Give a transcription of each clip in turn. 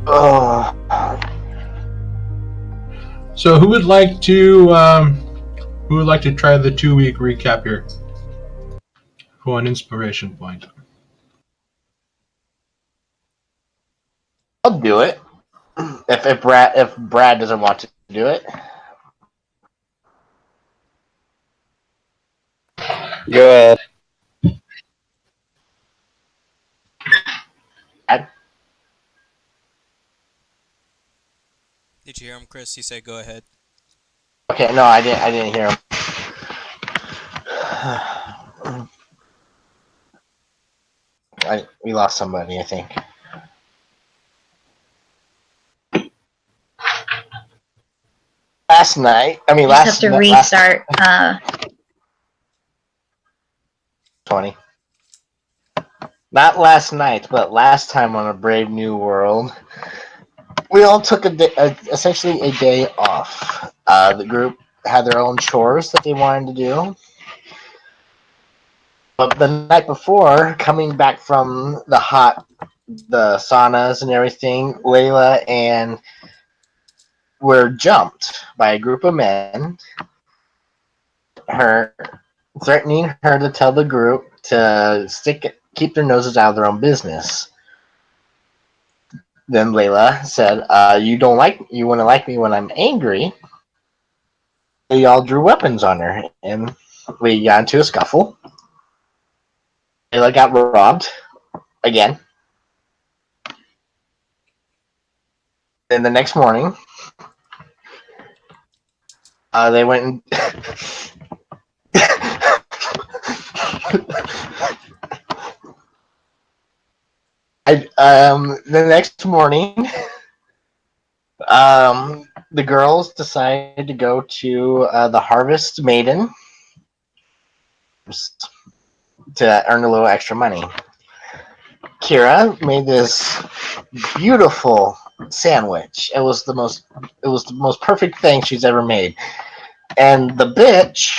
Oh, So who would like to try the 2-week recap here for an inspiration point? I'll do it if Brad doesn't want to do it. Go ahead. Did you hear him, Chris? He said go ahead. Okay, no, I didn't hear him. We lost somebody, I think. Last night, I mean, You just have to restart. 20. Not last night, but last time on A Brave New World, we all took essentially a day off. The group had their own chores that they wanted to do. But the night before, coming back from the saunas and everything, Layla and were jumped by a group of men, threatening her to tell the group to keep their noses out of their own business. Then Layla said, you want to like me when I'm angry. They all drew weapons on her, and we got into a scuffle. Layla got robbed again. Then the next morning, they went and the next morning, the girls decided to go to the Harvest Maiden to earn a little extra money. Kira made this beautiful sandwich. It was the most perfect thing she's ever made. And the bitch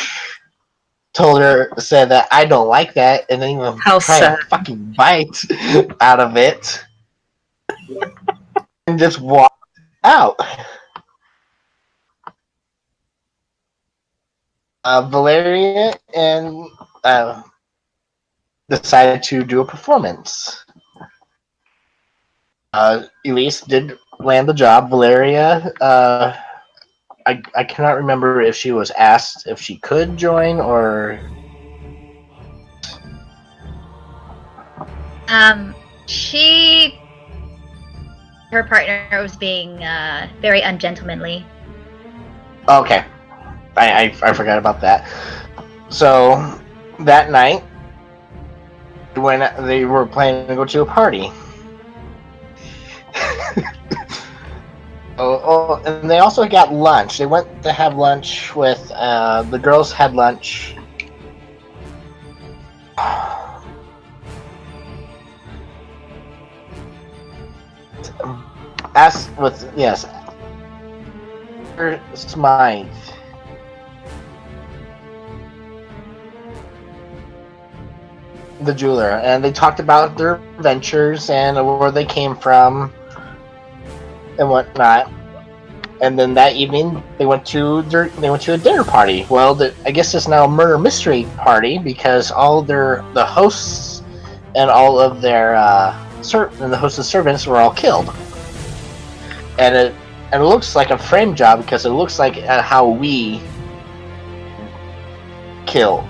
said that I don't like that, and then even try to fucking bite out of it, and just walked out. Valeria and decided to do a performance. Elise did land the job. Valeria, I cannot remember if she was asked if she could join or. Her partner was being very ungentlemanly. Okay, I forgot about that. So that night, when they were planning to go to a party. And they also got lunch. They went to have lunch with the girls. Had lunch. Smythe. The jeweler, and they talked about their ventures and where they came from and whatnot. And then that evening, they went to a dinner party. Well, I guess it's now a murder mystery party because all the hosts and all of their and the host's servants were all killed. And it looks like a frame job because it looks like how we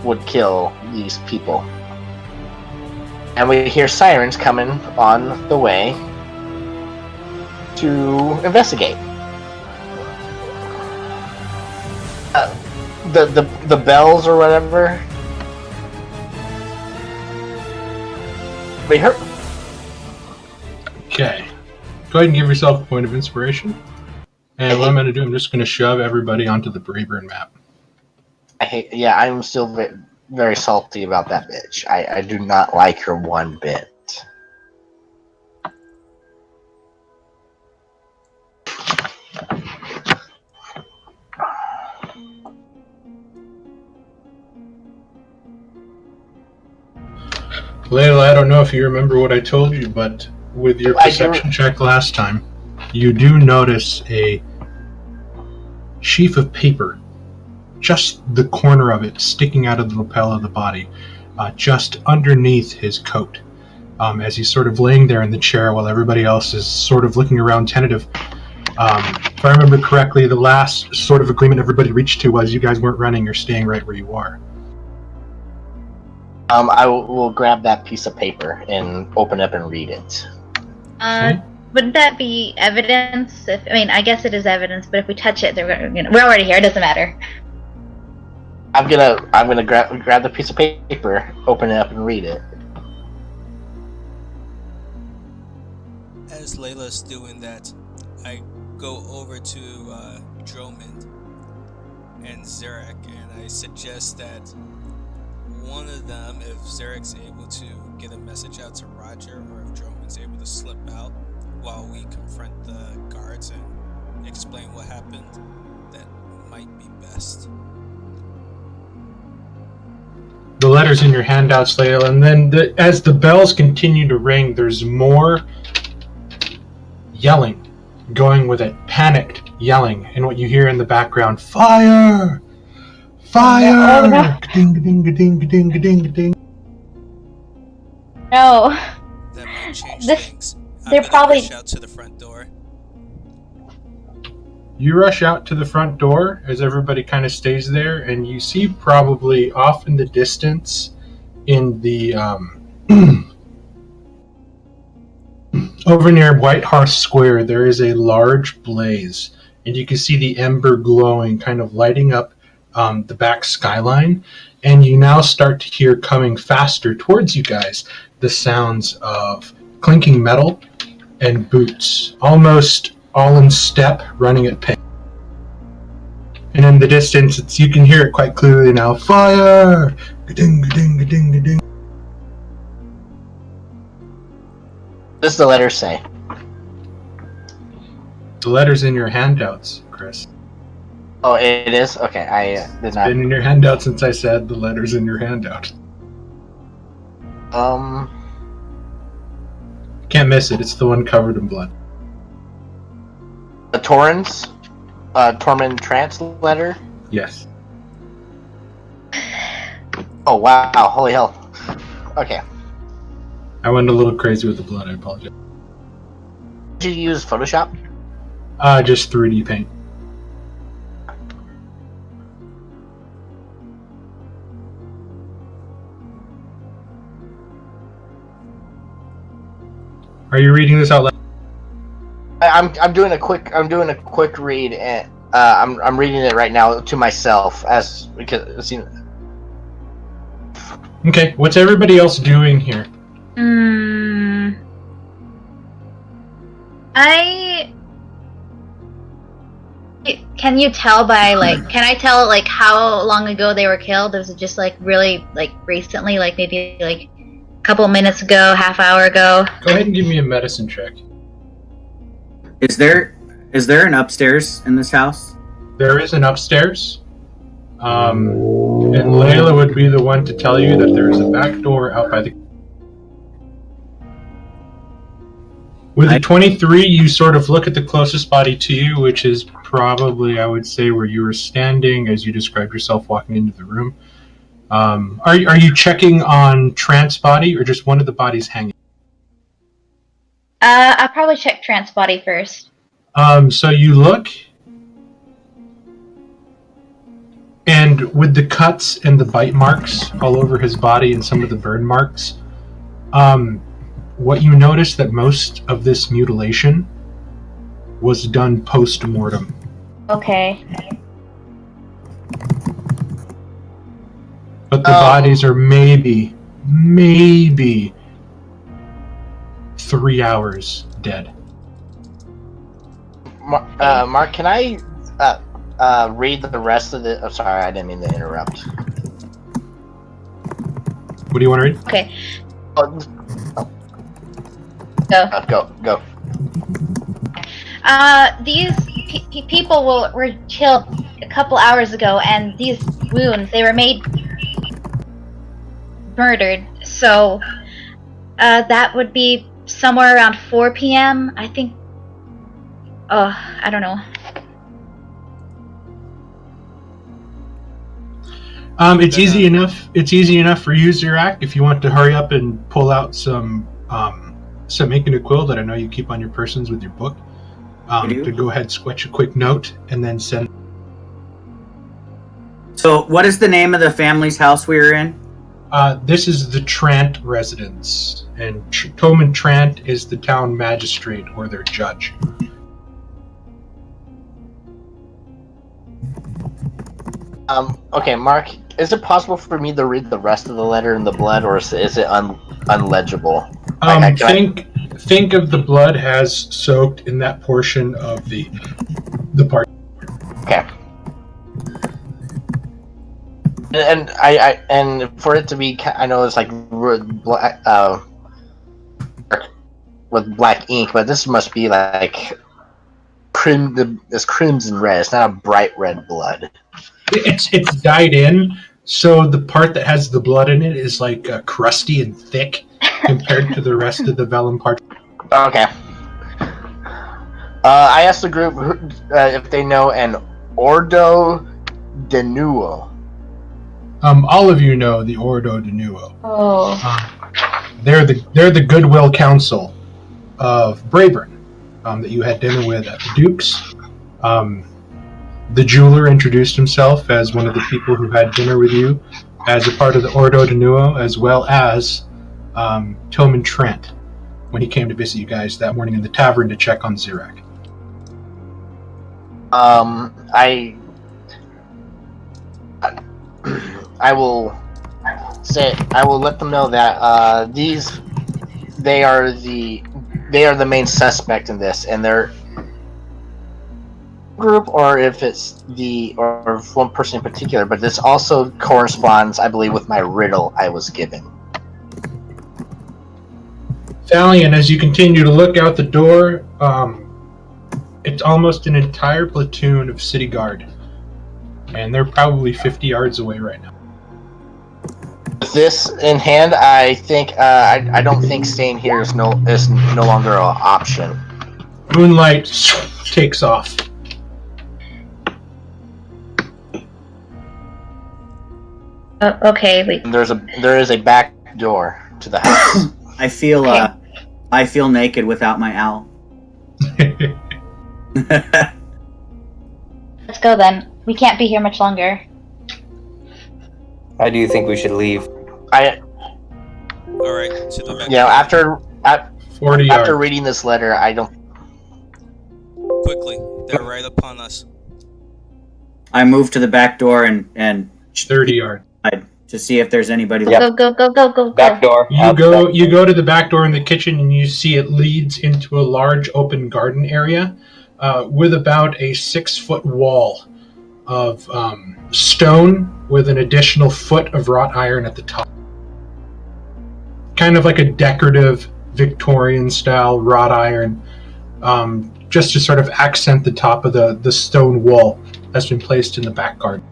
would kill these people. And we hear sirens coming on the way to investigate. The bells or whatever. We heard. Okay. Go ahead and give yourself a point of inspiration. And what I'm going to do, I'm just going to shove everybody onto the Braeburn map. I'm still very, very salty about that bitch. I do not like her one bit. Layla, I don't know if you remember what I told you, but with your perception check last time, you do notice a sheaf of paper, just the corner of it sticking out of the lapel of the body, just underneath his coat. As he's sort of laying there in the chair while everybody else is sort of looking around tentative. If I remember correctly, the last sort of agreement everybody reached to was you guys weren't running, you're staying right where you are. I will grab that piece of paper and open up and read it. Okay. Wouldn't that be evidence? I guess it is evidence, but if we touch it, we're already here. It doesn't matter. I'm gonna grab the piece of paper, open it up, and read it. As Layla's doing that, I go over to Dromond and Zarek, and I suggest that one of them, if Zarek's able to get a message out to Roger, or if Dromond's able to slip out while we confront the guards and explain what happened, that might be best. The letters in your handouts, Layla, and then as the bells continue to ring, there's more yelling, going with it, panicked yelling, and what you hear in the background, fire! Fire! Ding, ding, ding, ding, ding, ding. No. That might change This- things. they're I'm gonna probably- rush out to the front door. You rush out to the front door as everybody kind of stays there, and you see probably off in the distance in the over near White Horse Square, there is a large blaze, and you can see the ember glowing, kind of lighting up the back skyline, and you now start to hear coming faster towards you guys the sounds of clinking metal and boots, almost all in step, running at pace. And in the distance, you can hear it quite clearly now. Fire! Ga-ding, ga-ding, ga-ding, ga-ding. What does the letter say? The letter's in your handouts, Chris. Oh, it is? Okay, I did not. Been in your handout since I said the letter's in your handout. Can't miss it. It's the one covered in blood. The Tormund Trance letter? Yes. Oh, wow. Holy hell. Okay. I went a little crazy with the blood. I apologize. Did you use Photoshop? Just 3D paint. Are you reading this out loud? I'm doing a quick read, and I'm reading it right now to myself because Okay, what's everybody else doing here? Can you tell by can I tell how long ago they were killed? Was it just really recently, maybe a couple minutes ago, half hour ago? Go ahead and give me a medicine check. Is there an upstairs in this house? There is an upstairs. And Layla would be the one to tell you that there is a back door out by the... With a 23, you sort of look at the closest body to you, which is probably, I would say, where you were standing as you described yourself walking into the room. Are you checking on Trance body or just one of the bodies hanging? I'll probably check Trance body first. So you look, and with the cuts and the bite marks all over his body and some of the burn marks, what you notice that most of this mutilation was done post-mortem. Okay. But the bodies are maybe 3 hours dead. Mark, can I read the rest of the... I'm sorry, I didn't mean to interrupt. What do you want to read? Okay. Go. Go. These people were killed a couple hours ago, and these wounds, they were murdered. So, that would be somewhere around 4 p.m., I think. Oh, I don't know. It's easy enough. It's easy enough for you, Zirak, if you want to hurry up and pull out some ink and a quill that I know you keep on your persons with your book. To go ahead, sketch a quick note, and then send. So, what is the name of the family's house we were in? This is the Trant residence, and Toman Trant is the town magistrate or their judge. Okay, Mark, is it possible for me to read the rest of the letter in the blood, or is it unlegible? Think of the blood has soaked in that portion of the part. Okay. And and for it to be, I know it's like black, with black ink, but this must be like this crimson red. It's not a bright red blood. It's dyed in, so the part that has the blood in it is like crusty and thick compared to the rest of the vellum part. Okay. I asked the group if they know an Ordo de Nuo. All of you know the Ordo de Nuo. Oh. They're the Goodwill Council of Brayburn that you had dinner with at the Duke's. The jeweler introduced himself as one of the people who had dinner with you as a part of the Ordo de Nuo, as well as Toman Trent when he came to visit you guys that morning in the tavern to check on Zirak. I will let them know that they are the main suspect in this, and their group, or if it's or one person in particular, but this also corresponds, I believe, with my riddle I was given. Thalion, as you continue to look out the door, it's almost an entire platoon of city guard, and they're probably 50 yards away right now. With this in hand, I think I don't think staying here is no longer an option. Moonlight takes off. Okay, wait. There is a back door to the house. I feel naked without my owl. Let's go then. We can't be here much longer. I do think we should leave. Alright, to the back. Yeah, after 40 after yards. reading this letter, I don't. Quickly, they're right upon us. I move to the back door and 30 yards. to see if there's anybody Yep. left. Go. Back door. You go to the back door in the kitchen and you see it leads into a large open garden area with about a 6-foot wall of stone with an additional foot of wrought iron at the top. Kind of like a decorative Victorian style wrought iron, just to sort of accent the top of the stone wall that's been placed in the back garden.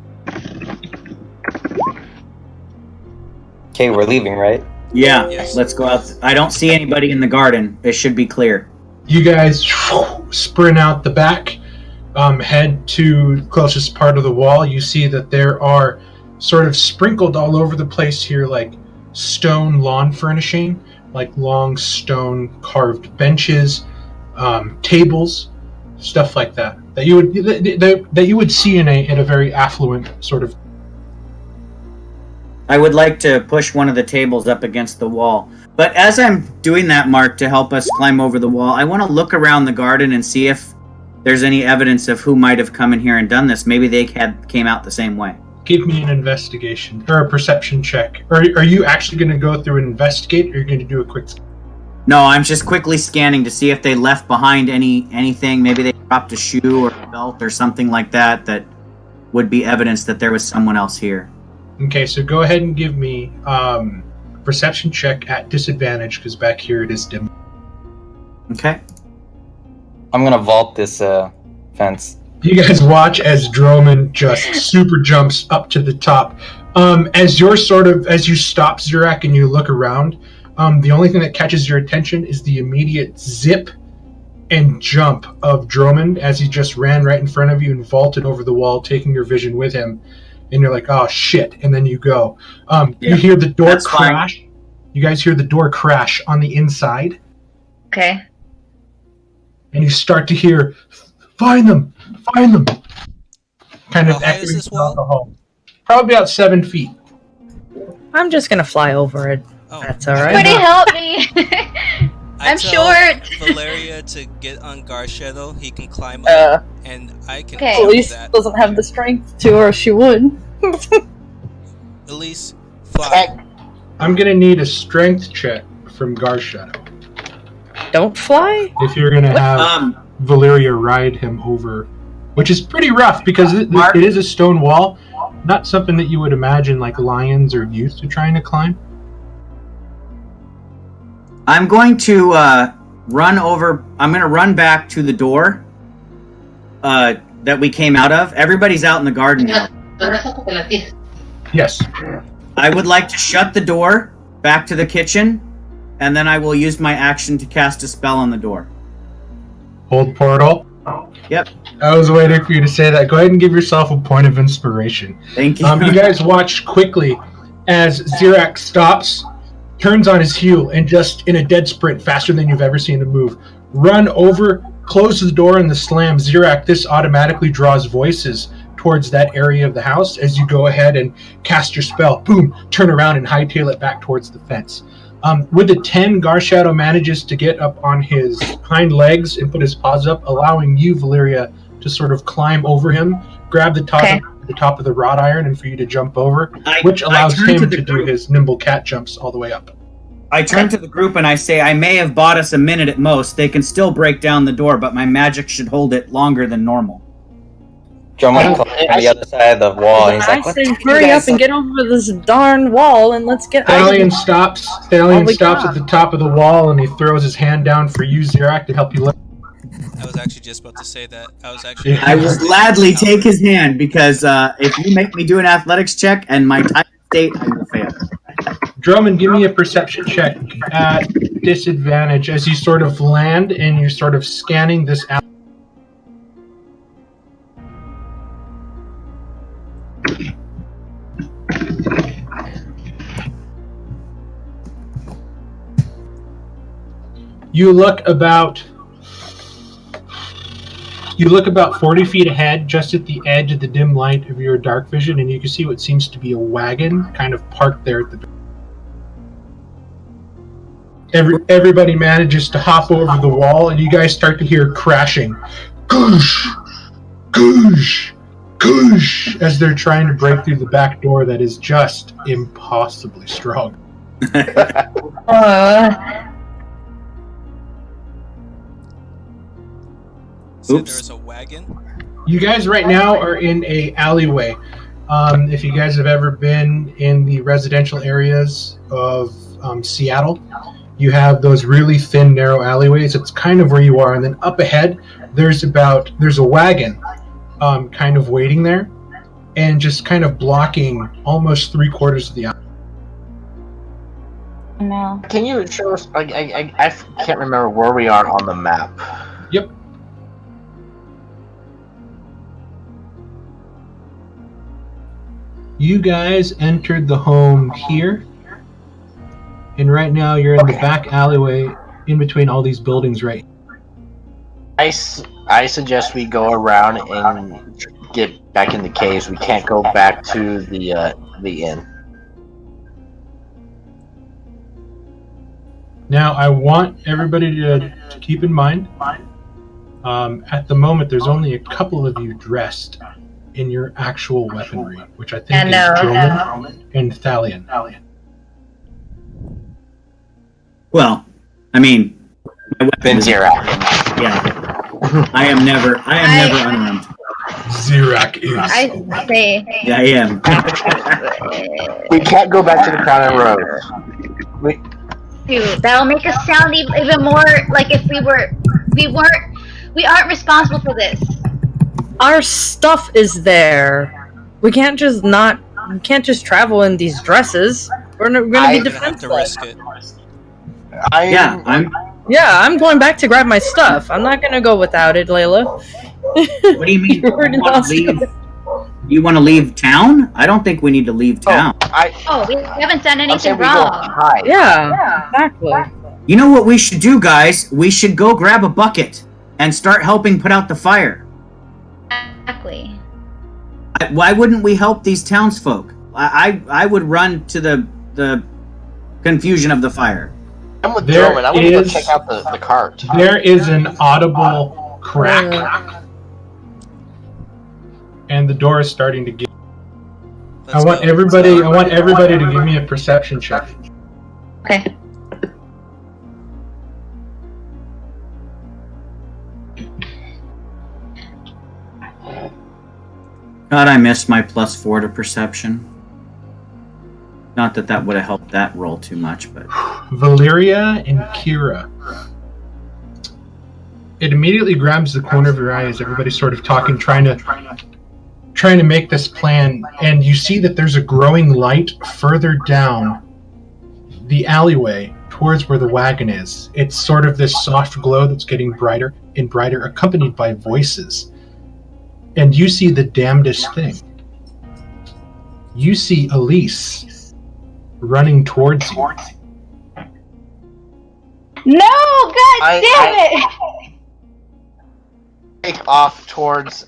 Okay, we're leaving, right? Yeah, Yes. let's go out. I don't see anybody in the garden. It should be clear. You guys sprint out the back, head to the closest part of the wall. You see that there are sort of sprinkled all over the place here, like stone lawn furnishing, like long stone carved benches, tables, stuff like that you would see in a very affluent sort of. I would like to push one of the tables up against the wall. But as I'm doing that, Mark, to help us climb over the wall, I want to look around the garden and see if there's any evidence of who might have come in here and done this. Maybe they came out the same way. Give me an investigation or a perception check. Are you actually going to go through and investigate, or are you going to do a quick? No, I'm just quickly scanning to see if they left behind anything. Maybe they dropped a shoe or a belt or something like that would be evidence that there was someone else here. Okay, so go ahead and give me perception check at disadvantage, because back here it is dim. Okay. I'm gonna vault this fence. You guys watch as Droman just super jumps up to the top. As you stop, Zirak, and you look around, the only thing that catches your attention is the immediate zip and jump of Drummond as he just ran right in front of you and vaulted over the wall, taking your vision with him. And you're like, oh shit, and then you go. You hear the door crash. Fine. You guys hear the door crash on the inside. Okay. And you start to hear, find them! Kind of echoing throughout the hall. Probably about 7 feet. I'm just gonna fly over it. Oh. That's alright. Somebody help me! I'm short! Valeria to get on Garshadow, he can climb up, and I can jump Elise that. Doesn't have the strength to, or she would. Elise, fly. I'm gonna need a strength check from Garshadow. Don't fly? If you're gonna have Valeria ride him over, which is pretty rough because it is a stone wall, not something that you would imagine like lions are used to trying to climb. I'm going to run over. I'm going to run back to the door that we came out of. Everybody's out in the garden now. Yes. I would like to shut the door back to the kitchen, and then I will use my action to cast a spell on the door. Hold portal. Yep. I was waiting for you to say that. Go ahead and give yourself a point of inspiration. Thank you. You guys watch quickly as Zirak stops, turns on his heel, and just in a dead sprint, faster than you've ever seen him move, run over, close the door and the slam. Zirak, this automatically draws voices towards that area of the house as you go ahead and cast your spell. Boom, turn around and hightail it back towards the fence. With the 10, Garshadow manages to get up on his hind legs and put his paws up, allowing you, Valeria, to sort of climb over him, grab the top of the wrought iron, and for you to jump over, which allows him to do his nimble cat jumps all the way up. I turn to the group and I say, I may have bought us a minute at most. They can still break down the door, but my magic should hold it longer than normal. Drummond on the other side of the wall. He's like, hurry up and get over this darn wall and let's get out of here. Stops at the top of the wall and he throws his hand down for you, Zirak, to help you lift. I was actually just about to say that. I will gladly take his hand because if you make me do an athletics check and my type state, I will fail. Drummond, give me a perception check at disadvantage as you sort of land and you're sort of scanning this out. You look about 40 feet ahead, just at the edge of the dim light of your dark vision, and you can see what seems to be a wagon kind of parked there at the door. Everybody manages to hop over the wall, and you guys start to hear crashing. Goosh! Goosh! Goosh! As they're trying to break through the back door that is just impossibly strong. So there's a wagon? You guys right now are in a alleyway. If you guys have ever been in the residential areas of Seattle, you have those really thin, narrow alleyways. It's kind of where you are. And then up ahead, there's a wagon kind of waiting there and just kind of blocking almost 3/4 of the alley. No. Can you show us? I can't remember where we are on the map. Yep. You guys entered the home here, and right now you're in the back alleyway in between all these buildings right. I suggest we go around and get back in the caves. We can't go back to the inn. Now, I want everybody to keep in mind, at the moment, there's only a couple of you dressed in your actual weaponry, which I think is Droman and Thalion. Well, I mean, my weapon is Zirak. Yeah, I am never unarmed. Zirak is. I say. Yeah, I am. We can't go back to the Crown and Rose. Dude, that'll make us sound even more like if we aren't responsible for this. Our stuff is there. We can't just travel in these dresses. We're gonna be defenseless. I'm Yeah, I'm going back to grab my stuff. I'm not gonna go without it, Layla. What do you mean? You already lost You want to leave town? I don't think we need to leave town. We haven't done I'm saying anything we go wrong. hide. Yeah, exactly. You know what we should do, guys? We should go grab a bucket and start helping put out the fire. Exactly. Why wouldn't we help these townsfolk? I would run to the confusion of the fire. I'm with There Roman. I want to go is- check out the cart. There is an audible crack, and the door is starting to give. I want everybody to give me a perception check. Okay. God, I missed my +4 to perception. Not that that would have helped that roll too much, but Valeria and Kira. It immediately grabs the corner of your eye as everybody's sort of talking, trying to make this plan, and you see that there's a growing light further down the alleyway towards where the wagon is. It's sort of this soft glow that's getting brighter and brighter, accompanied by voices. And you see the damnedest thing. You see Elise running towards you. No, God damn it! Take off towards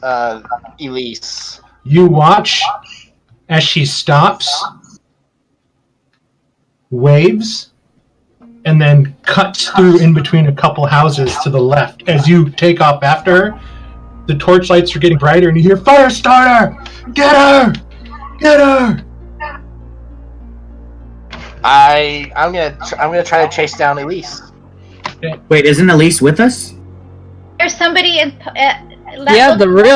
Elise. You watch as she stops, waves, and then cuts through in between a couple houses to the left. As you take off after her, the torchlights are getting brighter, and you hear, "Fire starter! Get her! Get her!" I'm gonna try to chase down Elise. wait, isn't Elise with us? There's somebody in. Yeah, Somebody,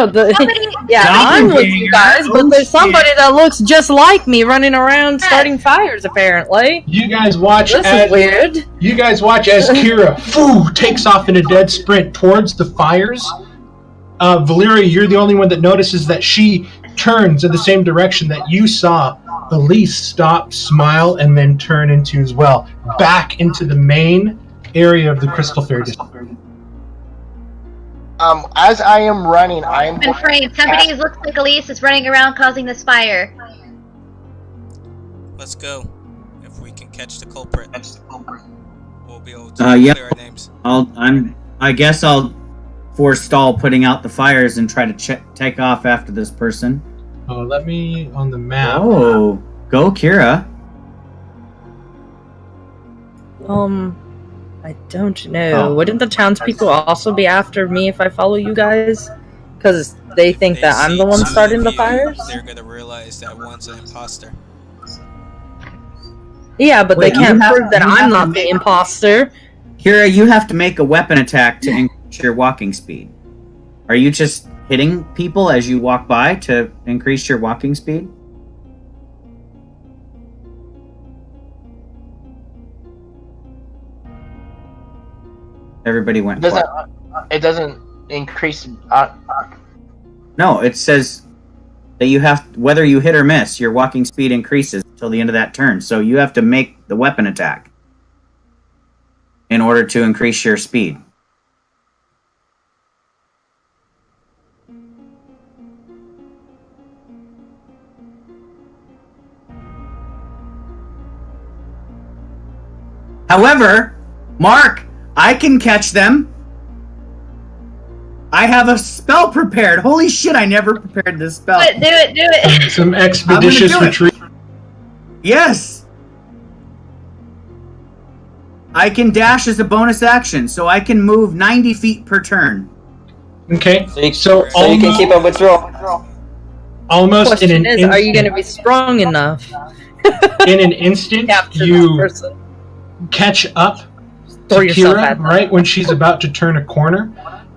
yeah, I'm with you guys, but there's somebody that looks just like me running around starting fires. Apparently, You guys watch this as is weird. You guys watch as Kira takes off in a dead sprint towards the fires. Valeria, you're the only one that notices that she turns in the same direction that you saw Elise stop, smile, and then turn into as well, back into the main area of the Crystal Fair district. As I am running, I am. I'm afraid somebody who looks like Elise is running around causing this fire. Let's go. If we can catch the culprit, we'll be able to Yeah. clear our names. I guess I'll forestall putting out the fires and try to take off after this person. Let me on the map. Oh, go Kira. I don't know. Oh. Wouldn't the townspeople also be after me if I follow you guys? Because they think They that I'm see the one two starting of the you, fires? They're gonna realize that one's an imposter. Yeah, but Wait, they can't you have- prove that you have I'm to not the make- imposter. Kira, you have to make a weapon attack to increase your walking speed. Are you just hitting people as you walk by to increase your walking speed? Everybody went quiet. It doesn't increase. No, it says that you have, whether you hit or miss, your walking speed increases until the end of that turn. So you have to make the weapon attack in order to increase your speed. However, Mark, I can catch them. I have a spell prepared. Holy shit, I never prepared this spell. Do it. Some expeditious I'm gonna retreat. Yes. I can dash as a bonus action, so I can move 90 feet per turn. Okay, So you, so so you can keep up with Joel. almost in Question an is, are you instant, going to be strong enough in an instant, capture this you person? catch up Throw to yourself Kira at them. right when she's about to turn a corner,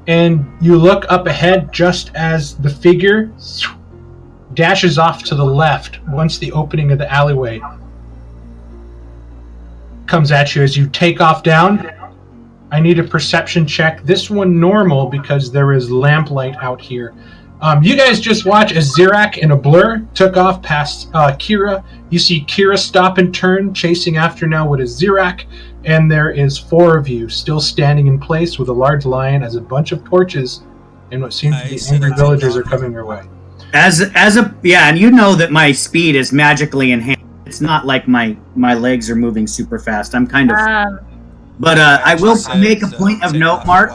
and you look up ahead just as the figure dashes off to the left once the opening of the alleyway comes at you as you take off down. I need a perception check. This one normal because there is lamplight out here. You guys just watch as Zirak in a blur took off past Kira. You see Kira stop and turn, chasing after now what is Zirak. and there is 4 of you still standing in place with a large lion as a bunch of torches, and what seems to be angry villagers are coming your way. And you know that my speed is magically enhanced. It's not like my legs are moving super fast. I'm kind of. But I will make a point of note, Mark.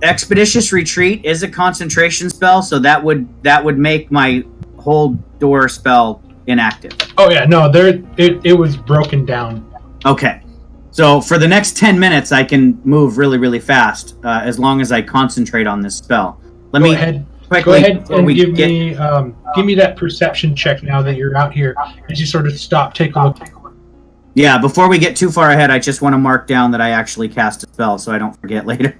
Expeditious Retreat is a concentration spell, so that would make my hold door spell inactive. Oh yeah, no, it was broken down. Okay, so for the next 10 minutes, I can move really, really fast as long as I concentrate on this spell. Go ahead and give me that perception check now that you're out here. As you sort of stop, take a look. Yeah, before we get too far ahead, I just want to mark down that I actually cast a spell so I don't forget later.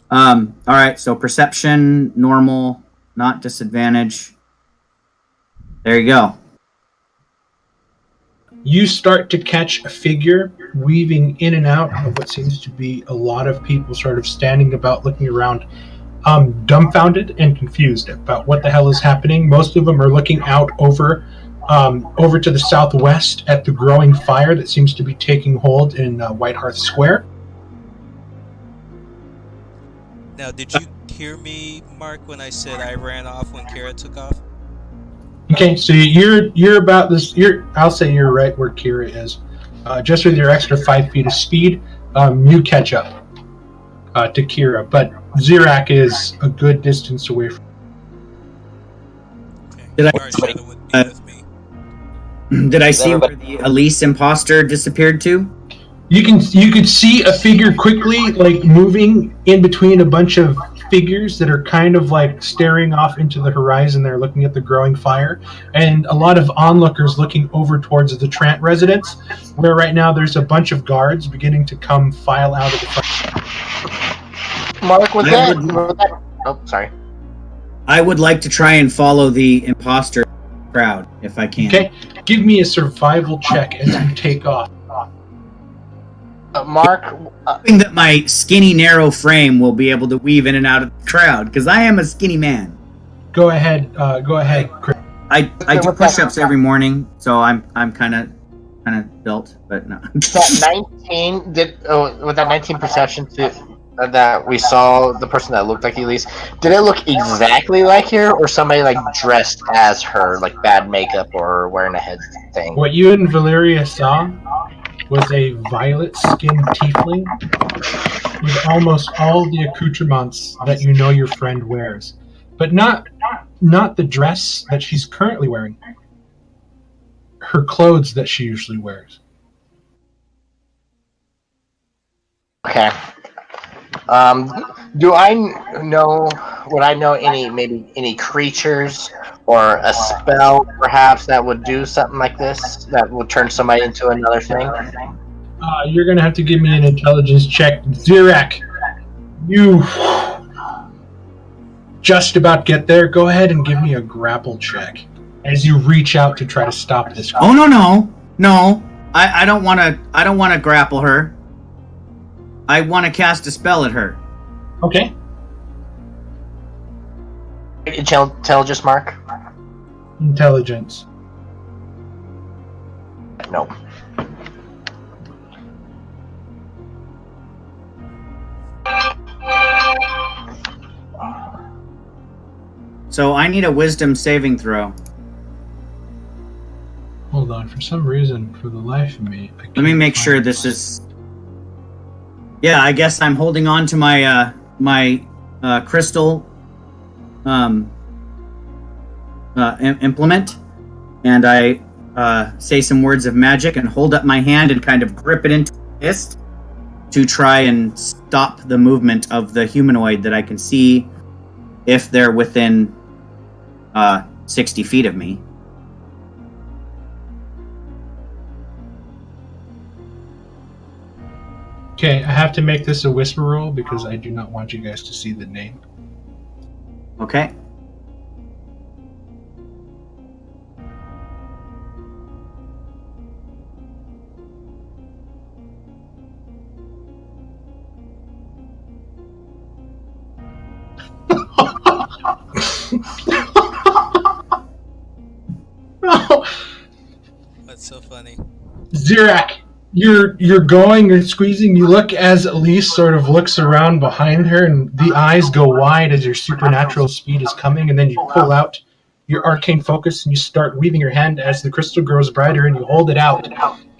All right, so perception, normal, not disadvantage. There you go. You start to catch a figure weaving in and out of what seems to be a lot of people sort of standing about, looking around, dumbfounded and confused about what the hell is happening. Most of them are looking out over to the southwest at the growing fire that seems to be taking hold in White Hearth Square. Now, did you hear me, Mark, when I said I ran off when Kira took off? Okay, so you're about this. I'll say you're right where Kira is. Just with your extra 5 feet of speed, you catch up to Kira, but Zirak is a good distance away from. Okay. Did I see where the Elise imposter disappeared to? You could see a figure quickly, like, moving in between a bunch of figures that are kind of like staring off into the horizon. They're looking at the growing fire, and a lot of onlookers looking over towards the Trant residence, where right now there's a bunch of guards beginning to come file out of the front. Mark, was that? Oh, sorry. I would like to try and follow the imposter crowd if I can. Okay, give me a survival check as you take off. Mark, hoping that my skinny, narrow frame will be able to weave in and out of the crowd, because I am a skinny man. Go ahead, Chris. I do push-ups every morning, so I'm kind of built, but no. That 19 with that 19 perception that we saw the person that looked like Elise. Did it look exactly like her, or somebody like dressed as her, like bad makeup or wearing a head thing? What you and Valeria saw was a violet-skinned tiefling with almost all the accoutrements that you know your friend wears, but not the dress that she's currently wearing. Her clothes that she usually wears. Okay. Do I know? Would I know any creatures or a spell perhaps that would do something like this that would turn somebody into another thing? You're gonna have to give me an intelligence check. Zirak, you just about get there. Go ahead and give me a grapple check as you reach out to try to stop this. Oh no! I don't want to grapple her. I want to cast a spell at her. Okay. Intelligence, Mark? Intelligence. No. So I need a wisdom saving throw. Hold on. For some reason, for the life of me, let me make sure this is. Yeah, I guess I'm holding on to my crystal implement, and I say some words of magic and hold up my hand and kind of grip it into my fist to try and stop the movement of the humanoid that I can see if they're within 60 feet of me. Okay, I have to make this a whisper roll because I do not want you guys to see the name. Okay. That's so funny. Zirak, you're going, you're squeezing. You look as Elise sort of looks around behind her, and the eyes go wide as your supernatural speed is coming, and then you pull out your arcane focus and you start weaving your hand as the crystal grows brighter, and you hold it out,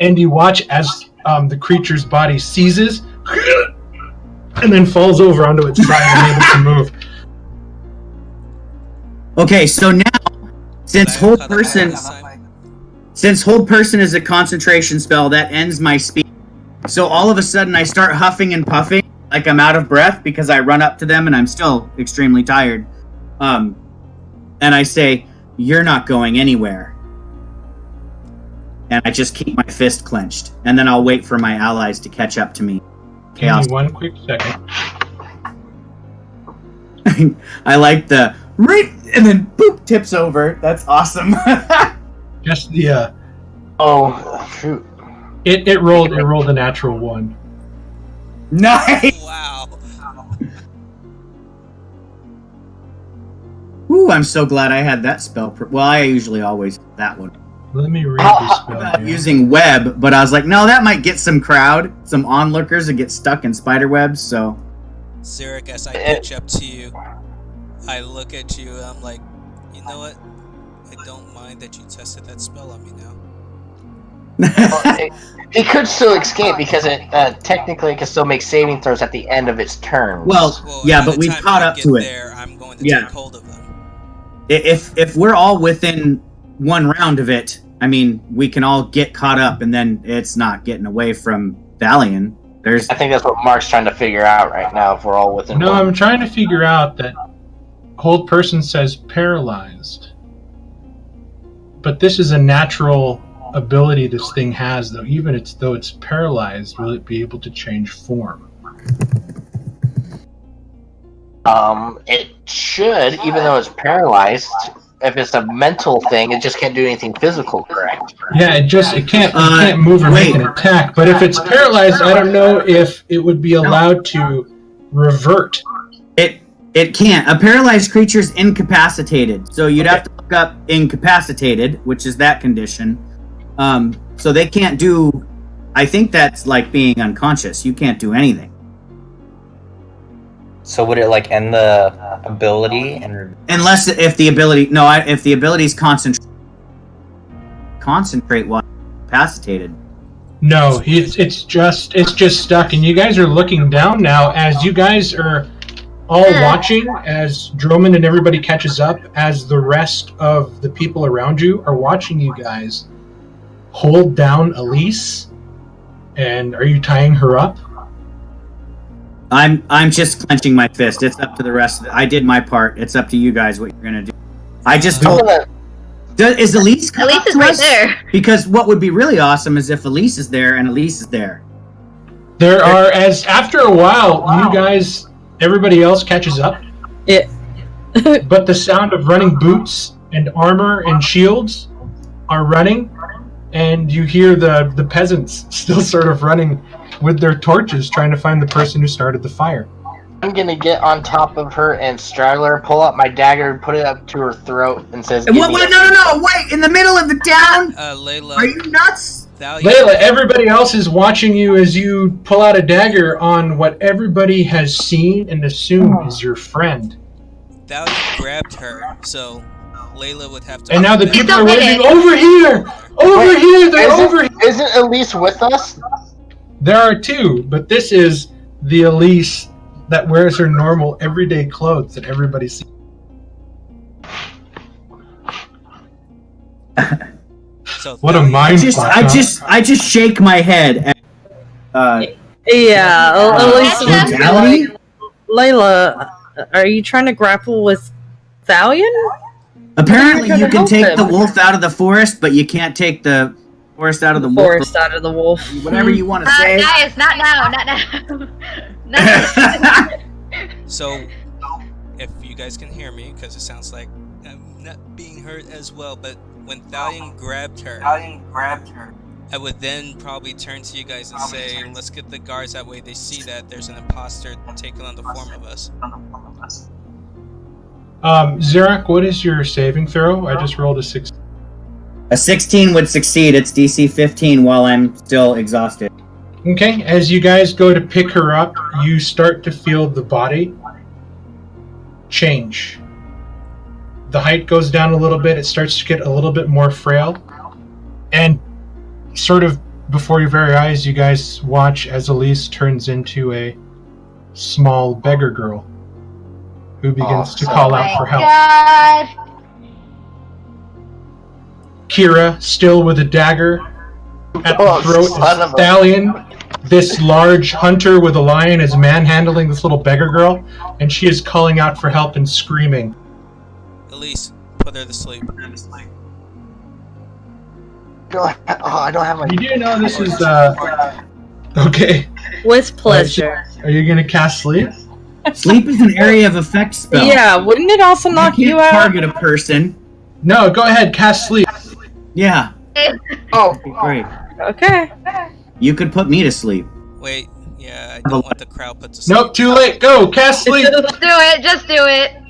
and you watch as the creature's body seizes and then falls over onto its side and able to move. Okay, so now, since hold person is a concentration spell, that ends my speed. So all of a sudden I start huffing and puffing like I'm out of breath because I run up to them and I'm still extremely tired. And I say, "You're not going anywhere." And I just keep my fist clenched. And then I'll wait for my allies to catch up to me. Give me 1 quick second. I like the right, and then boop, tips over. That's awesome. Just the Oh, shoot. it rolled a natural 1. Nice. Wow. Ooh, I'm so glad I had that spell. Well, I usually always have that one. Let me read this spell. About here. using web, but I was like, no, that might get some onlookers that get stuck in spider webs. So, Zarek, as I catch up to you, I look at you and I'm like, you know what? I don't mind that you tested that spell on me now. He could still escape because it technically can still make saving throws at the end of its turn. well, yeah, by but the we've time caught I up get to it. there, I'm going to Yeah. take hold of them. If we're all within one round of it, I mean, we can all get caught up, and then it's not getting away from Thalion. There's I think that's what Mark's trying to figure out right now. If we're all within. No, one. I'm trying to figure out that hold person says paralyzed. But this is a natural ability this thing has, though. Even though it's paralyzed, will it be able to change form? It should, even though it's paralyzed. If it's a mental thing, it just can't do anything physical, correct? Yeah, it can't move or make an attack. But if it's paralyzed, I don't know if it would be allowed to revert. It can't. A paralyzed creature's incapacitated, so you'd have to look up incapacitated, which is that condition. So they can't do. I think that's like being unconscious. You can't do anything. So would it like end the ability and Unless if the ability's concentrate while incapacitated. No, it's just stuck, and you guys are looking down now as you guys are all watching as Droman and everybody catches up, as the rest of the people around you are watching you guys hold down Elise. And are you tying her up? I'm just clenching my fist. It's up to the rest of it. I did my part. It's up to you guys what you're gonna do. I just I'm told. gonna- Is Elise coming Elise is to right us? there. Because what would be really awesome is if Elise is there and Elise is there. There are, as after a while, you guys, everybody else catches up, Yeah. but the sound of running boots and armor and shields are running, and you hear the peasants still sort of running with their torches trying to find the person who started the fire. I'm gonna get on top of her and straddle her, pull out my dagger, put it up to her throat, and says, And "Give what? me Wait, it." no! Wait! In the middle of the town? Layla, Are you nuts? Thalia, Layla, everybody else is watching you as you pull out a dagger on what everybody has seen and assume is your friend. Thalia grabbed her, so Layla would have to. And now the open people Don't are hit waving, it. over here! Over here! They're over here! Isn't Elise with us? There are two, but this is the Elise that wears her normal everyday clothes that everybody sees. So What a Thalia- mind I just shake my head. At, Yeah, Elise. Totality? Layla, are you trying to grapple with Thalion? apparently, You're you gonna can help take him. the wolf out of the forest, but you can't take the forest out of the wolf. Forest out of the wolf. Whatever you want to say. Guys, not now, not now. Not So, if you guys can hear me, because it sounds like I'm not being heard as well, but when Thalion grabbed her, I would then probably turn to you guys and say, let's get the guards, that way they see that there's an imposter taking on the form of us. Zarak, what is your saving throw? I just rolled a 6. A 16 would succeed. It's DC 15 while I'm still exhausted. Okay, as you guys go to pick her up, you start to feel the body change. The height goes down a little bit, it starts to get a little bit more frail, and sort of before your very eyes, you guys watch as Elise turns into a small beggar girl who begins to call out for help. God. Kira, still with a dagger at the throat son of of a- Stallion. This large hunter with a lion is manhandling this little beggar girl, and she is calling out for help and screaming. Elise, put her to sleep. I don't have my. You do know this is, okay. With pleasure. Are you going to cast sleep? Sleep is an area of effect spell. Yeah, wouldn't it also knock you out? Target a person. No, go ahead, cast sleep. Yeah. Oh, Great. Okay. You could put me to sleep. Wait, yeah, I don't want the crowd put to sleep. Nope, too late. Go, cast sleep. Just do it. Just do it.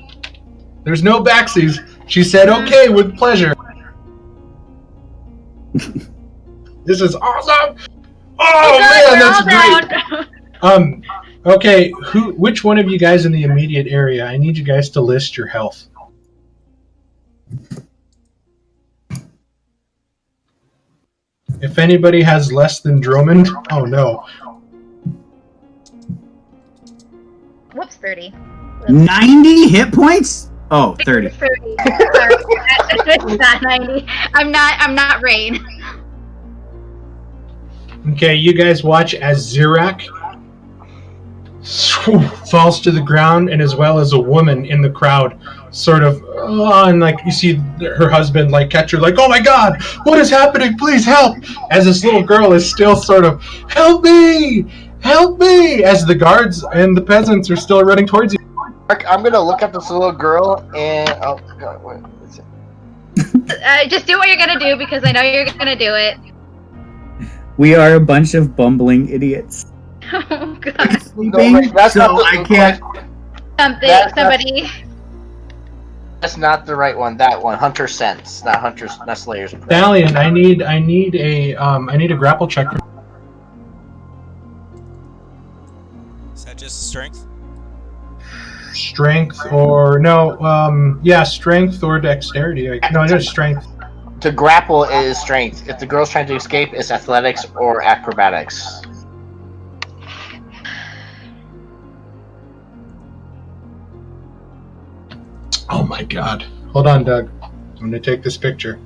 There's no backsies. She said, okay, with pleasure. This is awesome. Oh, man, that's great. Okay, which one of you guys in the immediate area? I need you guys to list your health. If anybody has less than Drummond, oh no. Whoops, 30. 90 hit points? Oh, 30. 30. Sorry. It's not 90. I'm not Rain. Okay, you guys watch as Zirak falls to the ground, and as well as a woman in the crowd sort of, and like you see her husband like catch her, like, oh my god, what is happening, please help, as this little girl is still sort of, help me, as the guards and the peasants are still running towards you. I'm gonna look at this little girl and oh god, what is it? Just do what you're gonna do because I know you're gonna do it. We are a bunch of bumbling idiots. Oh god. Sleeping, that's so not the I can't. Somebody. That's not the right one. That one, Hunter Sense, not Slayer's. Stallion, I need a grapple check. Is that just strength? Strength or no, strength or dexterity. No, just strength. To grapple is strength. If the girl's trying to escape, it's athletics or acrobatics. Oh my god. Hold on, Doug. I'm gonna take this picture.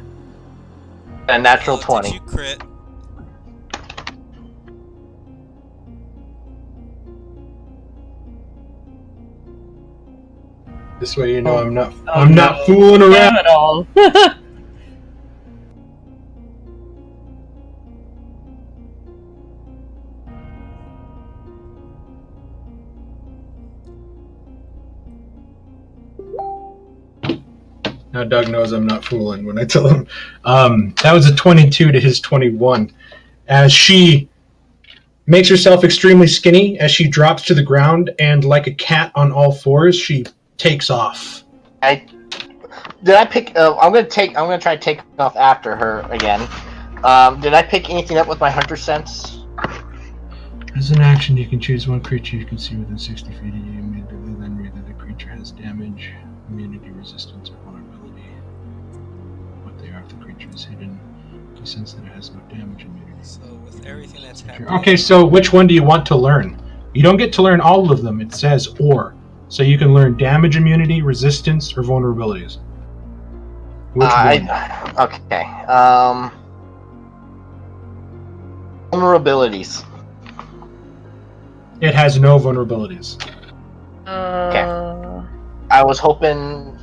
A natural Oh, 20. Did you crit? This way you know I'm not fooling around. Damn it all. Now Doug knows I'm not fooling when I tell him. That was a 22 to his 21. As she makes herself extremely skinny, as she drops to the ground, and like a cat on all fours, she takes off. I'm gonna try to take off after her again. Did I pick anything up with my Hunter Sense? As an action, you can choose one creature you can see within 60 feet of you. Immediately then read that the creature has damage, immunity, resistance, or vulnerability. What they are if the creature is hidden. You sense that it has no damage, immunity. So with everything that's happening, Okay, so which one do you want to learn? You don't get to learn all of them. It says or. So you can learn damage, immunity, resistance, or vulnerabilities. Which one? Okay. Vulnerabilities. It has no vulnerabilities. I was hoping,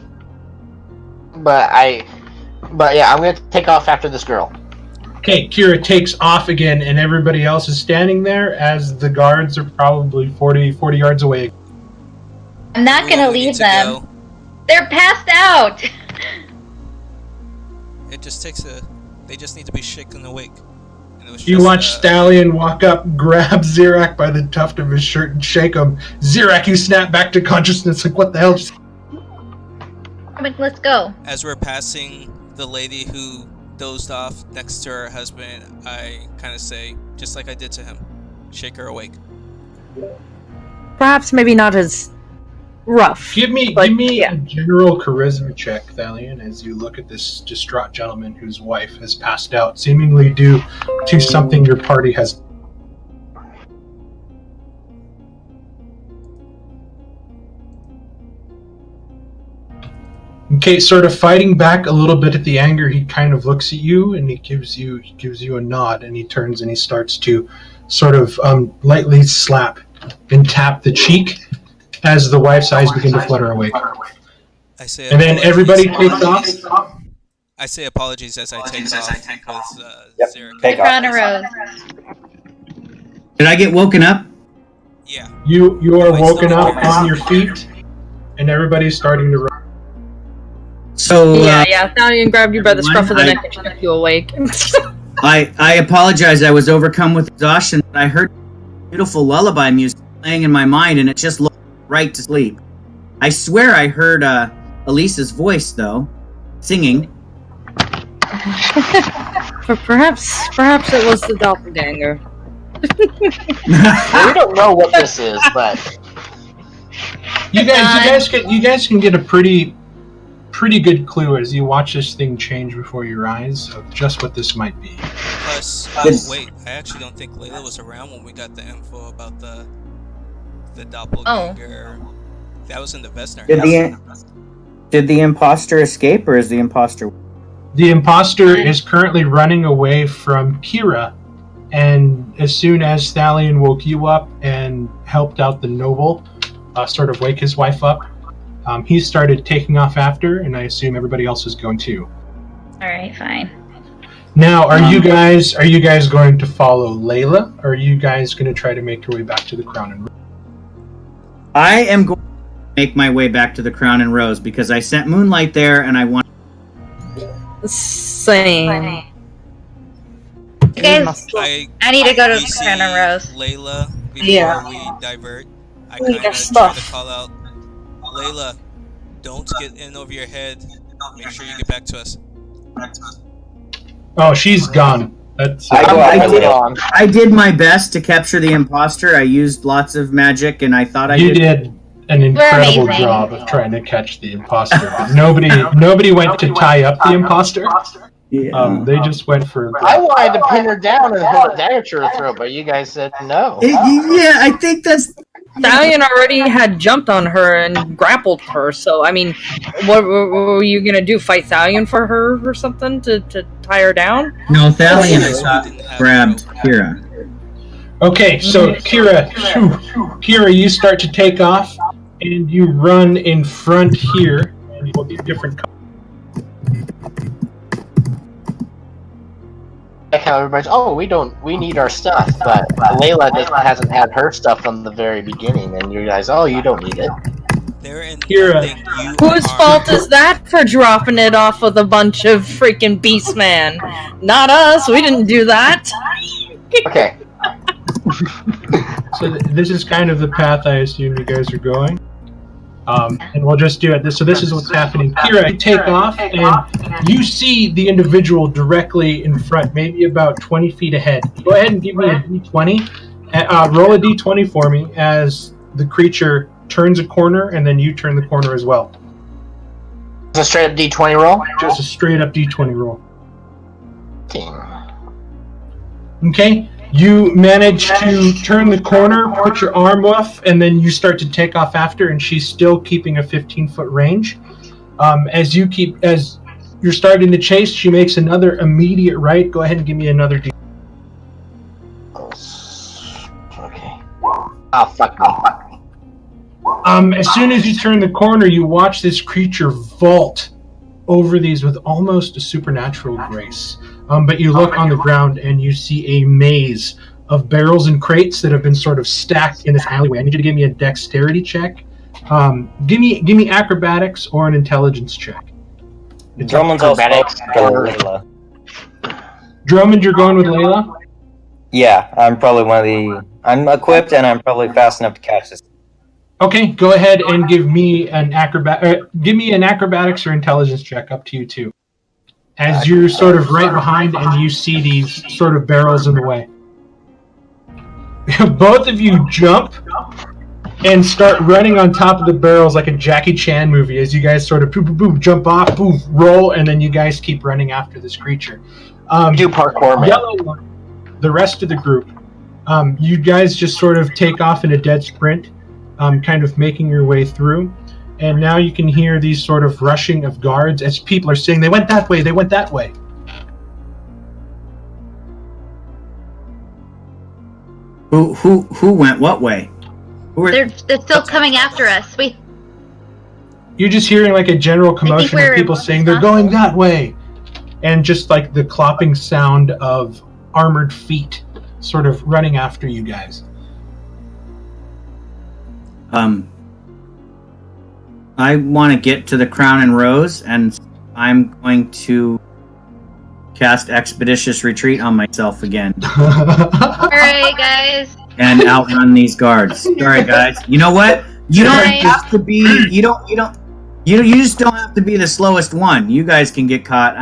but yeah, I'm gonna take off after this girl. Okay, Kira takes off again, and everybody else is standing there as the guards are probably 40 yards away. I'm not gonna Everyone, we need leave to them. go. They're passed out. It just takes they just need to be shaken awake. And it was You just, watch Stallion walk up, grab Zirak by the tuft of his shirt, and shake him. Zirak, you snap back to consciousness. Like, what the hell? Let's go. As we're passing the lady who dozed off next to her husband, I kind of say, just like I did to him, shake her awake. Perhaps maybe not as rough. Give me a general charisma check, Thalion, as you look at this distraught gentleman whose wife has passed out, seemingly due to something your party has. Okay, sort of fighting back a little bit at the anger, he kind of looks at you and he gives you a nod, and he turns and he starts to sort of lightly slap and tap the cheek as the wife's eyes begin to flutter awake. I say, and then everybody takes off. I say apologies as I take off with Zarek. Take Crown of Rose. Did I get woken up? Yeah. You are woken up on your feet, and everybody's starting to run. So Yeah. Thalion grabbed you by the scruff of the neck and shook you awake. I apologize. I was overcome with exhaustion. I heard beautiful lullaby music playing in my mind, and it just looked right to sleep. I swear I heard Elisa's voice, though, singing. But perhaps it was the doppelganger. We don't know what this is, but You guys can get a pretty good clue as you watch this thing change before your eyes of just what this might be. Plus, wait, I actually don't think Layla was around when we got the info about the doppelganger. That was in the Vesner house. Did the imposter escape, or is the imposter? The imposter is currently running away from Kira, and as soon as Thalion woke you up and helped out the noble, sort of wake his wife up, he started taking off after, and I assume everybody else is going too. Alright, fine. Now, are you guys going to follow Layla, or are you guys going to try to make your way back to the Crown and Rose? I am going to make my way back to the Crown and Rose because I sent Moonlight there, and I want. Same. You guys, I need to go to the Crown and Rose. Layla, before we divert, I kind of try to call out, Layla, don't get in over your head. Make sure you get back to us. Oh, she's gone. That's. I did my best to capture the imposter. I used lots of magic, and I thought You did an incredible job of trying to catch the imposter. But nobody went to tie up the imposter. Yeah. They just went for. I wanted to pin her down and hold a dagger to her throat, but you guys said no. Yeah, I think that's. Thalion already had jumped on her and grappled her, so I mean, what were you gonna do? Fight Thalion for her or something to tie her down? No, Thalion grabbed Kira. Okay, so Kira, you start to take off, and you run in front here. And you'll be different. Like how everybody's, we need our stuff, but Layla hasn't had her stuff from the very beginning, and you guys, you don't need it. Kira, whose fault is that for dropping it off with a bunch of freaking Beastman? Not us, we didn't do that. Okay. So this is kind of the path I assume you guys are going. And we'll just do it. So this is what's happening. Kira, you take off, and you see the individual directly in front, maybe about 20 feet ahead. Go ahead and give me a d20. Roll a d20 for me as the creature turns a corner, and then you turn the corner as well. It's a straight up d20 roll? Just a straight up d20 roll. Team. Okay. You manage to turn the corner, put your arm off, and then you start to take off after, and she's still keeping a 15-foot range. As you're starting to chase, she makes another immediate right. Go ahead and give me another D. Okay. Oh, fuck me. As soon as you turn the corner, you watch this creature vault over these with almost a supernatural grace. But you look on the ground and you see a maze of barrels and crates that have been sort of stacked in this alleyway. I need you to give me a dexterity check. Give me acrobatics or an intelligence check. Drummond's also Layla. Drummond, you're going with Layla? Yeah, I'm probably I'm equipped and I'm probably fast enough to catch this. Okay, go ahead and give me an acrobatics or intelligence check. Up to you two. as you're sort of right behind and you see these sort of barrels in the way. Both of you jump and start running on top of the barrels like a Jackie Chan movie as you guys sort of jump off, poof, roll, and then you guys keep running after this creature. Do parkour, man. Yellow one, the rest of the group, you guys just sort of take off in a dead sprint, kind of making your way through. And now you can hear these sort of rushing of guards as people are saying, they went that way, they went that way. Who went what way? They're still coming after us. You're just hearing like a general commotion of people saying they're going that way. And just like the clopping sound of armored feet sort of running after you guys. I want to get to the Crown and Rose, and I'm going to cast Expeditious Retreat on myself again. Alright, guys. And outrun these guards. Sorry, guys. You know what? You don't have to be. You just don't have to be the slowest one. You guys can get caught.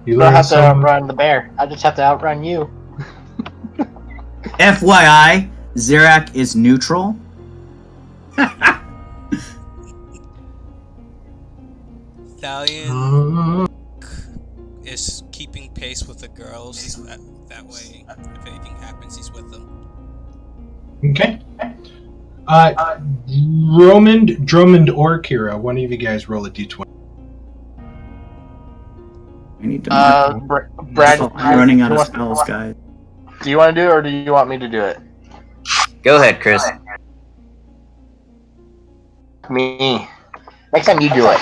You don't have to outrun the bear. I just have to outrun you. FYI, Zerak is neutral. Thalion is keeping pace with the girls. That way, if anything happens, he's with them. Okay. Drummond, or Kira, one of you guys roll a d20. I need to. Brad, I'm running out of spells, guys. Do you want to do it, or do you want me to do it? Go ahead, Chris. Me. Next time you do it.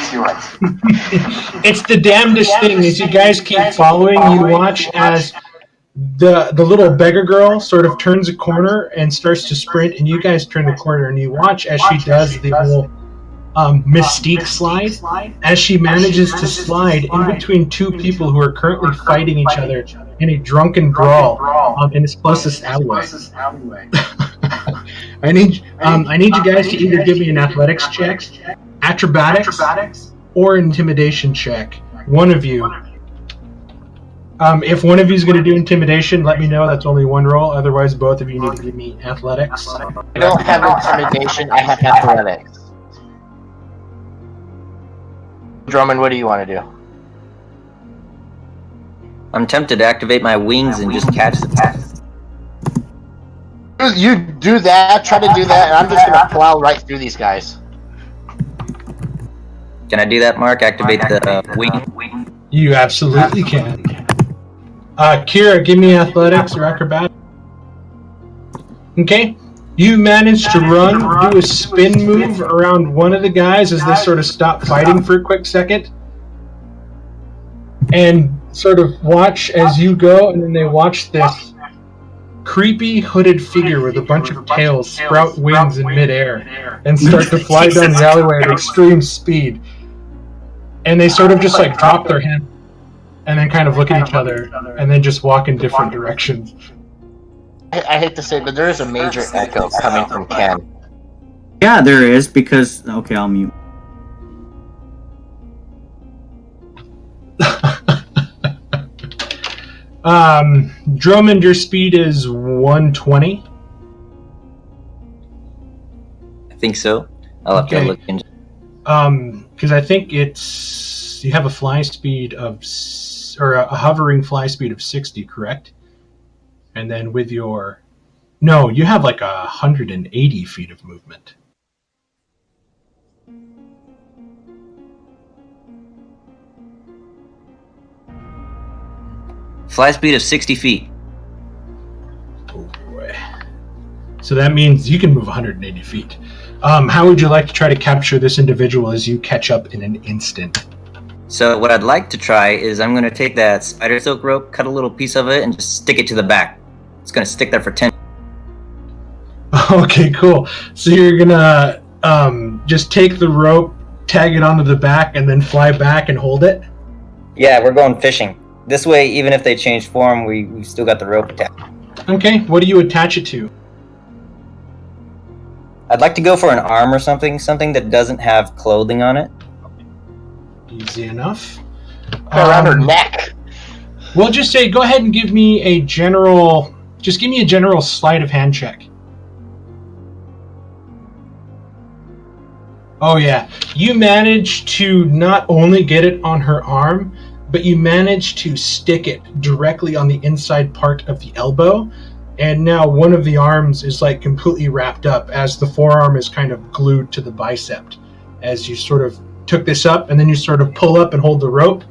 It's the damnedest thing. As you guys keep following, you watch as the little beggar girl sort of turns a corner and starts to sprint, and you guys turn the corner, and you watch as she does the whole Mystique slide, as she manages to slide in between two people who are currently fighting each other in a drunken brawl in its closest alleyway. I need you guys to either give me an athletics check, acrobatics, or intimidation check. One of you. If one of you is going to do intimidation, let me know. That's only one roll. Otherwise, both of you need to give me athletics. I don't have intimidation. I have athletics. Drummond, what do you want to do? I'm tempted to activate my wings and just catch the You do that, try to do that, and I'm just going to plow right through these guys. Can I do that, Mark? Activate the wing? You absolutely can. Kira, give me athletics or acrobatics. Okay. You manage to run, do a spin move around one of the guys as they sort of stop fighting for a quick second. And sort of watch as you go, and then they watch this creepy hooded figure with a bunch of tails sprout wings in midair and start to fly down the alleyway at extreme speed. And they sort of just like drop their hand and then kind of look at each other and then just walk in different directions. I hate to say it, but there is a major echo coming from Ken. Yeah, there is, because... Okay, I'll mute. Drummond, your speed is 120. I think so. I'll have to look into. Because I think you have a fly speed of, or a hovering fly speed of 60, correct? And then with your, no, you have like 180 feet of movement. Fly speed of 60 feet. Oh boy. So that means you can move 180 feet. How would you like to try to capture this individual as you catch up in an instant? So what I'd like to try is I'm going to take that spider silk rope, cut a little piece of it, and just stick it to the back. It's going to stick there for 10. Okay, cool. So you're going to just take the rope, tag it onto the back, and then fly back and hold it? Yeah, we're going fishing. This way, even if they change form, we've still got the rope attached. Okay, what do you attach it to? I'd like to go for an arm or something that doesn't have clothing on it. Easy enough. Around her neck. We'll just say, go ahead and give me a general sleight of hand check. Oh yeah, you managed to not only get it on her arm, but you managed to stick it directly on the inside part of the elbow, and now one of the arms is like completely wrapped up as the forearm is kind of glued to the bicep. As you sort of took this up, and then you sort of pull up and hold the rope,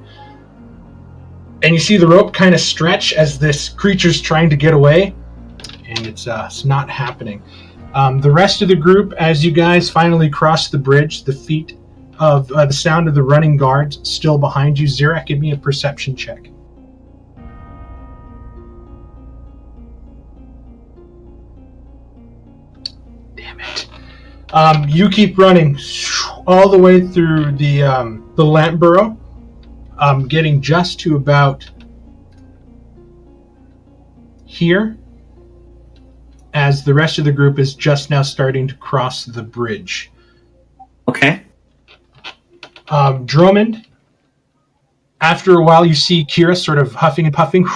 and you see the rope kind of stretch as this creature's trying to get away, and it's not happening. The rest of the group, as you guys finally cross the bridge, the feet of the sound of the running guards still behind you. Zirak, give me a perception check. Damn it. You keep running all the way through the lamp burrow, getting just to about here, as the rest of the group is just now starting to cross the bridge. Okay. Drummond, after a while you see Kira sort of huffing and puffing,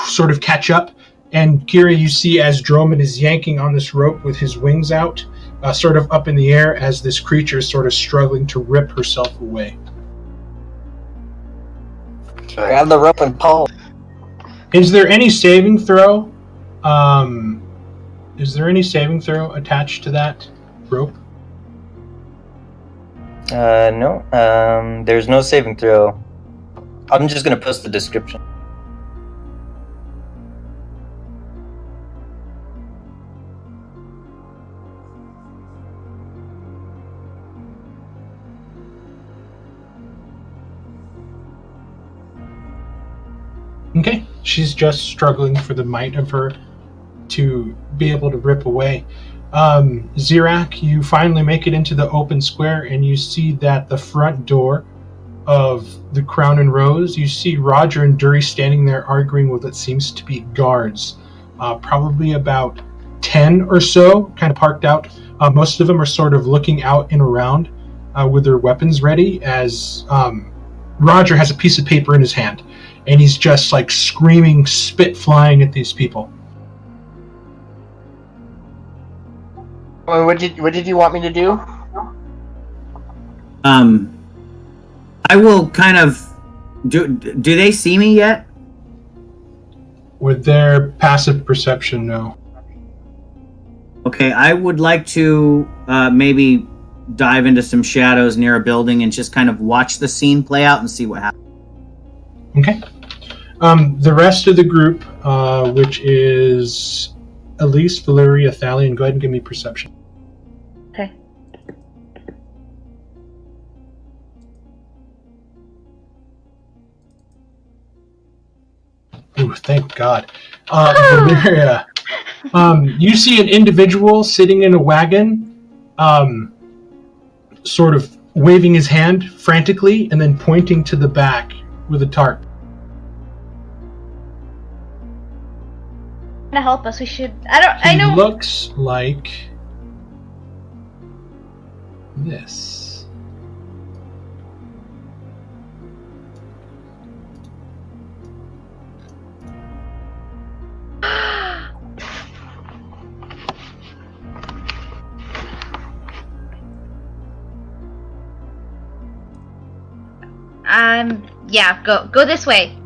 sort of catch up, and Kira, you see as Drummond is yanking on this rope with his wings out, sort of up in the air as this creature is sort of struggling to rip herself away. Grab the rope and pull. Is there any saving throw? Is there any saving throw attached to that rope? No. There's no saving throw. I'm just gonna post the description. Okay, she's just struggling for the might of her to be able to rip away. Zirak, you finally make it into the open square, and you see that the front door of the Crown and Rose, you see Roger and Dury standing there arguing with what seems to be guards. Probably about 10 or so, kind of parked out. Most of them are sort of looking out and around with their weapons ready, as Roger has a piece of paper in his hand, and he's just like screaming, spit flying at these people. What did you want me to do? I will kind of do they see me yet? With their passive perception, no. Okay, I would like to maybe dive into some shadows near a building and just kind of watch the scene play out and see what happens. Okay. The rest of the group, which is Elise, Valeria, Thalion, go ahead and give me perception. Okay. Ooh, thank God. Valeria, you see an individual sitting in a wagon, sort of waving his hand frantically and then pointing to the back with a tarp. To help us, we should. I know. He looks like this. Yeah, go this way.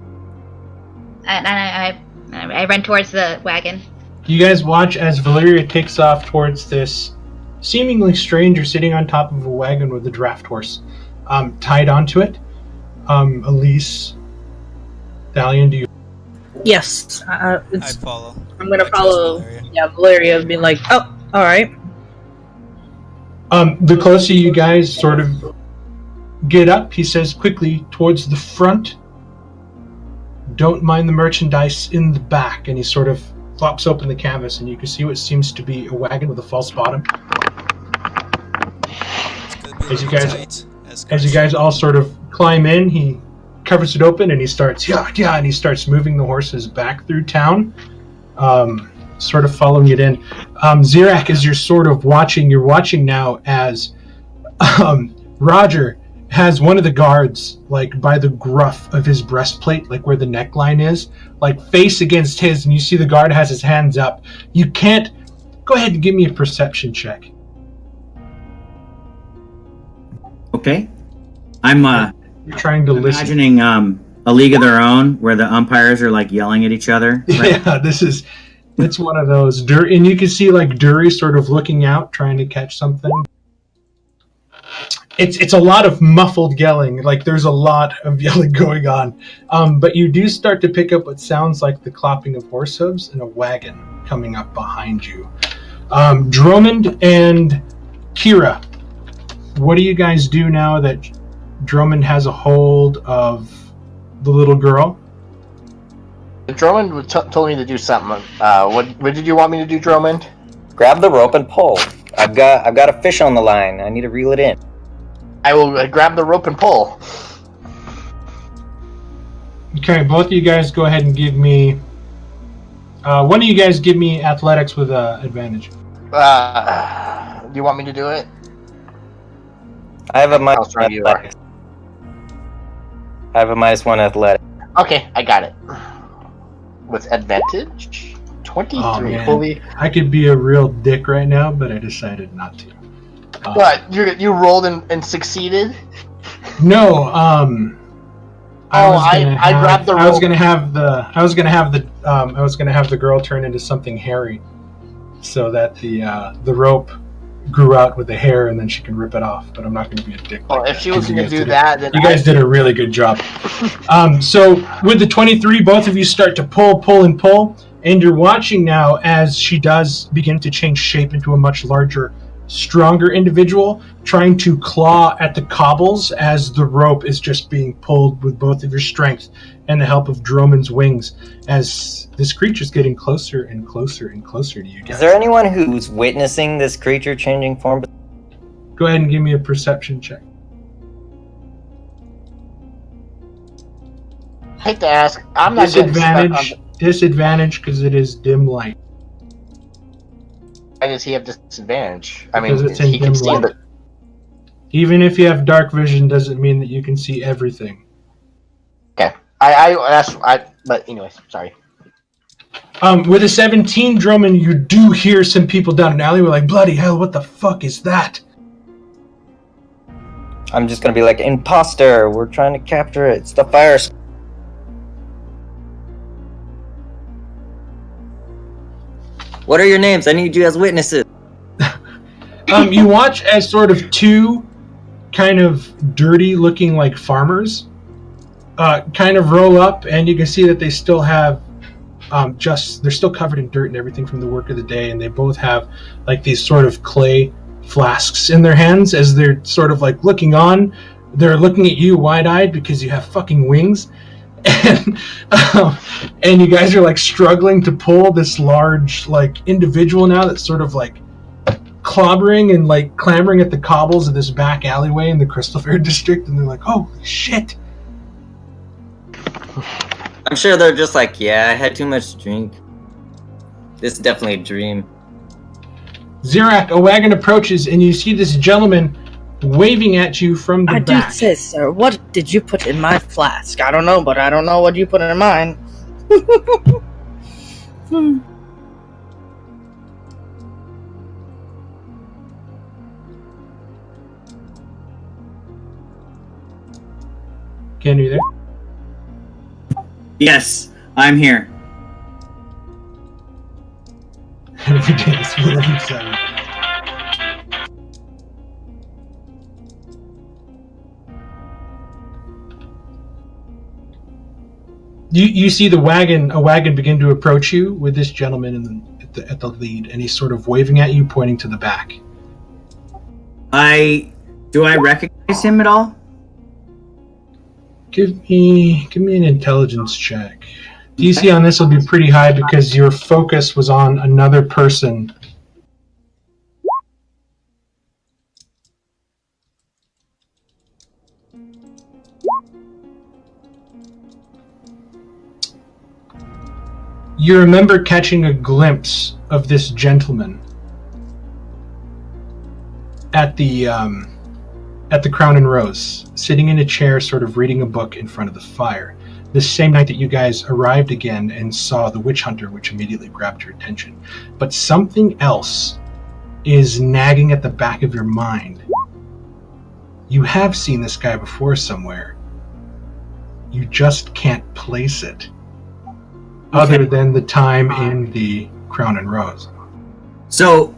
And I run towards the wagon. You guys watch as Valeria takes off towards this seemingly stranger sitting on top of a wagon with a draft horse tied onto it. Elise, Thalion, do you? Yes, I follow. I'm gonna I trust follow. Valeria. Yeah, Valeria being like, oh, all right. The closer you guys sort of get up, he says quickly, towards the front. Don't mind the merchandise in the back. And he sort of flops open the canvas, and you can see what seems to be a wagon with a false bottom. As you guys all sort of climb in, he covers it open, and he starts, and he starts moving the horses back through town, sort of following it in. Zirak, as you're sort of watching, you're watching now as Roger has one of the guards, like, by the gruff of his breastplate, like where the neckline is, like, face against his, and you see the guard has his hands up. You can't... Go ahead and give me a perception check. Okay. I'm You're trying to listen. imagining A League of Their Own, where the umpires are, like, yelling at each other. Right? Yeah, it's one of those. And you can see, like, Dury sort of looking out, trying to catch something. It's a lot of muffled yelling. Like, there's a lot of yelling going on. But you do start to pick up what sounds like the clopping of horse hooves and a wagon coming up behind you. Drummond and Kira, what do you guys do now that Drummond has a hold of the little girl? Drummond told me to do something. What did you want me to do, Drummond? Grab the rope and pull. I've got a fish on the line. I need to reel it in. I will grab the rope and pull. Okay, both of you guys go ahead and give me... one of you guys give me athletics with advantage. Do you want me to do it? I have a How strong you are. -1 I have a -1 athletic. Okay, I got it. With advantage? 23. Oh, man. Holy... I could be a real dick right now, but I decided not to. What? You rolled and succeeded? No, I grabbed the rope. I was gonna have the girl turn into something hairy, so that the rope grew out with the hair, and then she can rip it off. But I'm not gonna be a dick. Well, like if that, she was 'cause you going guys to do did that, then you guys did a really good job. So with the 23, both of you start to pull, and you're watching now as she does begin to change shape into a much larger, stronger individual, trying to claw at the cobbles as the rope is just being pulled with both of your strength and the help of Drummond's wings, as this creature's getting closer and closer and closer to you guys. Is there anyone who's witnessing this creature changing form? Go ahead and give me a perception check. I hate to ask. I'm not getting stuck on Disadvantage because it is dim light. Why does he have disadvantage? I mean, Because it's in he can dim see light. the... Even if you have dark vision, doesn't mean that you can see everything. Okay. But anyways, sorry. With a 17, Drummond, you do hear some people down an alleyway like, bloody hell, what the fuck is that? I'm just gonna be like, imposter, we're trying to capture it. It's the fire. What are your names? I need you as witnesses. You watch as sort of two kind of dirty looking like farmers kind of roll up, and you can see that they still have they're still covered in dirt and everything from the work of the day, and they both have like these sort of clay flasks in their hands as they're sort of like looking on. They're looking at you wide-eyed because you have fucking wings, and you guys are like struggling to pull this large like individual now that's sort of like clobbering and like clambering at the cobbles of this back alleyway in the Crystal Fair district, and they're like, holy shit. I'm sure they're just like, yeah, I had too much to drink. This is definitely a dream. Zirak, a wagon approaches, and you see this gentleman waving at you from the I back. do say, sir, what did you put in my flask? I don't know, but I don't know what you put in mine. Ken, are you there? Yes, I'm here. Every day is really exciting. You see a wagon begin to approach you with this gentleman at the lead, and he's sort of waving at you, pointing to the back. Do I recognize him at all? Give me an intelligence check. DC on this will be pretty high because your focus was on another person. You remember catching a glimpse of this gentleman at the at the Crown and Rose, sitting in a chair, sort of reading a book in front of the fire. The same night that you guys arrived again and saw the witch hunter, which immediately grabbed your attention. But something else is nagging at the back of your mind. You have seen this guy before somewhere. You just can't place it. Other than the time in the Crown and Rose. So,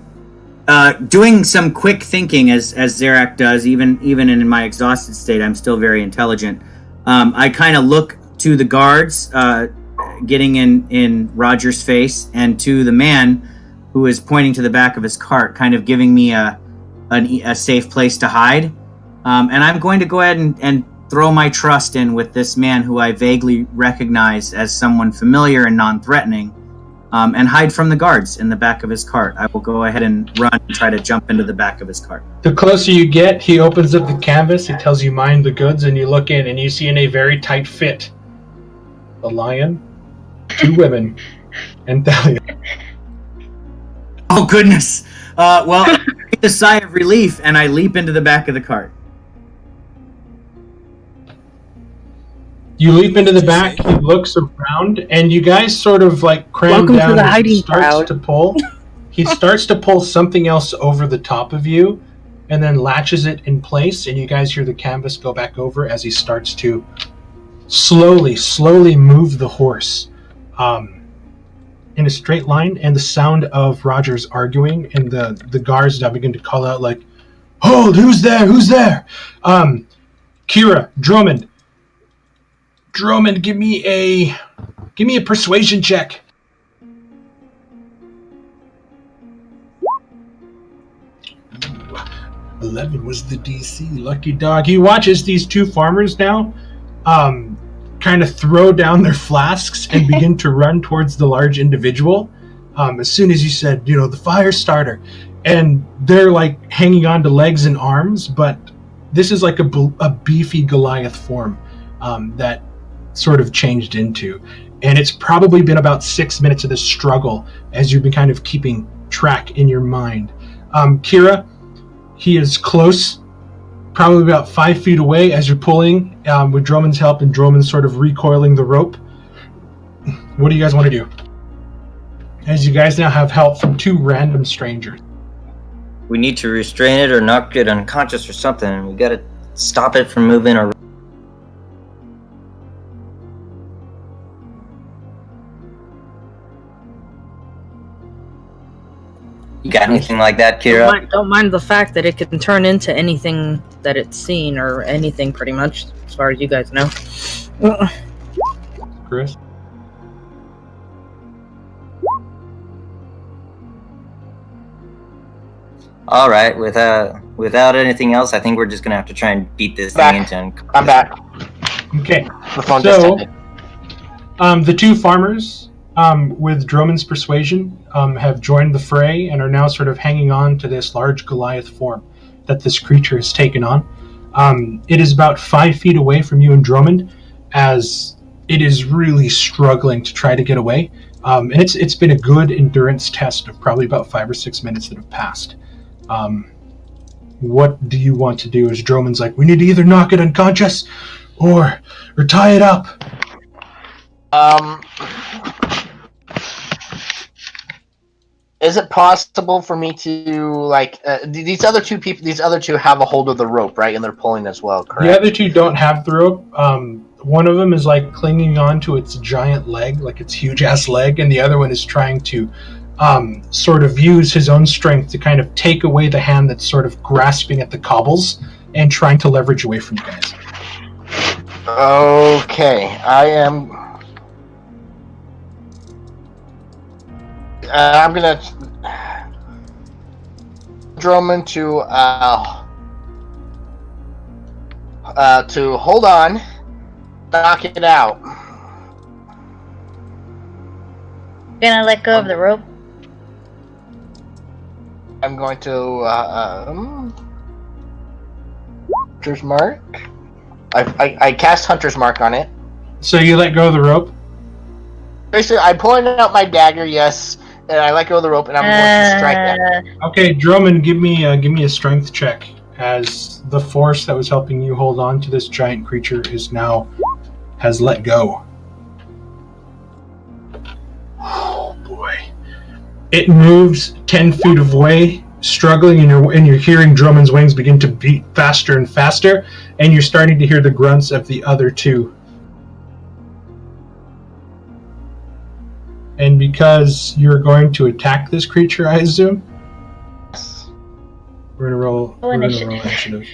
doing some quick thinking, as Zarak does, even in my exhausted state, I'm still very intelligent. I kind of look to the guards, getting in Roger's face, and to the man who is pointing to the back of his cart, kind of giving me a safe place to hide. And I'm going to go ahead and throw my trust in with this man who I vaguely recognize as someone familiar and non-threatening, and hide from the guards in the back of his cart. I will go ahead and run and try to jump into the back of his cart. The closer you get, he opens up the canvas, he tells you mind the goods, and you look in and you see in a very tight fit a lion, 2 women, and Thalia. Oh, goodness. Well, I take a sigh of relief, and I leap into the back of the cart. You leap into the back, he looks around, and you guys sort of like cram Welcome down to the as he hiding starts crowd. to pull. He starts to pull something else over the top of you, and then latches it in place, and you guys hear the canvas go back over as he starts to slowly move the horse in a straight line, and the sound of Rogers arguing and the guards now begin to call out like, "Hold! Who's there? Who's there?" Kira, Drummond, give me a persuasion check. Ooh, 11 was the DC. Lucky dog. He watches these 2 farmers now kind of throw down their flasks and begin to run towards the large individual. As soon as you said, the fire starter, and they're like hanging on to legs and arms, but this is like a beefy Goliath form that sort of changed into. And it's probably been about 6 minutes of this struggle as you've been kind of keeping track in your mind. Kira, he is close, probably about 5 feet away as you're pulling with Drummond's help, and Drummond sort of recoiling the rope. What do you guys want to do? As you guys now have help from 2 random strangers. We need to restrain it or knock it unconscious or something. We gotta stop it from moving or... You got anything like that, Kira? Don't mind the fact that it can turn into anything that it's seen, or anything pretty much, as far as you guys know. Chris? All right, without anything else, I think we're just gonna have to try and beat this thing into unconscious. I'm back. Okay. The phone just ended. The 2 farmers, with Drummond's persuasion, have joined the fray and are now sort of hanging on to this large Goliath form that this creature has taken on. It is about 5 feet away from you and Drummond, as it is really struggling to try to get away. And it's been a good endurance test of probably about 5 or 6 minutes that have passed. What do you want to do? As Drummond's like, we need to either knock it unconscious or tie it up. Is it possible for me to these other 2 people? These other 2 have a hold of the rope, right? And they're pulling as well, correct? The other 2 don't have the rope. One of them is like clinging on to its giant leg, like its huge ass leg, and the other one is trying to sort of use his own strength to kind of take away the hand that's sort of grasping at the cobbles and trying to leverage away from you guys. Okay, I'm gonna Drummond to hold on, knock it out. Gonna let go of the rope. I'm going to Hunter's Mark. I cast Hunter's Mark on it. So you let go of the rope? Basically, I'm pulling out my dagger, yes, and I let go of the rope, and I'm going to strike that. Okay, Drummond, give me a strength check. as the force that was helping you hold on to this giant creature has let go. Oh boy. It moves 10 feet away, struggling, and you're hearing Drummond's wings begin to beat faster and faster, and you're starting to hear the grunts of the other two. And because you're going to attack this creature, I assume? We're gonna roll initiative.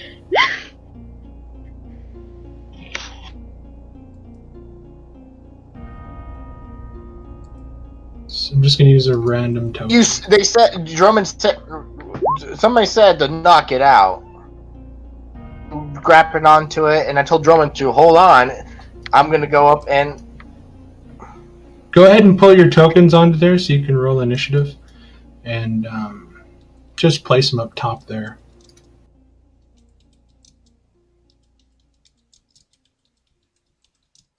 So I'm just gonna use a random token. Somebody said to knock it out. Grabbing onto it, and I told Drummond to hold on. I'm gonna go up and go ahead and pull your tokens onto there so you can roll initiative, and just place them up top there.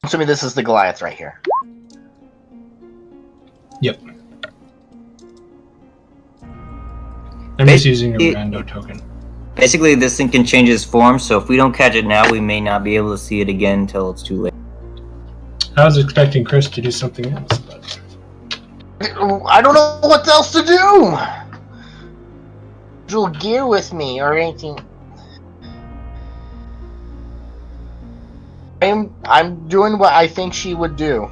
Assuming this is the Goliath right here. Yep. I'm just using a rando token. Basically, this thing can change its form, so if we don't catch it now, we may not be able to see it again until it's too late. I was expecting Chris to do something else, but I don't know what else to do. Dual gear with me or anything. I'm doing what I think she would do.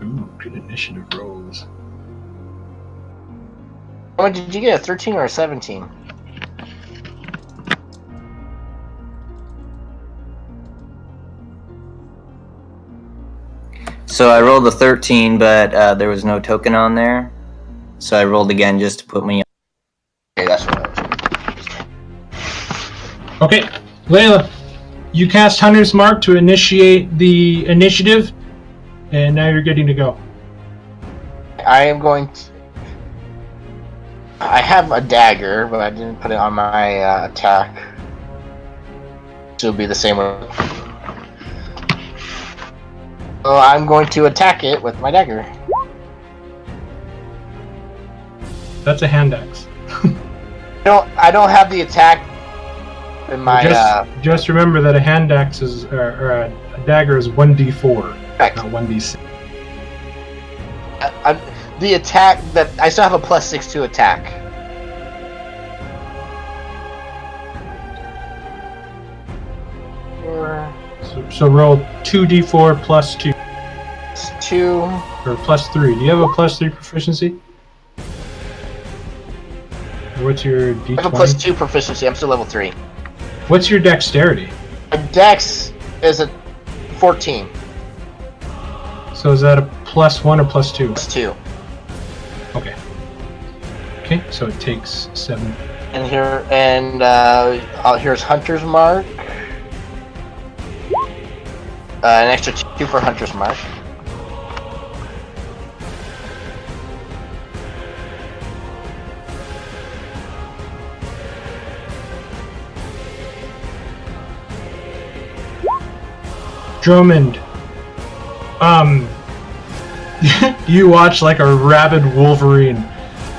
ooh, good initiative rolls. Oh, did you get a 13 or a 17? So I rolled a 13, but there was no token on there. So I rolled again just to put me on. Okay, that's what I was. Okay, Layla, you cast Hunter's Mark to initiate the initiative, and now you're getting to go. I am going to... I have a dagger, but I didn't put it on my attack. So it'll be the same one. So I'm going to attack it with my dagger. That's a hand axe. I don't have the attack in my... Just remember that a hand axe is, or a dagger is 1d4, Correct. not 1d6. The attack that I still have a +6 to attack. So roll 2d4 plus 2. It's 2. Or plus 3. Do you have a plus 3 proficiency? Or what's your d20? I have a +2 proficiency. I'm still level 3. What's your dexterity? My dex is a 14. So is that a plus 1 or plus 2? +2. Okay. Okay, so it takes 7. And here's Hunter's Mark. An extra 2 for Hunter's Mark. Drummond, you watch like a rabid wolverine,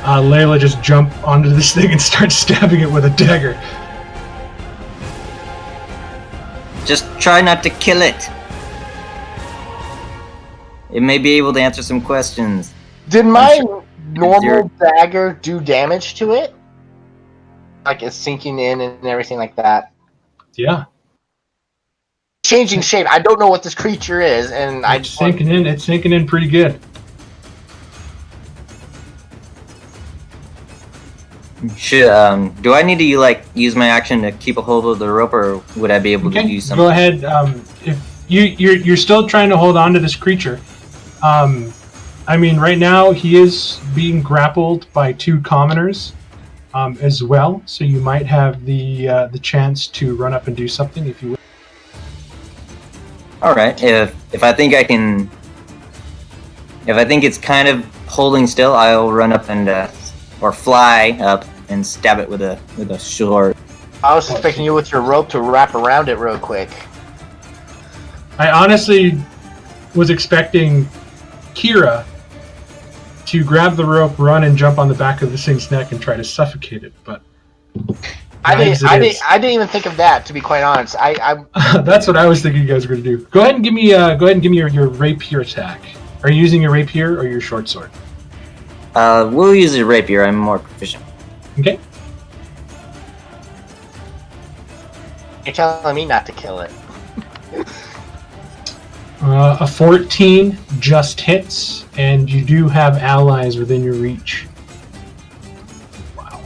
Layla just jump onto this thing and start stabbing it with a dagger. Just try not to kill it. It may be able to answer some questions. Did my normal dagger do damage to it? Like it's sinking in and everything like that? Yeah. Changing shape. I don't know what this creature is, and It's sinking in pretty good. Should do I need to use my action to keep a hold of the rope, or would I be able to do something? Go ahead. If you're still trying to hold on to this creature, I mean, right now he is being grappled by 2 commoners, as well. So you might have the chance to run up and do something if you will. All right. If I think I can, if I think it's kind of holding still, I'll run up and or fly up and stab it with a sword. I was expecting you with your rope to wrap around it real quick. I honestly was expecting Kira to grab the rope, run, and jump on the back of this thing's neck and try to suffocate it. But I didn't even think of that, to be quite honest. I that's what I was thinking you guys were going to do. Go ahead and give me your rapier attack. Are you using your rapier or your short sword? We'll use a rapier. I'm more proficient. Okay. You're telling me not to kill it. A 14 just hits, and you do have allies within your reach. Wow.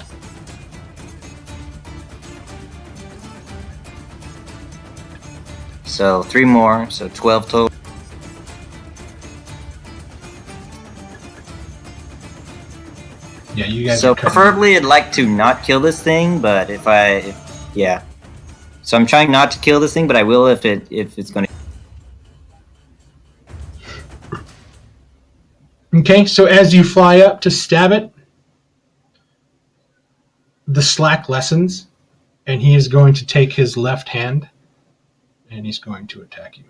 So 3 more, so 12 total. Yeah, you guys. So are covering. preferably, I'd like to not kill this thing, but yeah. So I'm trying not to kill this thing, but I will if it's going to. Okay, so as you fly up to stab it, the slack lessens, and he is going to take his left hand, and he's going to attack you.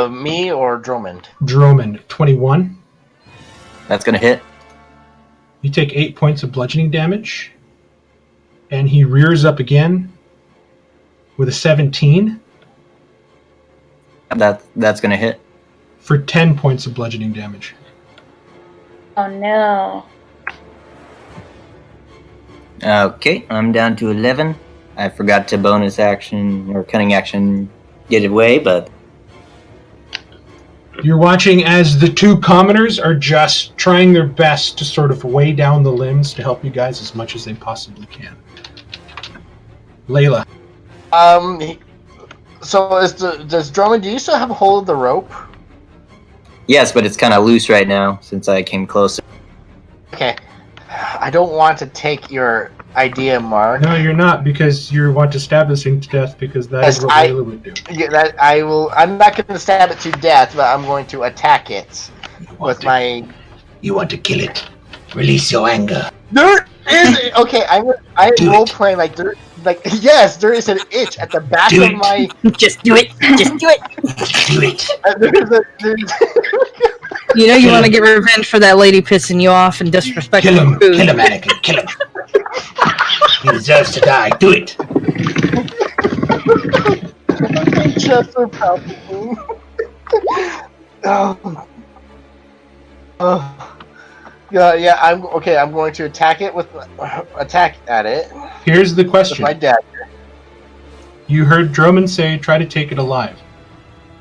Me or Drummond? Drummond, 21. That's going to hit. You take 8 points of bludgeoning damage, and he rears up again with a 17 That's going to hit. for 10 points of bludgeoning damage. Oh no. Okay, I'm down to 11. I forgot to bonus action or cunning action get away, but You're watching as the two commoners are just trying their best to sort of weigh down the limbs to help you guys as much as they possibly can. Layla. So does Drummond? Do you still have a hold of the rope? yes, but it's kind of loose right now since I came closer. Okay. I don't want to take your idea, Mark. No, you're not, because you want to stab this thing to death, because that is Yes, what Layla would do. Yeah, that I will. I'm not going to stab it to death, but I'm going to attack it with my. You want to kill it. Release your anger. There is okay. I'm Do role it. playing like there. Like yes, there is an itch at the back Do of it. my. Just do it. Just do it. Do it. There's You know you Kill want to him. get revenge for that lady pissing you off and disrespecting Kill him. food. Kill him, Anakin. Kill him. He deserves to die. Do it. Chest are palpitating. Yeah. I'm okay. I'm going to attack it with attack at it Here's the with question. my dagger. You heard Drummond say, try to take it alive.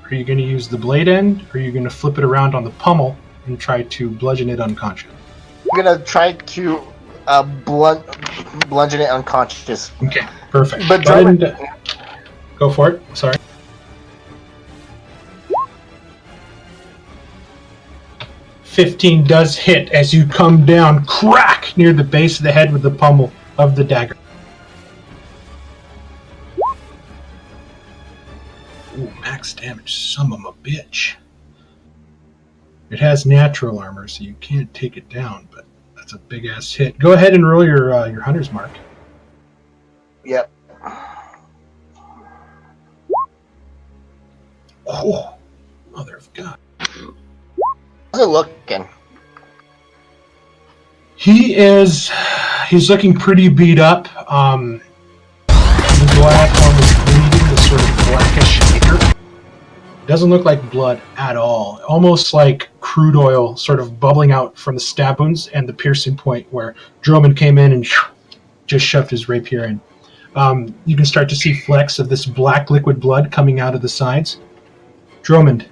Are you going to use the blade end, or are you going to flip it around on the pommel and try to bludgeon it unconscious? I'm gonna try to bludgeon it unconscious. Okay, perfect. But Go ahead Drummond, and, go for it. Sorry. 15 does hit as you come down, crack, near the base of the head with the pommel of the dagger. Ooh, max damage, son of a bitch. It has natural armor, so you can't take it down, but that's a big ass hit. Go ahead and roll your hunter's mark. yep. Oh, mother of God. How's it looking? He's looking pretty beat up. The Goliath arm is bleeding, this sort of blackish ichor. Doesn't look like blood at all. Almost like crude oil sort of bubbling out from the stab wounds and the piercing point where Drummond came in and just shoved his rapier in. You can start to see flecks of this black liquid blood coming out of the sides. Drummond.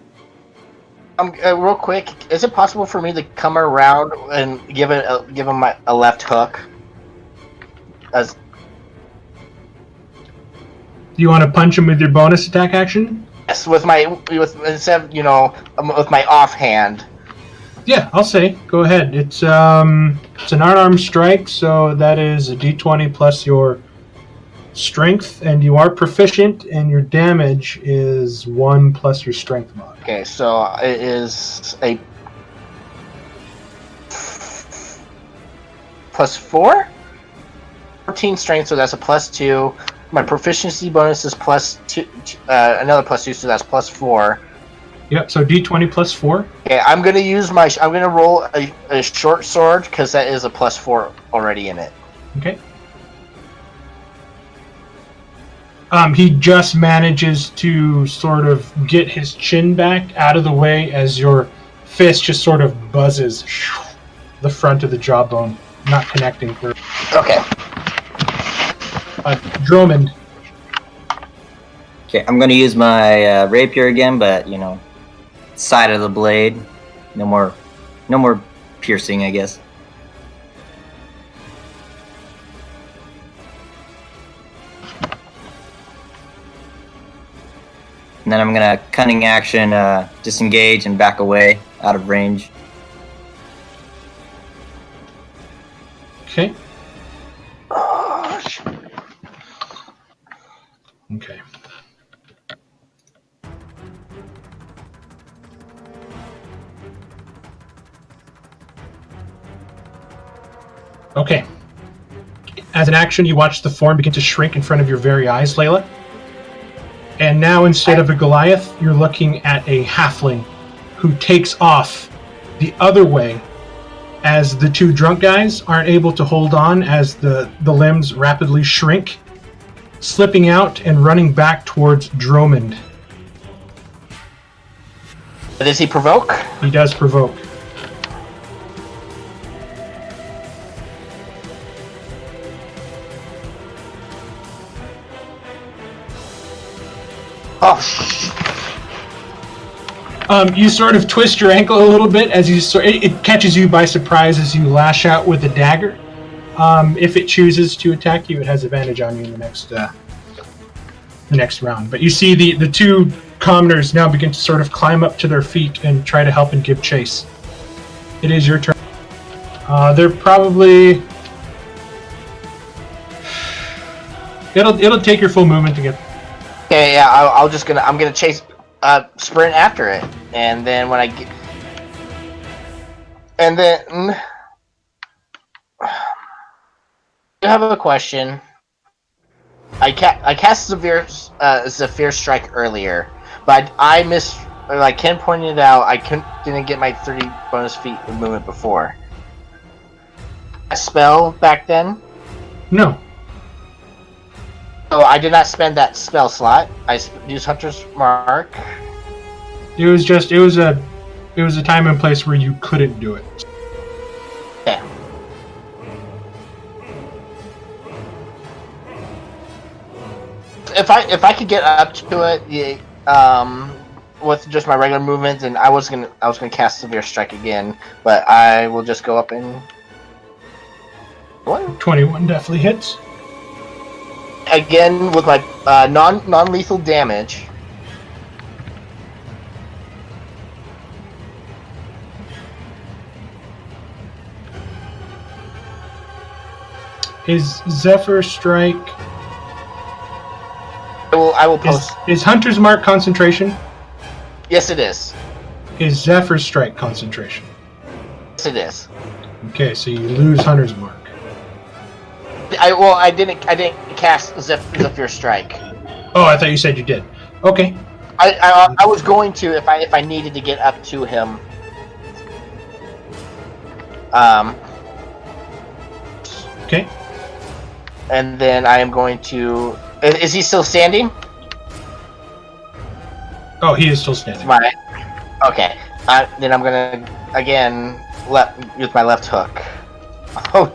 Real quick, is it possible for me to come around and give him a left hook? As Do you want to punch him with your bonus attack action? yes, with instead of, with my offhand. Yeah, I'll say. Go ahead. It's an unarmed strike, so that is a d20 plus your strength, and you are proficient, and your damage is 1 plus your strength mod. Okay, so it is a plus 4? 14 strength, so that's a plus 2. My proficiency bonus is plus 2, another plus 2, so that's plus 4. Yep. So D20 plus 4. Okay, I'm gonna use my. I'm gonna roll a short sword because that is a +4 already in it. Okay. He just manages to sort of get his chin back out of the way as your fist just sort of buzzes the front of the jawbone, not connecting. Okay. Drummond. Okay, I'm gonna use my rapier again, but side of the blade. No more piercing, I guess. And then I'm gonna cunning action, disengage and back away out of range. Okay. Okay. Okay. As an action, you watch the form begin to shrink in front of your very eyes, Layla. And now, instead of a Goliath, you're looking at a halfling who takes off the other way as the two drunk guys aren't able to hold on as the limbs rapidly shrink, slipping out and running back towards Drummond. Does he provoke? He does provoke. Oh. You sort of twist your ankle a little bit as it catches you by surprise as you lash out with a dagger. If it chooses to attack you, it has advantage on you in the next round. But you see the two commoners now begin to sort of climb up to their feet and try to help and give chase. It is your turn. They're probably. It'll take your full movement to get. Okay, yeah, I'm gonna chase, sprint after it, and then when I get, and then I have a question. I cast Zephyr Strike earlier, but I missed. Like Ken pointed out, I didn't get my 30 bonus feet of movement before. A spell back then? No. So I did not spend that spell slot. I used Hunter's Mark. It was a time and place where you couldn't do it. Yeah. If I could get up to it, with just my regular movement, and I was gonna cast Severe Strike again, but I will just go up and 21 definitely hits. Again with my non-lethal damage. Is Zephyr Strike? I will post. Is Hunter's Mark concentration? Yes, it is. Is Zephyr Strike concentration? Yes, it is. Okay, so you lose Hunter's Mark. I didn't cast Zephyr Strike. Oh, I thought you said you did. Okay. I was going to if I needed to get up to him. Okay. And then I am going to. Is he still standing? Oh, he is still standing. Okay. Then I'm gonna again use my left hook. Oh.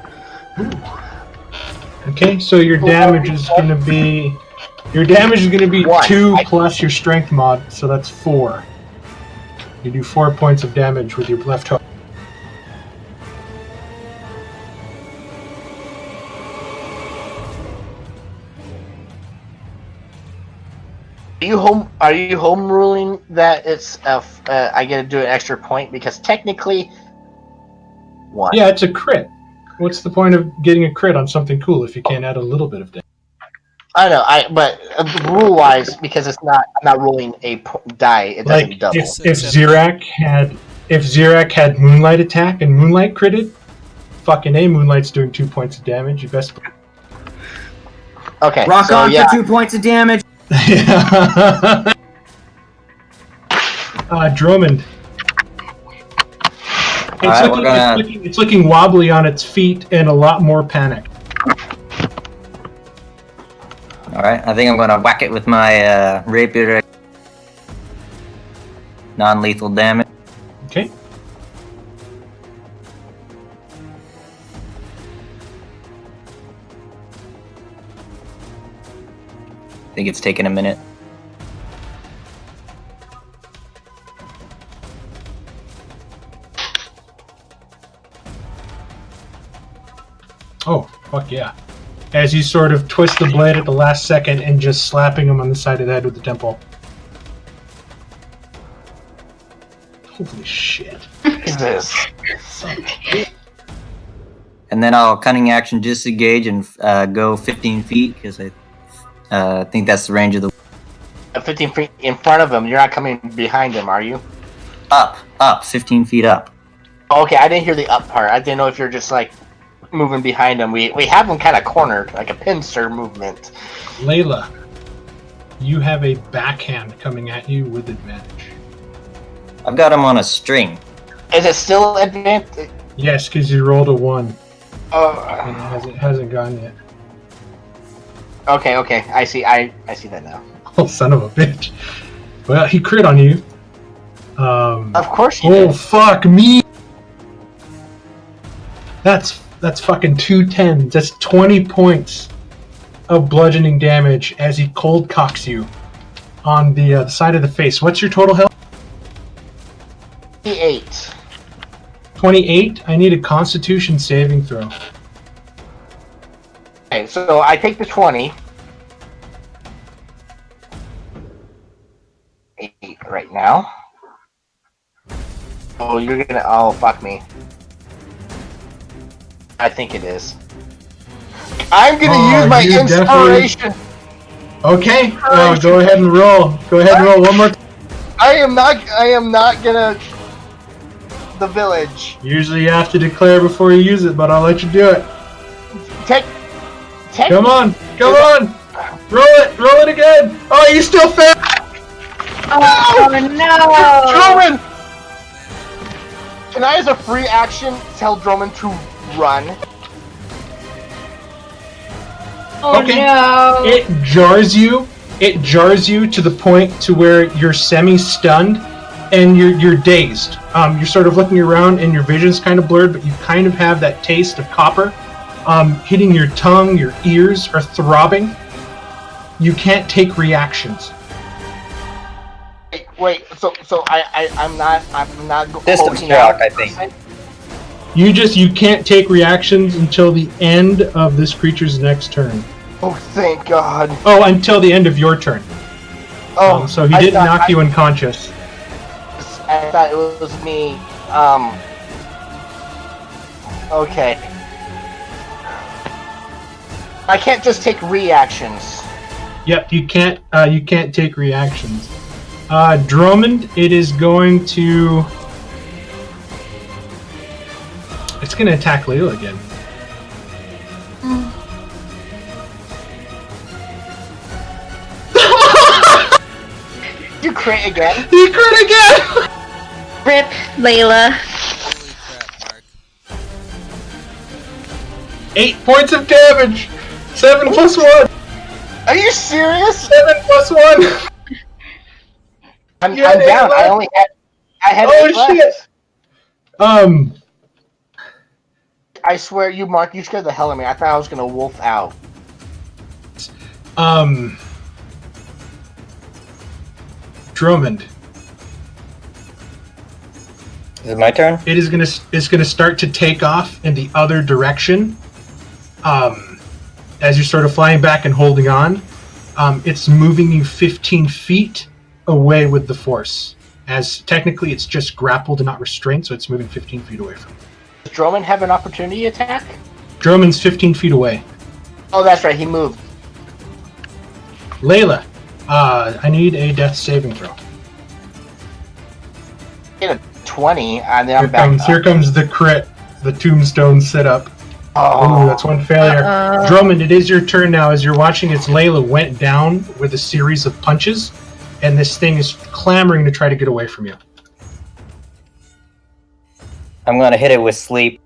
Okay, so your damage is gonna be 1. 2 plus your strength mod, so that's 4. You do 4 points of damage with your left hook. Are you home ruling that it's I get to do an extra point because technically 1. Yeah, it's a crit. What's the point of getting a crit on something cool if you can't add a little bit of damage? I know, but rule wise, because I'm not rolling a die, it doesn't Like double. if Xerac had Moonlight attack and Moonlight critted, fucking A, Moonlight's doing 2 points of damage. You best. Okay, Rock so, on yeah. for 2 points of damage. Drummond. It's looking wobbly on its feet and a lot more panicked. Alright, I think I'm gonna whack it with my rapier. Non-lethal damage. Okay. I think it's taken a minute. Oh, fuck yeah. As you sort of twist the blade at the last second and just slapping him on the side of the head with the temple. Holy shit. Jesus. And then I'll cunning action disengage and go 15 feet because I think that's the range of the... 15 feet in front of him. You're not coming behind him, are you? Up, 15 feet up. Oh, okay, I didn't hear the up part. I didn't know if you're just like moving behind him. We have him kind of cornered, like a pincer movement. Layla, you have a backhand coming at you with advantage. I've got him on a string. Is it still advanced? Yes, because you rolled a 1. Oh. And it hasn't gone yet. Okay, I see that now. Oh, son of a bitch. Well, he crit on you. Of course he Oh, did. fuck me! That's fucking 2 10s. That's 20 points of bludgeoning damage as he cold cocks you on the side of the face. What's your total health? 28. 28? I need a constitution saving throw. Okay, so I take the 20. 8 right now. Oh, you're gonna... Oh, fuck me. I think it is. I'm gonna use my you inspiration. Okay, go ahead and roll. Go ahead and roll one more time. I am not gonna... The village. Usually you have to declare before you use it, but I'll let you do it. Take... Come on! Roll it again! Oh, you still fail! Oh no! Drummond! Can I, as a free action, tell Drummond to run? Oh Okay. no! It jars you to the point to where you're semi-stunned and you're dazed. You're sort of looking around and your vision's kind of blurred, but you kind of have that taste of copper hitting your tongue. Your ears are throbbing. You can't take reactions. Wait. So I'm not. Distance holding shock, out. I think. You can't take reactions until the end of this creature's next turn. Oh, thank God. Oh, until the end of your turn. Oh, So he didn't knock you unconscious. I thought it was me. Okay. I can't just take reactions. Yep, you can't take reactions. Drummond, it is going to... It's going to attack Layla again. You crit again? You crit again! Rip, Layla. Holy crap, Mark. 8 points of damage! 7 plus 1! Are you serious? 7 plus 1! I'm You had down. 8 left? I had Oh 8 left. shit! I swear, Mark, you scared the hell out of me. I thought I was gonna wolf out. Drummond. Is it my turn? It's gonna start to take off in the other direction. As you're sort of flying back and holding on, it's moving you 15 feet away with the force. As technically it's just grappled and not restrained, so it's moving 15 feet away from you. Does Drummond have an opportunity attack? Drummond's 15 feet away. Oh, that's right. He moved. Layla, I need a death saving throw. Get a 20, and then I'm back up. Here comes the crit, the tombstone sit-up. Oh, Ooh, that's one failure. Drummond, it is your turn now. As you're watching as Layla went down with a series of punches, and this thing is clamoring to try to get away from you. I'm gonna hit it with sleep.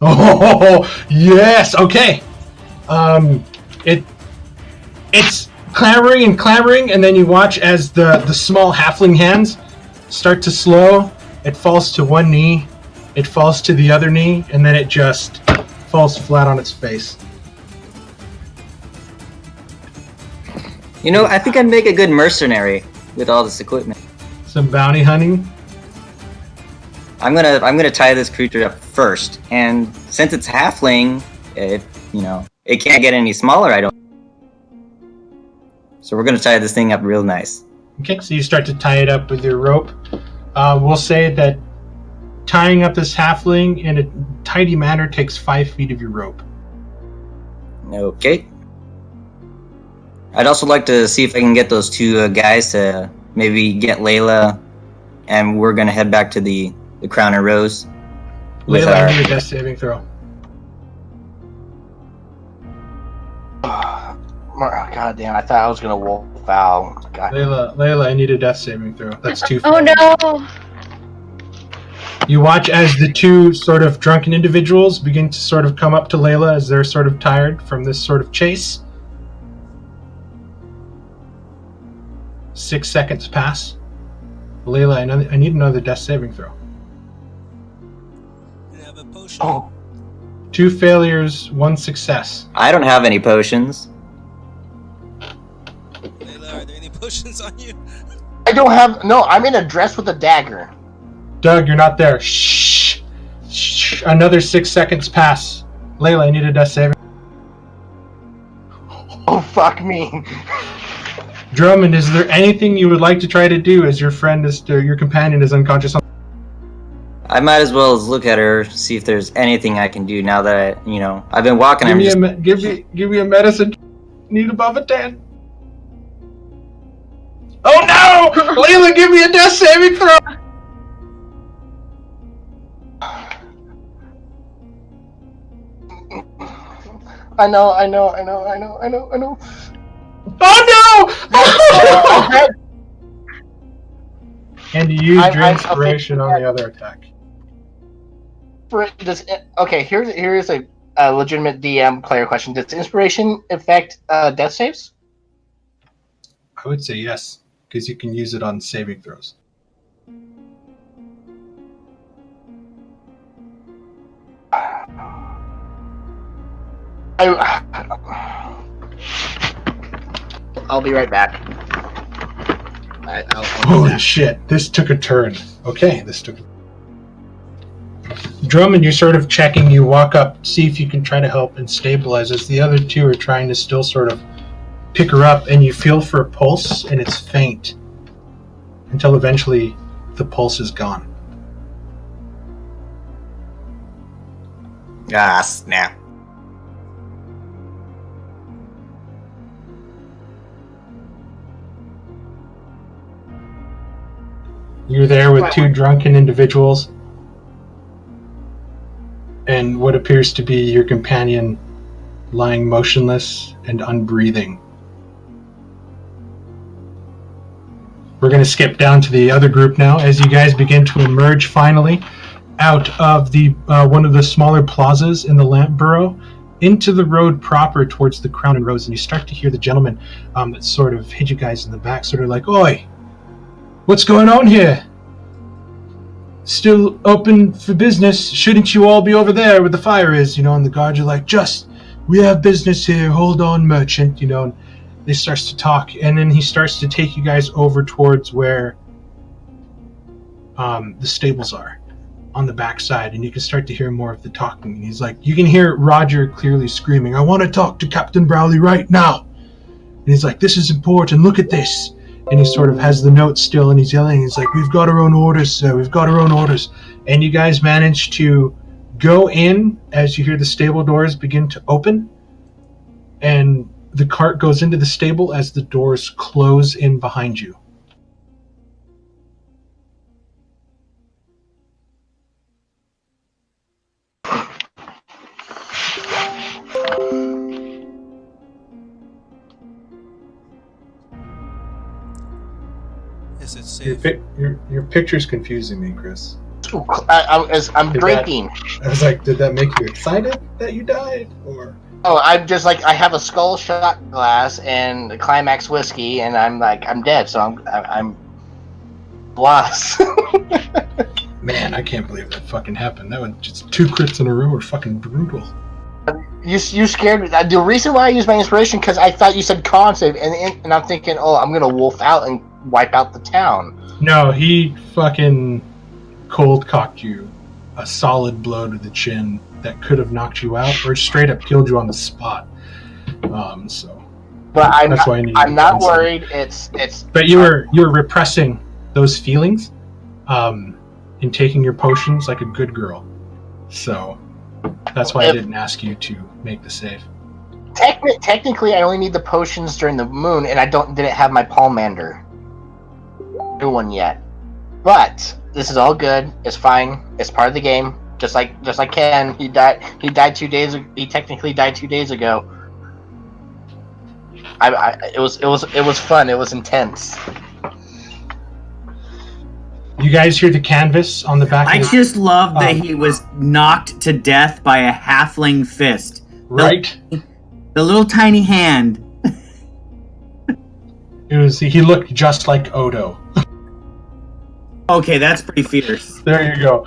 Oh yes, okay. It's clamoring, and then you watch as the small halfling hands start to slow. It falls to one knee, it falls to the other knee, and then it just falls flat on its face. You know, I think I'd make a good mercenary with all this equipment. Some bounty hunting. I'm gonna tie this creature up first, and since it's halfling, it can't get any smaller. I don't. So we're gonna tie this thing up real nice. Okay, so you start to tie it up with your rope. We'll say that tying up this halfling in a tidy manner takes 5 feet of your rope. Okay. I'd also like to see if I can get those two guys to maybe get Layla, and we're gonna head back to the Crown and Rose. Layla, I need a death saving throw. God damn, I thought I was gonna wolf out. God. Layla, I need a death saving throw. That's 2 Oh no! You watch as the two sort of drunken individuals begin to sort of come up to Layla as they're sort of tired from this sort of chase. 6 seconds pass. Layla, I need another death saving throw. I have a potion. Oh, 2 failures, 1 success. I don't have any potions. Layla, are there any potions on you? I don't have. No, I'm in a dress with a dagger. Doug, you're not there. Shh. Shh. Another 6 seconds pass. Layla, I need a death saving. Oh, fuck me. Drummond, is there anything you would like to try to do as your companion is unconscious? I might as well look at her, see if there's anything I can do now that I've been walking. Give me a medicine. Need above a 10. Oh no! Layla, give me a death saving throw. I know. Oh no! And you use your inspiration on the other attack. Okay, here's a legitimate DM player question. Does inspiration affect death saves? I would say yes, because you can use it on saving throws. I'll be right back. Holy shit, this took a turn. Okay, Drummond, you're sort of checking, you walk up, see if you can try to help and stabilize as the other two are trying to still sort of pick her up, and you feel for a pulse, and it's faint. Until eventually the pulse is gone. Ah, snap. You're there with 2 drunken individuals and what appears to be your companion lying motionless and unbreathing. We're going to skip down to the other group now as you guys begin to emerge finally out of the one of the smaller plazas in the Lamp Burrow into the road proper towards the Crown and Rose, and you start to hear the gentleman that sort of hit you guys in the back sort of like, "Oi! What's going on here? Still open for business? Shouldn't you all be over there where the fire is?" And the guards are like, "We have business here. Hold on, merchant." And they starts to talk, and then he starts to take you guys over towards where the stables are on the backside, and you can start to hear more of the talking. And he's like, you can hear Roger clearly screaming, "I want to talk to Captain Browley right now." And he's like, "This is important. Look at this." And he sort of has the note still, and he's yelling. He's like, "We've got our own orders, sir. We've got our own orders." And you guys manage to go in as you hear the stable doors begin to open. And the cart goes into the stable as the doors close in behind you. it's Your, safe. your picture's confusing me, Chris. I'm Did drinking. I was like, did that make you excited that you died, or? Oh, I'm just like I have a skull shot glass and a Climax whiskey, and I'm like I'm dead, so I'm lost. Man, I can't believe that fucking happened. That was just 2 crits in a row were fucking brutal. You scared me. The reason why I used my inspiration because I thought you said con save, and I'm thinking, oh, I'm gonna wolf out and wipe out the town. No, he fucking cold cocked you a solid blow to the chin that could have knocked you out or straight up killed you on the spot. So, but that's why I needed I'm not to consider. worried. It's. But you were repressing those feelings, in taking your potions like a good girl. So that's why I didn't ask you to make the save. Technically, I only need the potions during the moon, and I didn't have my Palmander new one yet. But this is all good. It's fine. It's part of the game. Just like Ken, he died 2 days. He technically died 2 days ago. It was fun. It was intense. You guys hear the canvas on the back? I of the, just love that he was knocked to death by a halfling fist. right. The little tiny hand. It was. He looked just like Odo. Okay, that's pretty fierce. There you go.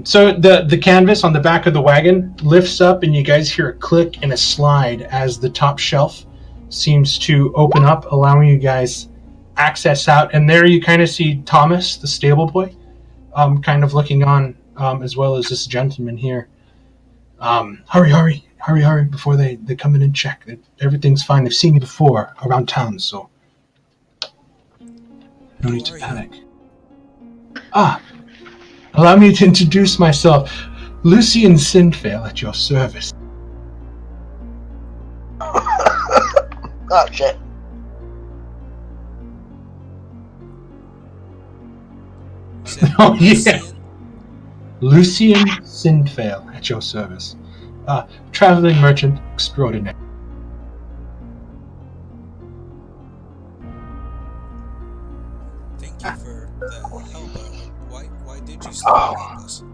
So the canvas on the back of the wagon lifts up, and you guys hear a click and a slide as the top shelf seems to open up, allowing you guys access out. And there you kind of see Thomas, the stable boy, kind of looking on, as well as this gentleman here. Hurry, before they come in and check. Everything's fine. They've seen you before around town, so no need to panic. Allow me to introduce myself. Lucian Sinfail at your service. Oh, shit. Oh, yeah. Lucian Sinfail at your service. Traveling merchant extraordinary. Thank you for the help. Why did you stop us?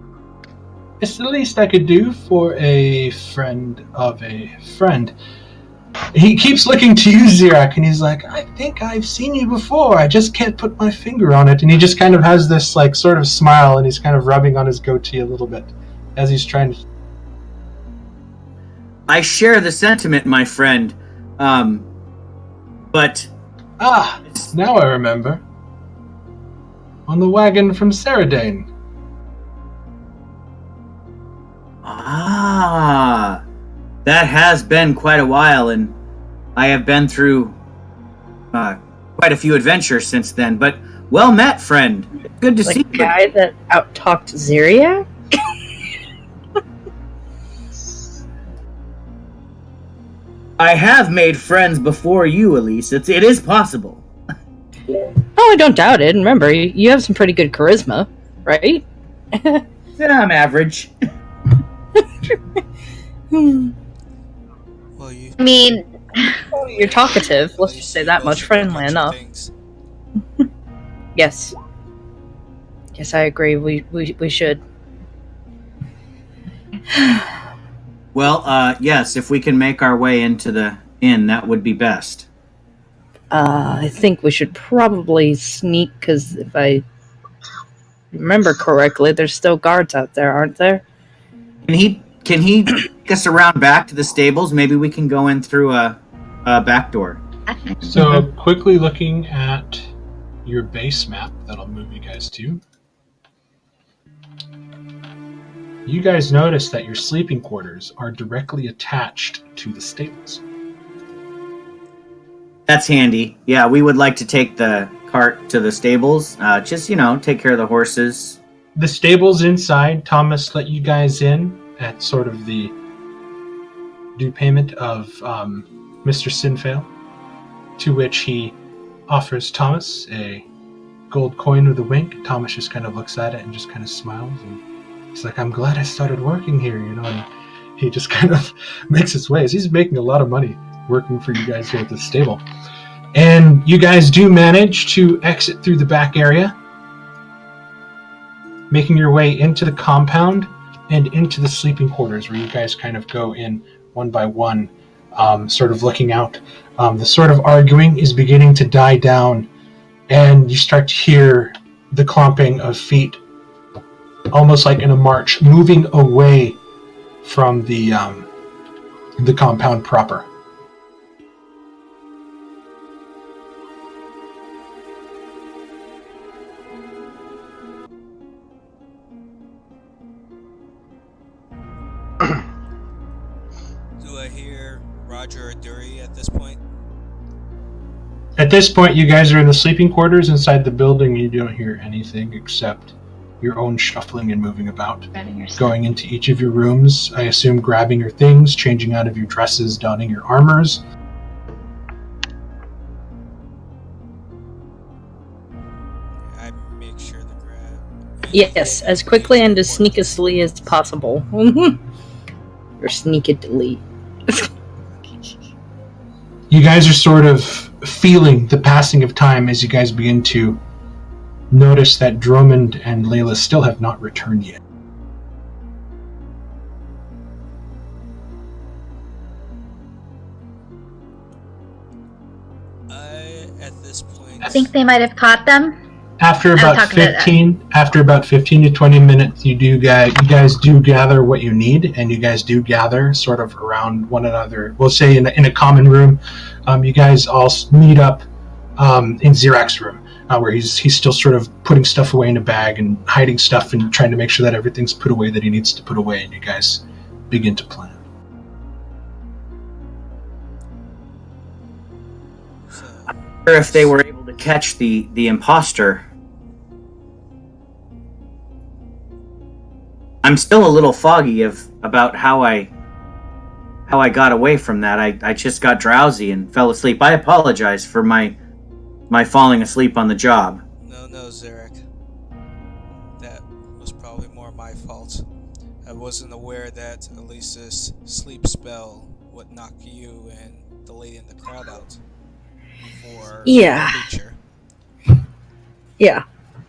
It's the least I could do for a friend of a friend. He keeps looking to you, Zirak, and he's like, I think I've seen you before. I just can't put my finger on it. And he just kind of has this like sort of smile, and he's kind of rubbing on his goatee a little bit as he's trying to. I share the sentiment, my friend. But Now I remember. On the wagon from Saradane. That has been quite a while, and I have been through quite a few adventures since then. But well met, friend. Good to see Like you. the guy that out-talked Ziria? I have made friends before you, Elise. It is possible. Oh, I don't doubt it. And remember, you have some pretty good charisma, right? Yeah, I'm average. Well, you. I mean, You're talkative. Let's just say that much. Friendly enough. Yes. Yes, I agree. We should. Well, yes, if we can make our way into the inn, that would be best. I think we should probably sneak, because if I remember correctly, there's still guards out there, aren't there? Can he take us around back to the stables? Maybe we can go in through a back door. So, quickly looking at your base map, that'll move you guys to. You guys notice that your sleeping quarters are directly attached to the stables. That's handy. Yeah, we would like to take the cart to the stables. Just, take care of the horses. The stables inside, Thomas let you guys in at sort of the due payment of Mr. Sinfail, to which he offers Thomas a gold coin with a wink. Thomas just kind of looks at it and just kind of smiles, and he's like, I'm glad I started working here, and he just kind of makes his ways. He's making a lot of money working for you guys here at the stable. And you guys do manage to exit through the back area, making your way into the compound and into the sleeping quarters, where you guys kind of go in one by one, sort of looking out. The sort of arguing is beginning to die down, and you start to hear the clomping of feet, almost like in a march, moving away from the compound proper. Do I hear Roger or Dury at this point? At this point, you guys are in the sleeping quarters inside the building. You don't hear anything except your own shuffling and moving about. Going into each of your rooms, I assume grabbing your things, changing out of your dresses, donning your armors. I make sure to grab. Yes, as quickly and as sneakily as possible. Or sneakily. You guys are sort of feeling the passing of time as you guys begin to notice that Drummond and Layla still have not returned yet. At this point, I think they might have caught them. After about 15 to 20 minutes, you guys do gather what you need, and you guys do gather sort of around one another. We'll say in a common room. You guys all meet up in Zirak's room, where he's still sort of putting stuff away in a bag and hiding stuff and trying to make sure that everything's put away that he needs to put away, and you guys begin to plan. I wonder if they were able to catch the imposter. I'm still a little foggy about how I got away from that. I just got drowsy and fell asleep. I apologize for my falling asleep on the job. No, Zarek. That was probably more my fault. I wasn't aware that Elisa's sleep spell would knock you and the lady in the crowd out before Yeah. the creature. Yeah.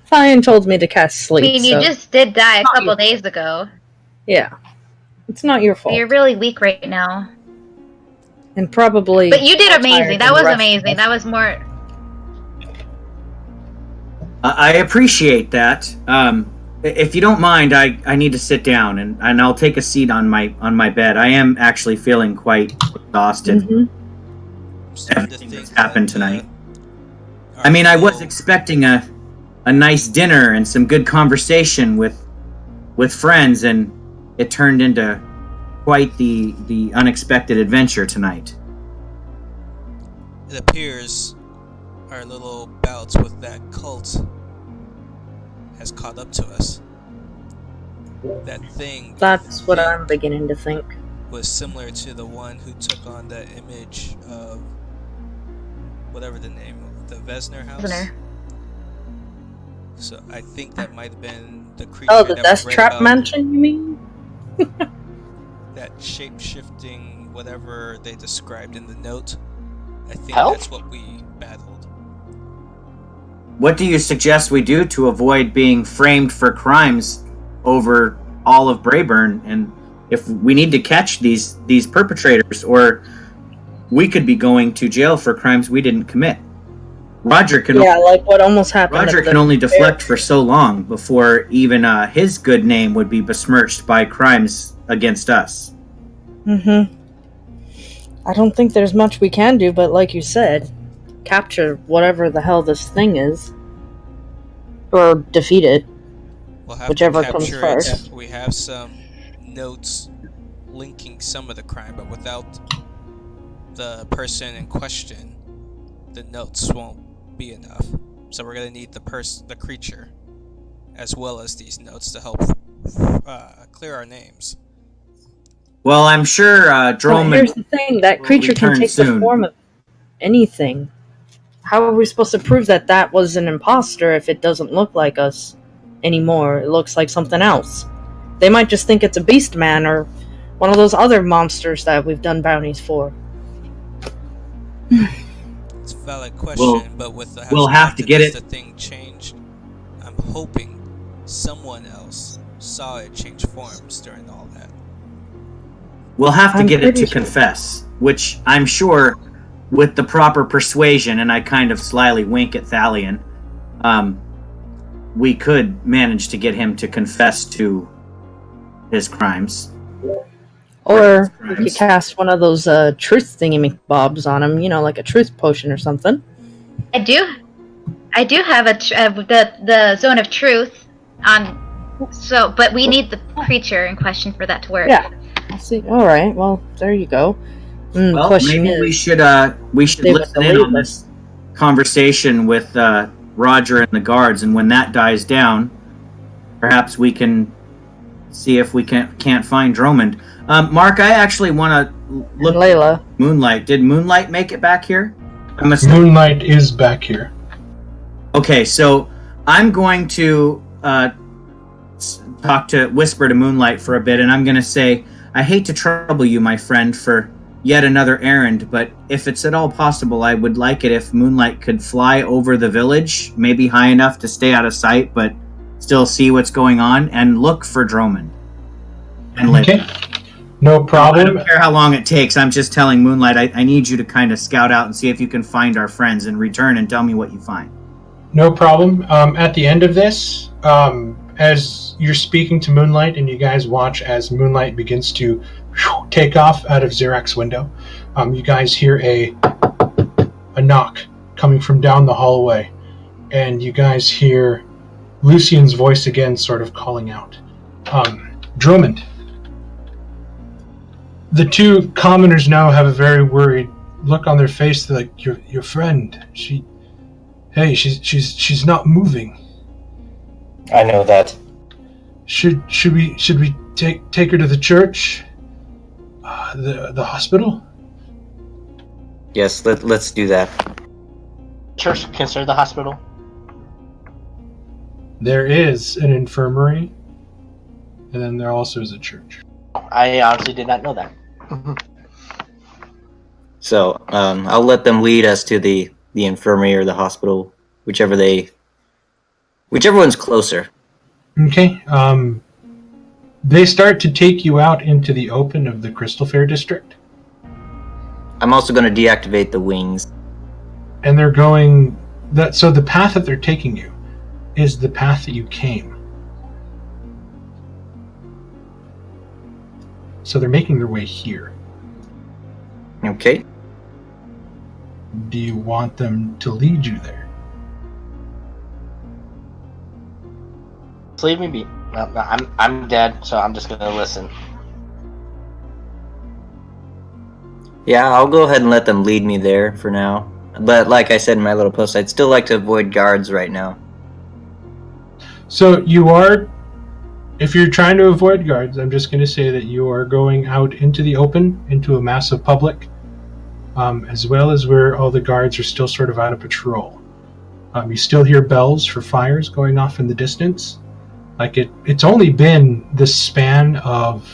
Fine told me to cast sleep. I mean, you just did die a couple days ago. Yeah. It's not your fault. You're really weak right now. And probably... But you did amazing. That was rough. amazing. That was more... I appreciate that. If you don't mind, I need to sit down and I'll take a seat on my bed. I am actually feeling quite exhausted. Mhm. I'm starting to Everything think that's happened that, tonight. our I mean, I was little- expecting a nice dinner and some good conversation with friends, and it turned into quite the unexpected adventure tonight. It appears our little bouts with that cult has caught up to us. That thing That's what I'm beginning to think. was similar to the one who took on that image of whatever the name of the Vesner house. Vesner. So I think that might have been the creature Oh, the that we Death read Trap about, mansion, you mean? that shape-shifting whatever they described in the note. I think Hell? that's what we battled. What do you suggest we do to avoid being framed for crimes over all of Brayburn? And if we need to catch these perpetrators, or we could be going to jail for crimes we didn't commit. Roger can like what almost happened. Roger at the can only deflect fair. for so long before even his good name would be besmirched by crimes against us. Mm-hmm. I don't think there's much we can do, but like you said, capture whatever the hell this thing is. Or defeat it. We'll have Whichever to comes capture first. it. We have some notes linking some of the crime, but without the person in question, the notes won't be enough. So we're gonna need the creature, as well as these notes to help clear our names. Well, I'm sure Well, Droman... here's the thing, that will creature can return take the soon. form of anything. How are we supposed to prove that that was an imposter if it doesn't look like us anymore? It looks like something else. They might just think it's a beast man or one of those other monsters that we've done bounties for. It's a valid question, but with the we'll have to get it. The thing changed. I'm hoping someone else saw it change forms during all that. We'll have to I'm get it to pretty sure. confess, which I'm sure, with the proper persuasion, and I kind of slyly wink at Thalion, we could manage to get him to confess to his crimes. Or we could cast one of those truth thingy-bobs on him, like a truth potion or something. I do have the zone of truth on. So, but we need the creature in question for that to work. Yeah. See. All right. Well, there you go. Well, question maybe is, we should they listen would in believe on this conversation with Roger and the guards, and when that dies down, perhaps we can see if we can't find Dromond. Mark, I actually want to look Layla. at Moonlight. Did Moonlight make it back here? Moonlight is back here. Okay, so I'm going to whisper to Moonlight for a bit, and I'm going to say, I hate to trouble you, my friend, for yet another errand, but if it's at all possible, I would like it if Moonlight could fly over the village, maybe high enough to stay out of sight, but still see what's going on, and look for Dromond. Okay. No problem. I don't care how long it takes. I'm just telling Moonlight, I need you to kind of scout out and see if you can find our friends and return and tell me what you find. No problem. At the end of this, as you're speaking to Moonlight and you guys watch as Moonlight begins to take off out of Zerak's window, you guys hear a knock coming from down the hallway, and you guys hear Lucian's voice again sort of calling out. Dromond. The two commoners now have a very worried look on their face. They're like, your friend, she's not moving. I know that. Should we take her to the church? The hospital? Yes, let's do that. Church considered the hospital? There is an infirmary, and then there also is a church. I honestly did not know that. So I'll let them lead us to the infirmary or the hospital, whichever one's closer. Okay. They start to take you out into the open of the Crystal Fair district. I'm also going to deactivate the wings. And they're going so the path that they're taking you is the path that you came. So they're making their way here. Okay. Do you want them to lead you there? Just leave me be. No, I'm dead, so I'm just gonna listen. Yeah, I'll go ahead and let them lead me there for now. But like I said in my little post, I'd still like to avoid guards right now. So if you're trying to avoid guards, I'm just going to say that you are going out into the open, into a massive public, as well as where all the guards are still sort of out of patrol. You still hear bells for fires going off in the distance. Like it's only been this span of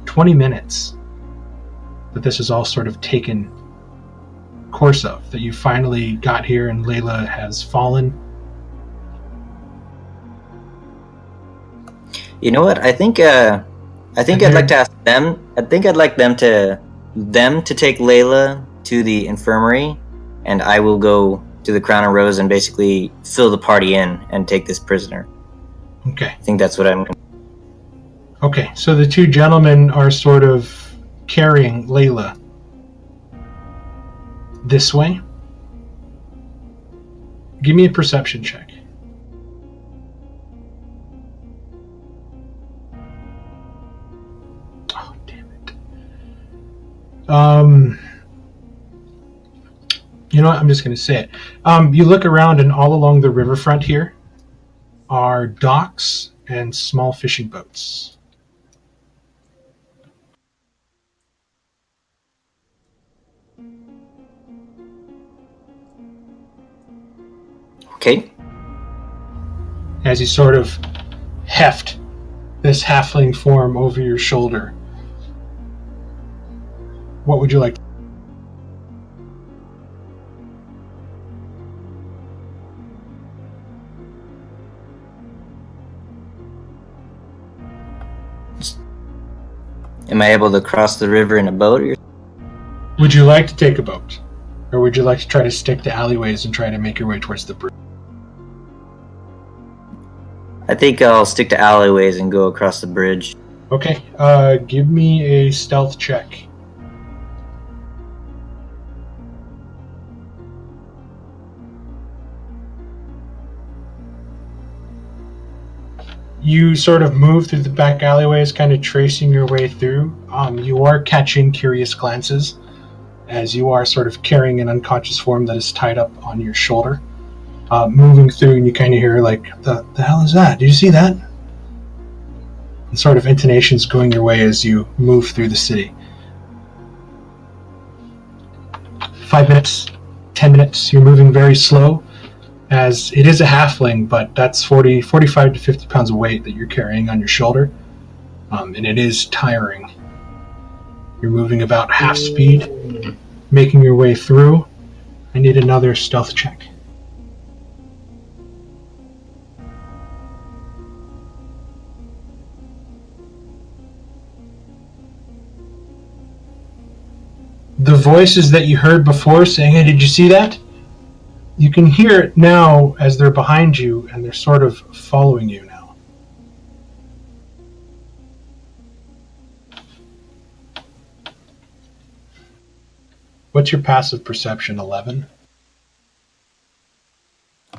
20 minutes that this has all sort of taken course of, that you finally got here and Layla has fallen. You know what? I think I'd like to ask them. I think I'd like them to take Layla to the infirmary, and I will go to the Crown and Rose and basically fill the party in and take this prisoner. Okay. I think that's what I'm. Okay, so the two gentlemen are sort of carrying Layla this way. Give me a perception check. Oh, damn it. You know what? I'm just going to say it. You look around, and all along the riverfront here are docks and small fishing boats. Okay. As you sort of heft this halfling form over your shoulder. What would you like? Am I able to cross the river in a boat? Or... Would you like to take a boat? Or would you like to try to stick to alleyways and try to make your way towards the bridge? I think I'll stick to alleyways and go across the bridge. Okay, give me a stealth check. You sort of move through the back alleyways, kind of tracing your way through. You are catching curious glances as you are sort of carrying an unconscious form that is tied up on your shoulder. Moving through, and you kind of hear like, the hell is that? Did you see that? And sort of intonations going your way as you move through the city. 5 minutes, 10 minutes, you're moving very slow, as it is a halfling, but that's 45 to 50 pounds of weight that you're carrying on your shoulder, and it is tiring. You're moving about half speed, making your way through. I need another stealth check. The voices that you heard before saying, "Hey, did you see that?" You can hear it now as they're behind you and they're sort of following you now. What's your passive perception, 11?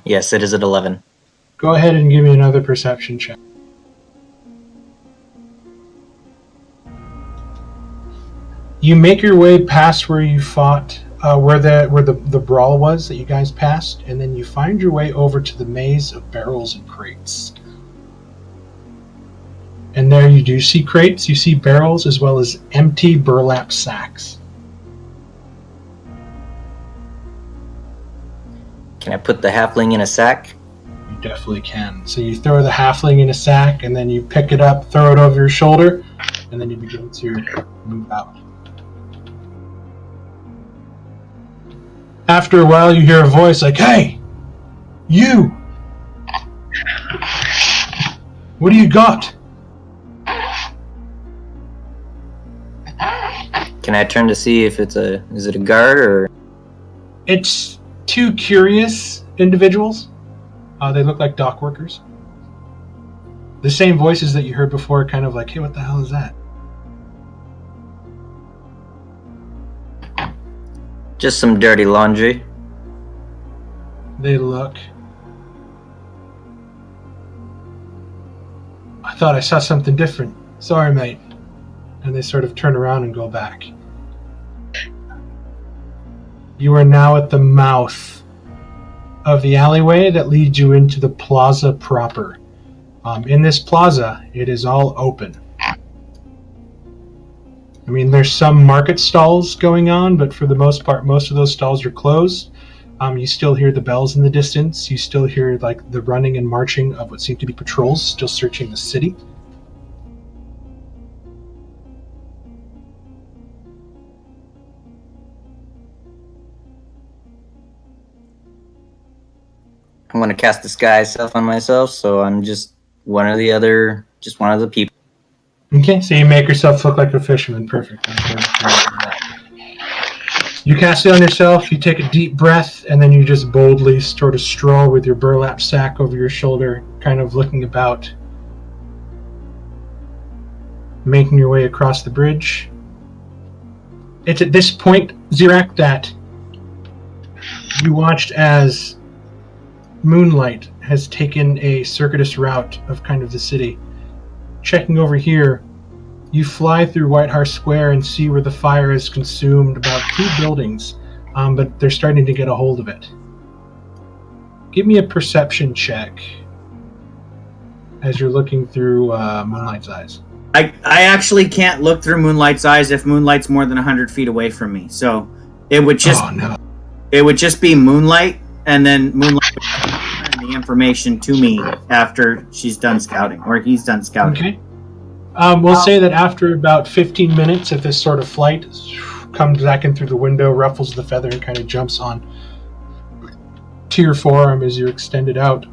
Yes, it is at 11. Go ahead and give me another perception check. You make your way past where you fought, where the brawl was that you guys passed, and then you find your way over to the maze of barrels and crates. And there you do see crates, you see barrels, as well as empty burlap sacks. Can I put the halfling in a sack? You definitely can. So you throw the halfling in a sack, and then you pick it up, throw it over your shoulder, and then you begin to move out. After a while, you hear a voice like, "Hey, you! What do you got?" Can I turn to see if is it a guard or? It's two curious individuals. They look like dock workers. The same voices that you heard before, kind of like, "Hey, what the hell is that?" Just some dirty laundry. They look. "I thought I saw something different. Sorry, mate." And they sort of turn around and go back. You are now at the mouth of the alleyway that leads you into the plaza proper. In this plaza, it is all open. I mean, there's some market stalls going on, but for the most part, most of those stalls are closed. You still hear the bells in the distance. You still hear like the running and marching of what seem to be patrols still searching the city. I'm going to cast disguise self on myself, so I'm just one of the people. Okay, so you make yourself look like a fisherman. Perfect. You cast it on yourself, you take a deep breath, and then you just boldly sort of stroll with your burlap sack over your shoulder, kind of looking about, making your way across the bridge. It's at this point, Zirak, that you watched as Moonlight has taken a circuitous route of kind of the city. Checking over here, you fly through White Horse Square and see where the fire has consumed about 2 buildings, but they're starting to get a hold of it. Give me a perception check as you're looking through Moonlight's eyes. I actually can't look through Moonlight's eyes if Moonlight's more than 100 feet away from me. So it would just it would just be Moonlight, and then Moonlight would send the information to me after she's done scouting, or he's done scouting. Okay. We'll say that after about 15 minutes of this sort of flight, comes back in through the window, ruffles the feather, and kind of jumps on to your forearm as you extend it out.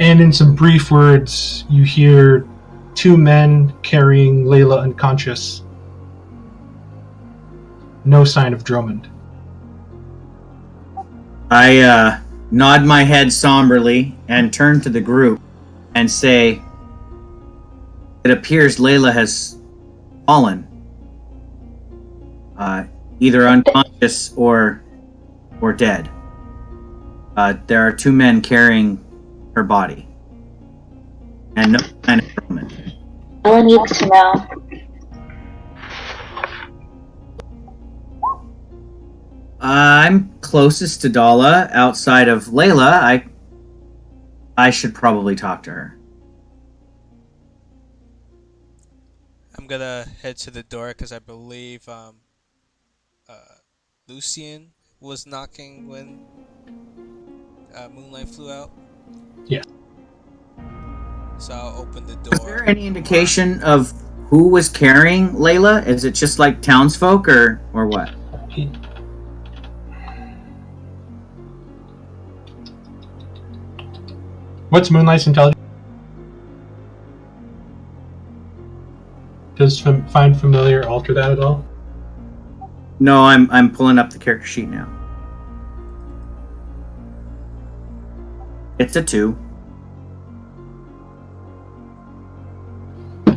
And in some brief words, you hear two men carrying Layla unconscious. No sign of Drummond. I nod my head somberly and turn to the group and say, it appears Layla has fallen. Either unconscious or dead. There are two men carrying her body. And no sign of Drummond. No one needs to know. I'm closest to Dala outside of Layla. I should probably talk to her. I'm gonna head to the door because I believe Lucian was knocking when Moonlight flew out. Yeah. So I'll open the Is there door. any indication of who was carrying Layla? Is it just like townsfolk or what? What's Moonlight's intelligence? Does find familiar alter that at all? No, I'm pulling up the character sheet now. It's a 2.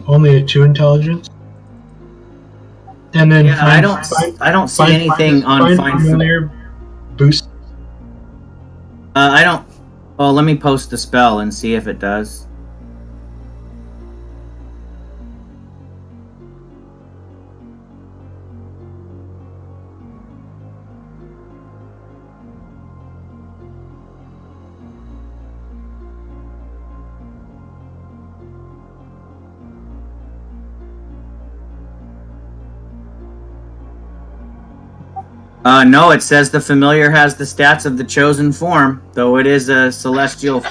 Only a 2 intelligence. And then Yeah, I don't see anything on find familiar boost. I don't. Oh, let me post the spell and see if it does. No, it says the familiar has the stats of the chosen form, though it is a celestial.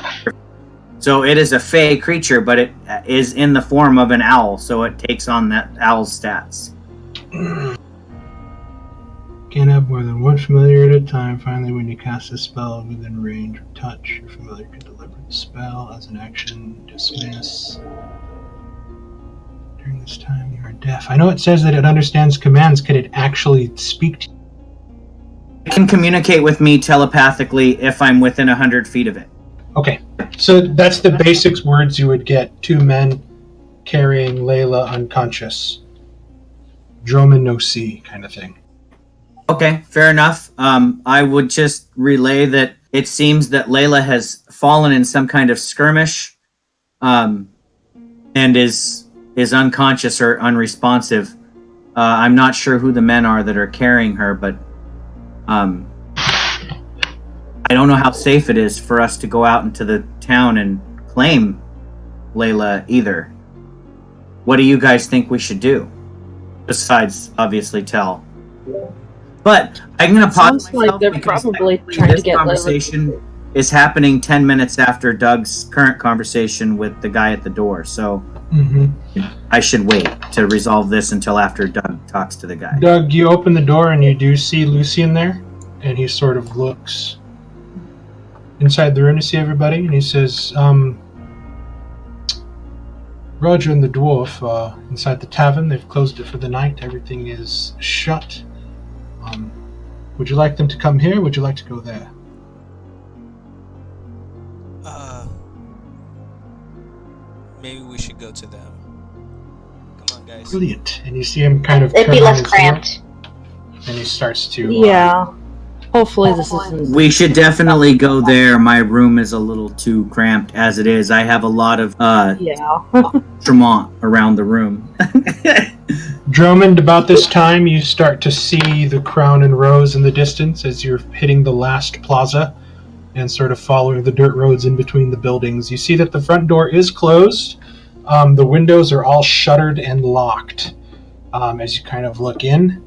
So it is a fey creature, but it is in the form of an owl, so it takes on that owl's stats. Can't have more than one familiar at a time. Finally, when you cast a spell within range or touch, your familiar can deliver the spell as an action. Dismiss. During this time, you are deaf. I know it says that it understands commands. Could it actually speak to you? It can communicate with me telepathically if I'm within 100 feet of it. Okay, so that's the basics words you would get. Two men carrying Layla unconscious. Droman no see kind of thing. Okay, fair enough. I would just relay that it seems that Layla has fallen in some kind of skirmish, and is unconscious or unresponsive. I'm not sure who the men are that are carrying her, but I don't know how safe it is for us to go out into the town and claim Layla either. What do you guys think we should do? Besides, obviously, tell. But I'm going to pause. Sounds like they're probably trying to get Layla. This conversation is happening 10 minutes after Doug's current conversation with the guy at the door, so I should wait to resolve this until after Doug talks to the guy. Doug, you open the door and you do see Lucian there, and he sort of looks inside the room to see everybody, and he says, Roger and the dwarf are inside the tavern. They've closed it for the night. Everything is shut. Would you like them to come here? Would you like to go there? Maybe we should go to them. Come on, guys. Brilliant. And you see him kind of It'd turn be on less his cramped. heel, and he starts to... Yeah. Hopefully this isn't... We should definitely go there. My room is a little too cramped as it is. I have a lot of Yeah. Tremont around the room. Drummond, about this time, you start to see the Crown and Rose in the distance as you're hitting the last plaza and sort of following the dirt roads in between the buildings. You see that the front door is closed. The windows are all shuttered and locked. As you kind of look in,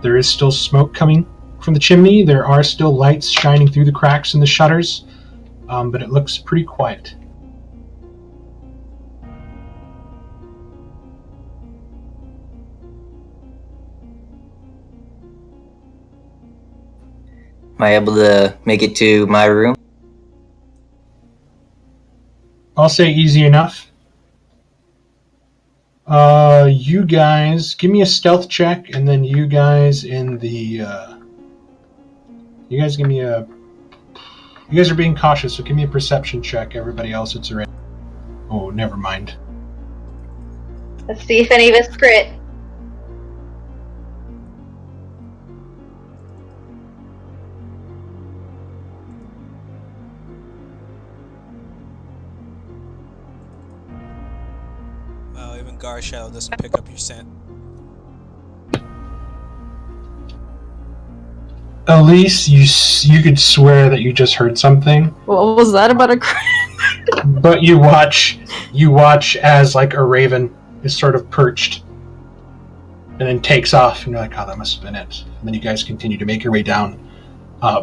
there is still smoke coming from the chimney. There are still lights shining through the cracks in the shutters, but it looks pretty quiet. Am I able to make it to my room? I'll say easy enough. You guys, give me a stealth check, and then you guys in the, you guys give me a, you guys are being cautious, so give me a perception check. Everybody else, it's already, oh, never mind. Let's see if any of us crit. Well, even Gar Shadow doesn't pick up your scent. Elise, you could swear that you just heard something, What was that about a crit? but you watch as like a raven is sort of perched and then takes off, and you're like, oh, that must have been it. And then you guys continue to make your way down,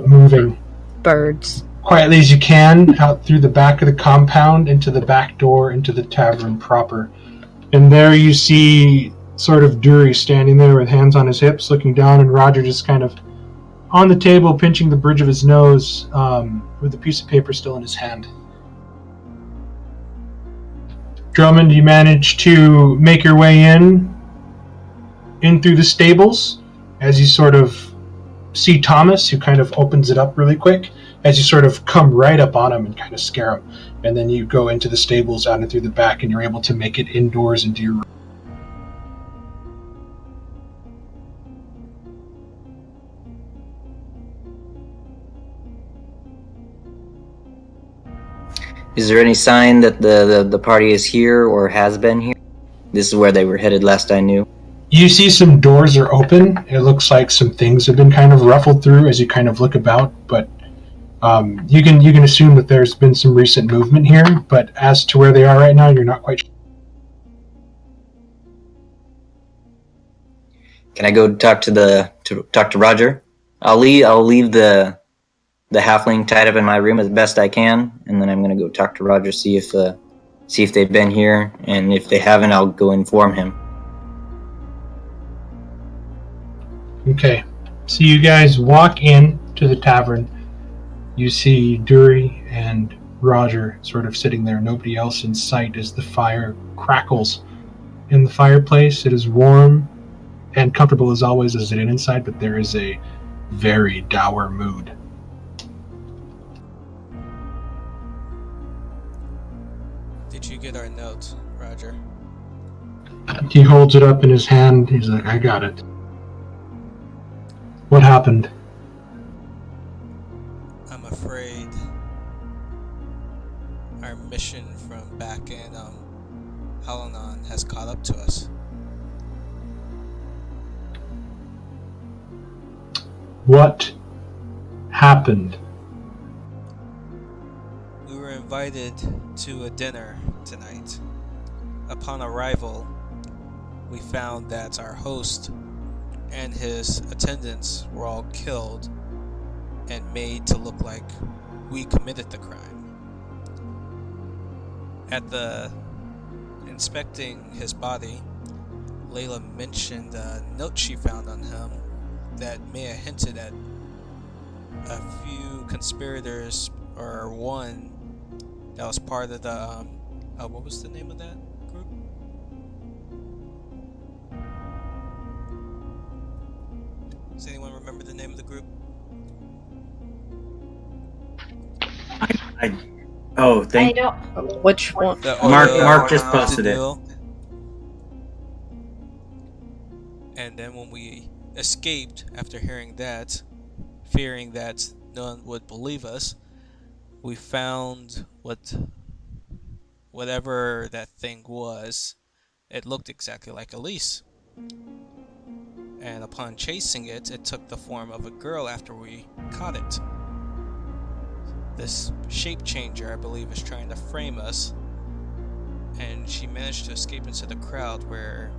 moving Birds. quietly as you can out through the back of the compound into the back door into the tavern proper. And there you see sort of Dury standing there with hands on his hips looking down, and Roger just kind of on the table pinching the bridge of his nose with a piece of paper still in his hand. Drummond, you manage to make your way in through the stables as you sort of see Thomas, who kind of opens it up really quick as you sort of come right up on him and kind of scare him. And then you go into the stables out and through the back, and you're able to make it indoors into your room. Is there any sign that the party is here or has been here? This is where they were headed last I knew. You see some doors are open. It looks like some things have been kind of ruffled through as you kind of look about, but you can assume that there's been some recent movement here, but as to where they are right now, you're not quite sure. Can I go talk to Roger? I'll leave the halfling tied up in my room as best I can, and then I'm gonna go talk to Roger, see if they've been here, and if they haven't, I'll go inform him. Okay, so you guys walk in to the tavern. You see Dury and Roger sort of sitting there, nobody else in sight as the fire crackles in the fireplace. It is warm and comfortable as always as it is inside, but there is a very dour mood. Did you get our note, Roger? He holds it up in his hand. He's like, I got it. What happened? I'm afraid our mission from back in Al-Anon has caught up to us. What happened? We were invited to a dinner tonight. Upon arrival, we found that our host and his attendants were all killed and made to look like we committed the crime. At the inspecting his body, Layla mentioned a note she found on him that may have hinted at a few conspirators, or one that was part of the what was the name of that group? Does anyone remember the name of the group? Thank you. Which one? Mark just posted it. And then when we escaped after hearing that, fearing that no one would believe us, we found whatever that thing was. It looked exactly like Elise. And upon chasing it, it took the form of a girl after we caught it. This shape changer, I believe, is trying to frame us, and she managed to escape into the crowd where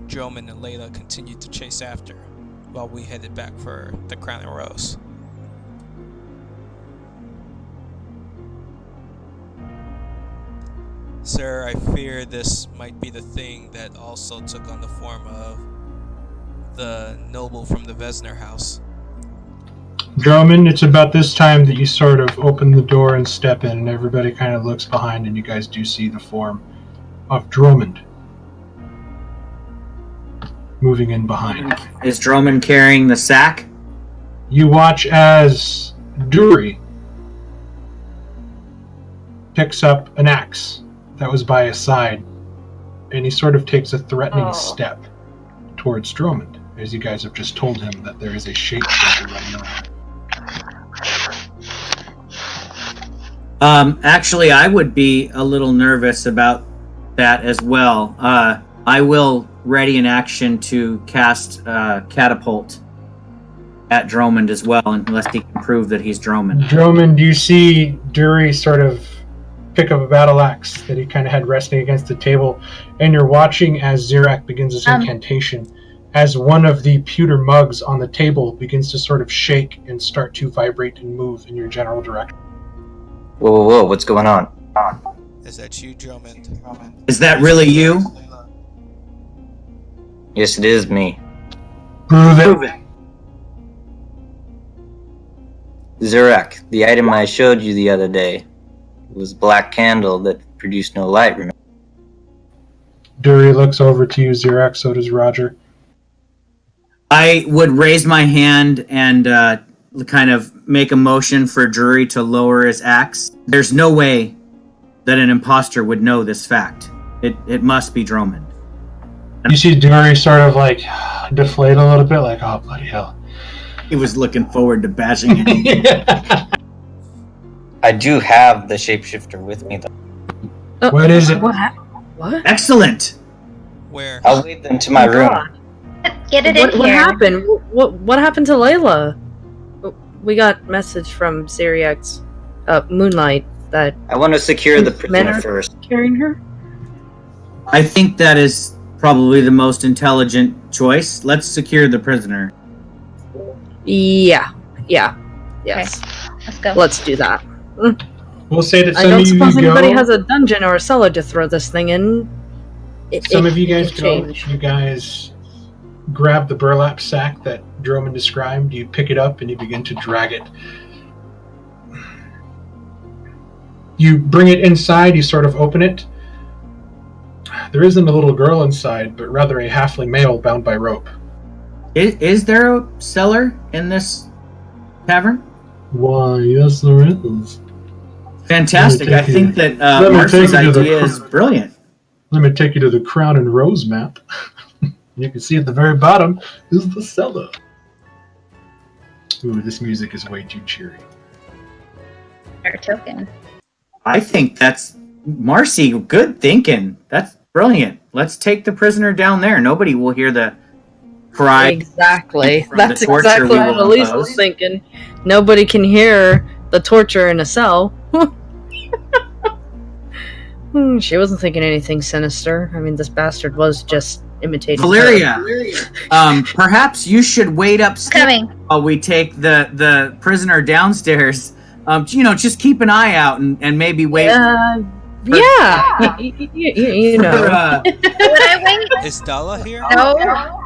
Droman and Layla continued to chase after while we headed back for the Crown and Rose. Sir, I fear this might be the thing that also took on the form of the noble from the Vesner house. Droman, it's about this time that you sort of open the door and step in, and everybody kind of looks behind, and you guys do see the form of Dromond moving in behind. Is Droman carrying the sack? You watch as Dury picks up an axe that was by his side, and he sort of takes a threatening step towards Dromond, as you guys have just told him that there is a shapeshifter running around. Actually, I would be a little nervous about that as well. I will ready an action to cast Catapult at Dromond as well, unless he can prove that he's Dromond. Dromond, you see Dury sort of pick up a battle axe that he kind of had resting against the table, and you're watching as Zirak begins his incantation, as one of the pewter mugs on the table begins to sort of shake and start to vibrate and move in your general direction. Whoa, what's going on? Is that you, Drummond? Is that really you? Yes, it is me. Prove it. Zirak, the item I showed you the other day was a black candle that produced no light, remember? Dury looks over to you, Zirak, so does Roger. I would raise my hand and kind of make a motion for Drury to lower his axe. There's no way that an imposter would know this fact. It must be Dromond. You see Dury sort of like deflate a little bit, like, oh, bloody hell. He was looking forward to bashing it. I do have the shapeshifter with me, though. What is it? What? Excellent. Where? I'll lead them to my room. Get it What in here. happened? What happened to Layla? We got message from Syriac's Moonlight that I want to secure the Men prisoner are first. carrying her. I think that is probably the most intelligent choice. Let's secure the prisoner. Yeah. Yes. Let's go. Let's do that. We'll say that I some don't of you suppose anybody go. has a dungeon or a cellar to throw this thing in. Some of you guys could go. change. You guys grab the burlap sack that Dromond described. You pick it up and you begin to drag it. You bring it inside. You sort of open it. There isn't a little girl inside, but rather a halfling male bound by rope. Is there a cellar in this tavern? Why, yes, there is. Fantastic. I think that Let me Marcy's take you to the idea is brilliant. Let me take you to the Crown and Rose map. You can see at the very bottom is the cellar. Ooh, this music is way too cheery. Our token. I think that's Marcy. Good thinking. That's brilliant. Let's take the prisoner down there. Nobody will hear the cry. Exactly. From the That's torture exactly we what will Elise impose. was thinking. Nobody can hear the torture in a cell. She wasn't thinking anything sinister. I mean, this bastard was just imitating Valeria, her. perhaps you should wait upstairs Coming. while we take the prisoner downstairs. Just keep an eye out and maybe wait. Yeah. You for, know. Would I wait? Is Dala here? No.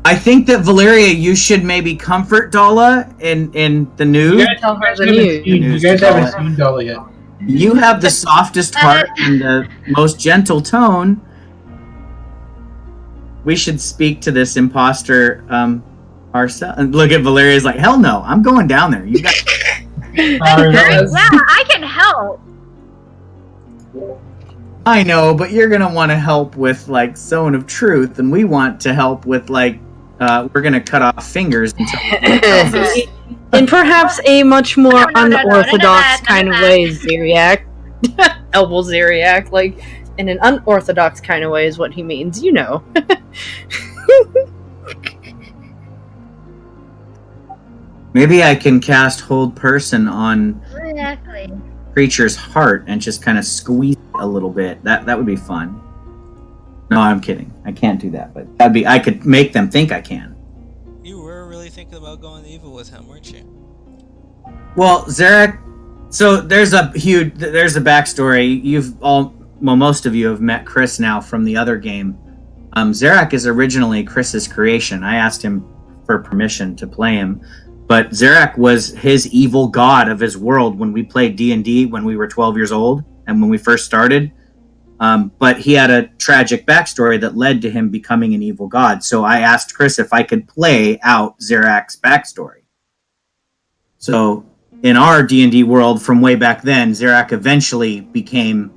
I think that Valeria, you should maybe comfort Dala in the news. Tell her the haven't news. seen- you guys haven't seen Dolly yet. You have the softest heart and the most gentle tone. We should speak to this imposter ourselves. Look at Valeria's like, hell no, I'm going down there. You got Sorry, Yeah, I can help. I know, but you're gonna want to help with like Zone of Truth, and we want to help with like we're gonna cut off fingers until In perhaps a much more No, unorthodox no, kind of no. way, Ziriac. Elbow Ziriac, like in an unorthodox kind of way is what he means, you know. maybe I can cast Hold Person on Exactly. creature's heart and just kind of squeeze it a little bit. That would be fun. No, I'm kidding. I can't do that, but I could make them think I can. You were really thinking about going evil with him, weren't you? Well, Zarek, so there's a backstory. Most of you have met Chris now from the other game. Zarek is originally Chris's creation. I asked him for permission to play him, but Zarak was his evil god of his world when we played D&D when we were 12 years old and when we first started. But he had a tragic backstory that led to him becoming an evil god. So I asked Chris if I could play out Zarak's backstory. So in our D&D world from way back then, Zarak eventually became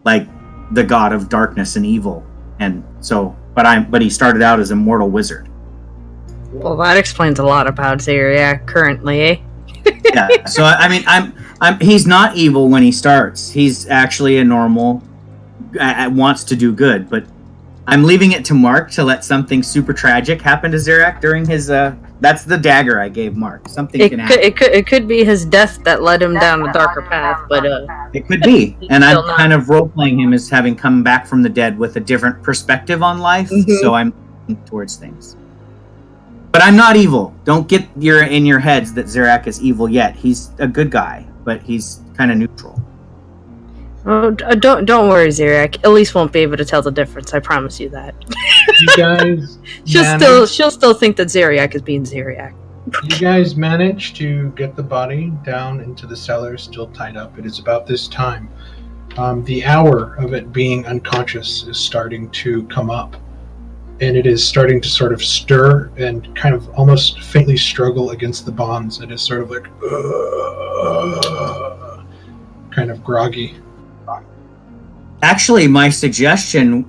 like the god of darkness and evil. And so, but he started out as a mortal wizard. Well, that explains a lot about Zarak currently, eh? Yeah. So I mean, he's not evil when he starts. He's actually a normal, wants to do good. But I'm leaving it to Mark to let something super tragic happen to Zarak during his. That's the dagger I gave Mark. Something can happen. It could be his death that led him down a darker path, but it could be. And I'm kind of role playing him as having come back from the dead with a different perspective on life. Mm-hmm. So I'm looking towards things. But I'm not evil. Don't get in your heads that Zarak is evil yet. He's a good guy, but he's kind of neutral. Oh, don't worry, Zarak. Elise won't be able to tell the difference. I promise you that. You guys, she'll still think that Zarak is being Zarak. You guys managed to get the body down into the cellar, still tied up. It is about this time. The hour of it being unconscious is starting to come up. And it is starting to sort of stir and kind of almost faintly struggle against the bonds. It is sort of like, kind of groggy. Actually, my suggestion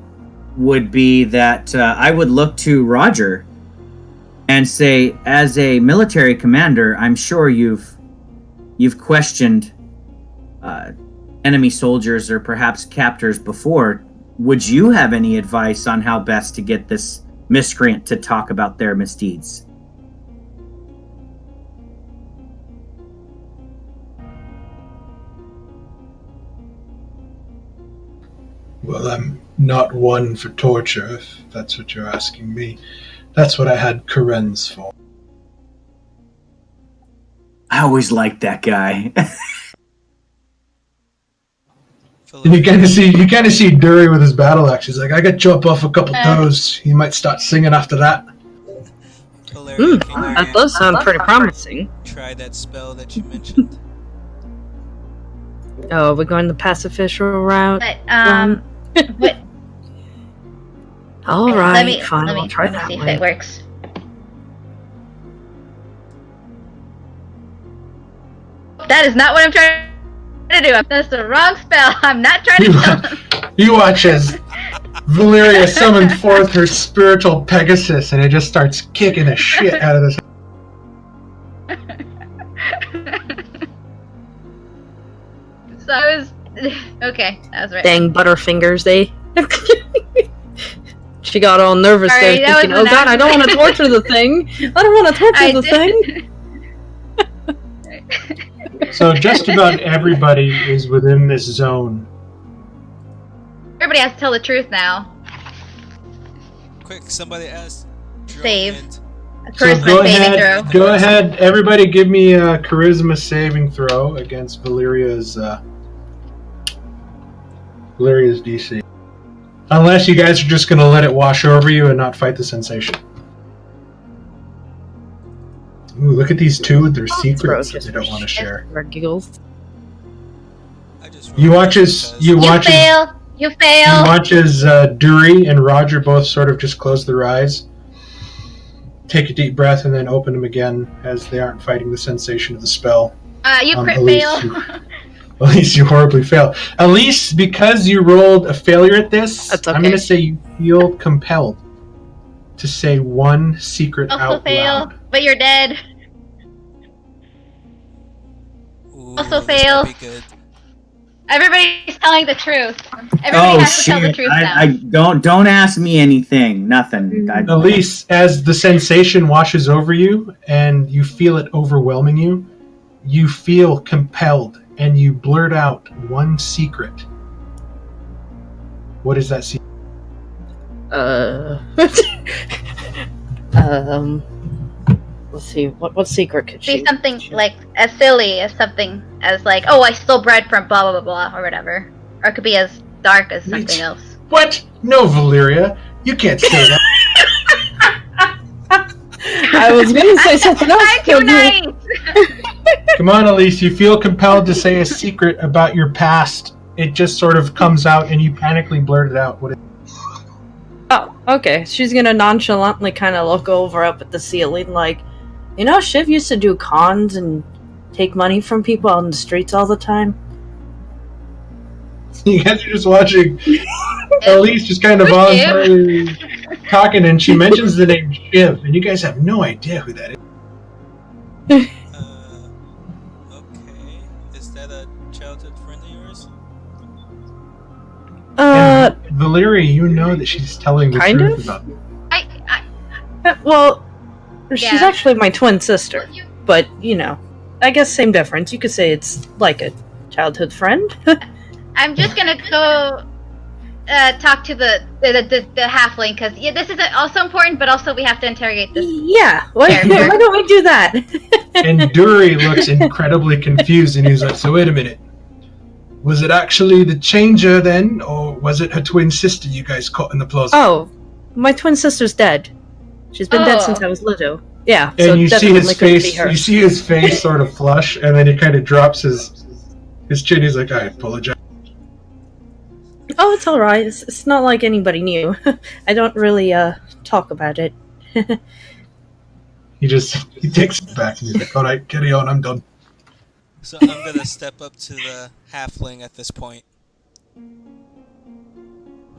would be that I would look to Roger and say, as a military commander, I'm sure you've questioned enemy soldiers or perhaps captors before. Would you have any advice on how best to get this miscreant to talk about their misdeeds? Well, I'm not one for torture, if that's what you're asking me. That's what I had Karenz for. I always liked that guy. And you kind of see Dury with his battle axe. He's like, I got chop off a couple toes. He might start singing after that. That does sound pretty promising. Try that spell that you mentioned. Oh, we're going the pacifiscal route. But all right, fine. I'll try that see way. if it works. That is not what I'm trying to do. That's the wrong spell. I'm not trying to kill him. You watch as Valeria summoned forth her spiritual Pegasus, and it just starts kicking the shit out of this. So I was okay. That was right. Dang butterfingers, they. She got all nervous there, thinking, "Oh God, I don't want to torture the thing. I don't want to torture the thing." So just about everybody is within this zone. Everybody has to tell the truth now. Quick, somebody ask. Save. So go ahead. Everybody, give me a charisma saving throw against Valeria's DC. Unless you guys are just going to let it wash over you and not fight the sensation. Ooh, look at these two with their secrets that they don't want to share. For giggles. You watch as You fail. You watch as Dury and Roger both sort of just close their eyes, take a deep breath, and then open them again as they aren't fighting the sensation of the spell. You crit fail. Elise, you horribly fail. Elise, because you rolled a failure at this, That's okay. I'm going to say you feel compelled to say one secret Also out fail, loud. but you're dead. Ooh, Also this fail. might be good. Everybody's telling the truth. Everybody has to tell the truth now. Don't ask me anything. Nothing. Elise, as the sensation washes over you and you feel it overwhelming you, you feel compelled and you blurt out one secret. What is that secret? Let's see. What secret could she? Be something like as silly as something as like, oh, I stole bread from blah blah blah blah or whatever, or it could be as dark as something else. What? No, Valeria, you can't say that. I was gonna say something else. I'm too nice. Come on, Elise. You feel compelled to say a secret about your past. It just sort of comes out, and you panically blurt it out. Oh, okay. She's gonna nonchalantly kind of look over up at the ceiling, like, you know, Shiv used to do cons and take money from people out in the streets all the time. You guys are just watching Elise just kind of on talking, and she mentions the name Shiv, and you guys have no idea who that is. Okay. Is that a childhood friend of yours? And Valyria, you know that she's telling the Kind truth of? about it. Well, she's Yeah. actually my twin sister, but, you know, I guess same difference. You could say it's like a childhood friend. I'm just gonna go talk to the halfling, because this is also important, but also we have to interrogate this. Yeah, why Character. don't we do that? And Dury looks incredibly confused, and he's like, so wait a minute. Was it actually the Changer then, or was it her twin sister you guys caught in the plaza? Oh, my twin sister's dead. She's been dead since I was little. Yeah, so And you see definitely his couldn't be face. her. You see his face sort of flush, and then he kind of drops his chin. He's like, I apologize. Oh, it's alright. It's not like anybody knew. I don't really, talk about it. He takes it back, and he's like, all right, carry on, I'm done. So I'm gonna step up to the halfling at this point.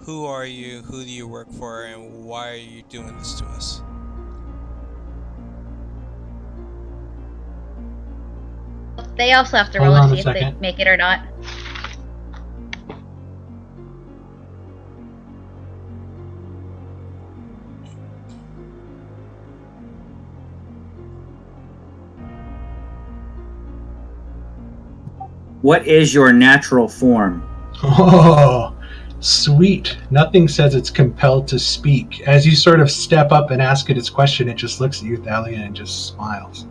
Who are you? Who do you work for? And why are you doing this to us? They also have to Hold roll on to a see if they second. make it or not. What is your natural form? Oh, sweet. Nothing says it's compelled to speak. As you sort of step up and ask it its question, it just looks at you, Thalion, and just smiles.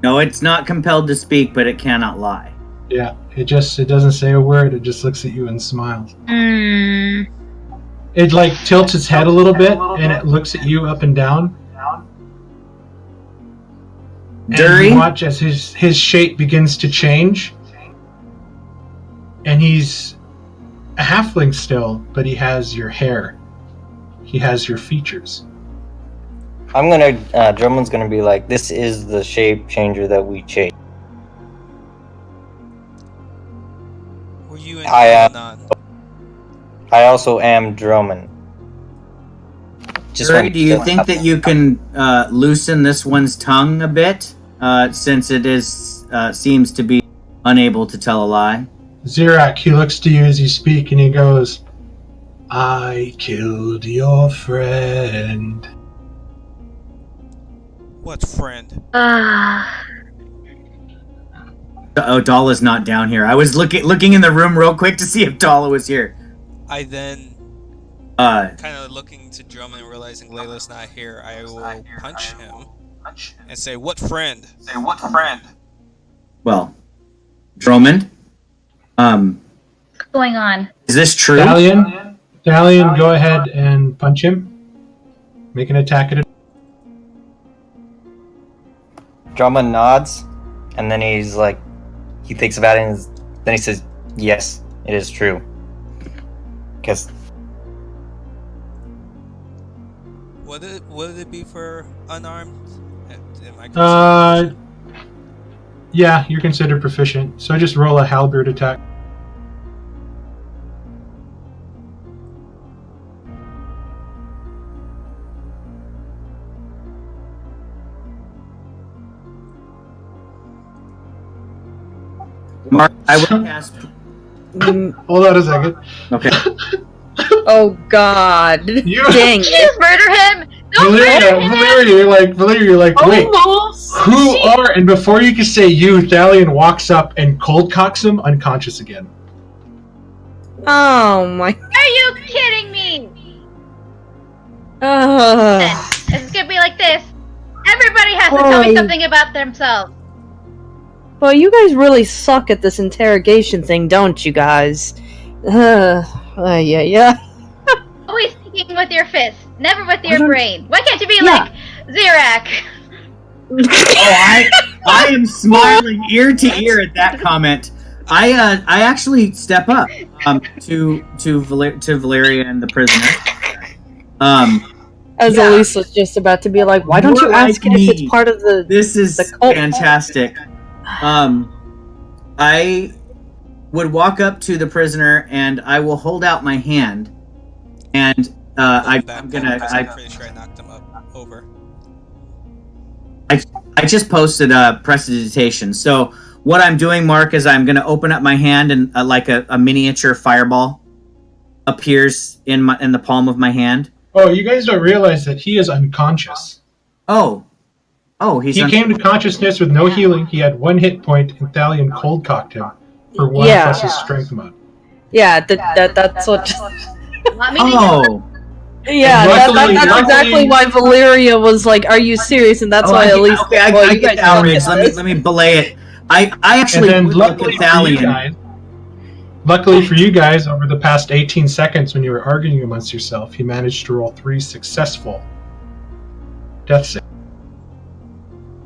No, it's not compelled to speak, but it cannot lie. Yeah, it doesn't say a word, it just looks at you and smiles. It like tilts its head a little bit, and it looks at you up and down. And you Dury? watch as his shape begins to change. And he's a halfling still, but he has your hair. He has your features. I'm Drummond's gonna be like, this is the shape changer that we chase. Were you in I, Al-Anon? I also am Drummond. Dury, do you think that you can loosen this one's tongue a bit, since it is seems to be unable to tell a lie? Zirak, he looks to you as you speak, and he goes, I killed your friend. What friend? Dala's not down here. I was looking in the room real quick to see if Dala was here. I then, Uh, kind of looking to Drummond and realizing Layla's not here, I will punch him and say, "What friend?" well, Drummond, What's going on? is this true? Thalion, go ahead and punch him. Make an attack at it. Drummond nods, and then he's like, he thinks about it, and then he says, yes, it is true. Because Would it be for unarmed? Am I considered- Yeah, you're considered proficient. So just roll a halberd attack. Mark, I would cast. Hold on a second. Okay. Oh God! You, Dang Did you it! just murder him? Don't murder him! Valeria, you're like, wait, Almost. who are? And before you can say you, Thalion walks up and cold cocks him unconscious again. Oh my. Are you kidding me? Uh, It's gonna be like this. Everybody has to tell me Boy. something about themselves. well, you guys really suck at this interrogation thing, don't you guys? Yeah. Always speaking with your fists. Never with I your don't- brain. Why can't you be Yeah. like Zirak? Oh, I am smiling ear to ear at that comment. I actually step up to Valeria and the prisoner. As Yeah. Elise was just about to be like, why don't you More ask like it if me. it's part of the... This is The cult. fantastic. I would walk up to the prisoner and I will hold out my hand, and I'm gonna. I'm pretty sure I knocked him over. I just posted a prestidigitation. So what I'm doing, Mark, is I'm gonna open up my hand and like a miniature fireball appears in the palm of my hand. Oh, you guys don't realize that he is unconscious. Oh, he's He came to consciousness with no healing. He had 1 hit point, and Thalion cold cocked him for 1 Yeah. plus his strength mod. Yeah, that's what... Want me to Oh. Yeah, Luckily- that's exactly why Valeria was like, "Are you serious?" And that's Oh, why I Elise. okay, I well, you get guys outraged. know Let me belay it. I And actually then would look at luckily for you guys, over the past 18 seconds when you were arguing amongst yourself, he managed to roll 3 successful death saves.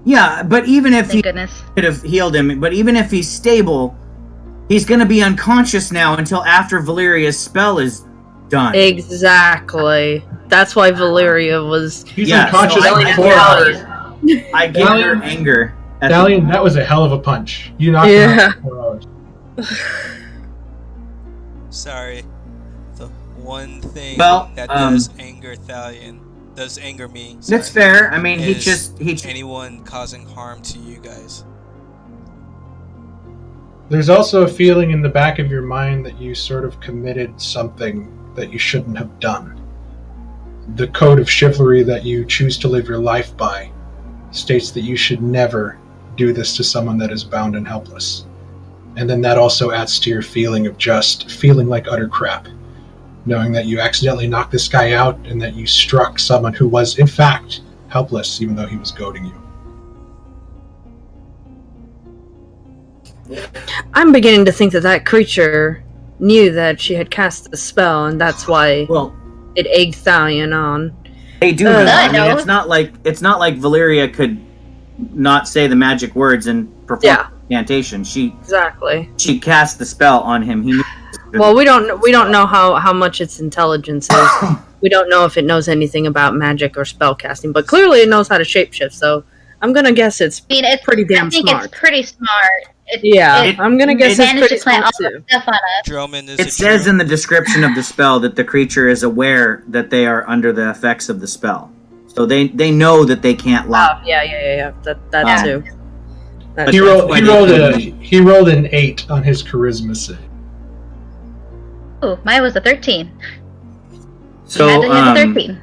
Yeah, but even if he Thank goodness. could have healed him, but even if he's stable, he's going to be unconscious now until after Valeria's spell is done. Exactly. That's why Valeria was. He's Yeah, unconscious so before. I get her anger. At the- Thalion, that was a hell of a punch. You knocked him Yeah. out for 4 hours. Sorry. The one thing Well, that does anger Thalion, does anger me. That's sorry, fair. I mean, he is just anyone causing harm to you guys. There's also a feeling in the back of your mind that you sort of committed something that you shouldn't have done. The code of chivalry that you choose to live your life by states that you should never do this to someone that is bound and helpless. And then that also adds to your feeling of just feeling like utter crap, knowing that you accidentally knocked this guy out and that you struck someone who was, in fact, helpless, even though he was goading you. I'm beginning to think that creature knew that she had cast the spell, and that's why well, it egged Thalion on. they do. Uh, know. I no. mean, it's not like Valeria could not say the magic words and perform Yeah. the incantation. She Exactly. cast the spell on him. He knew. Well, we don't know how much its intelligence is. We don't know if it knows anything about magic or spell casting, but clearly it knows how to shapeshift. So I'm gonna guess it's I mean, it's pretty damn I think smart. it's pretty smart. Yeah, I'm gonna guess it it's managed pretty to plant all smart the too. stuff on us. Drummond is It a says true- in the description of the spell that the creature is aware that they are under the effects of the spell, so they know that they can't lie. Oh, yeah. That Yeah. too. That But He too. rolled, why he they rolled couldn't- he rolled an 8 on his charisma save. Ooh, mine was a 13. So Imagine he had a 13.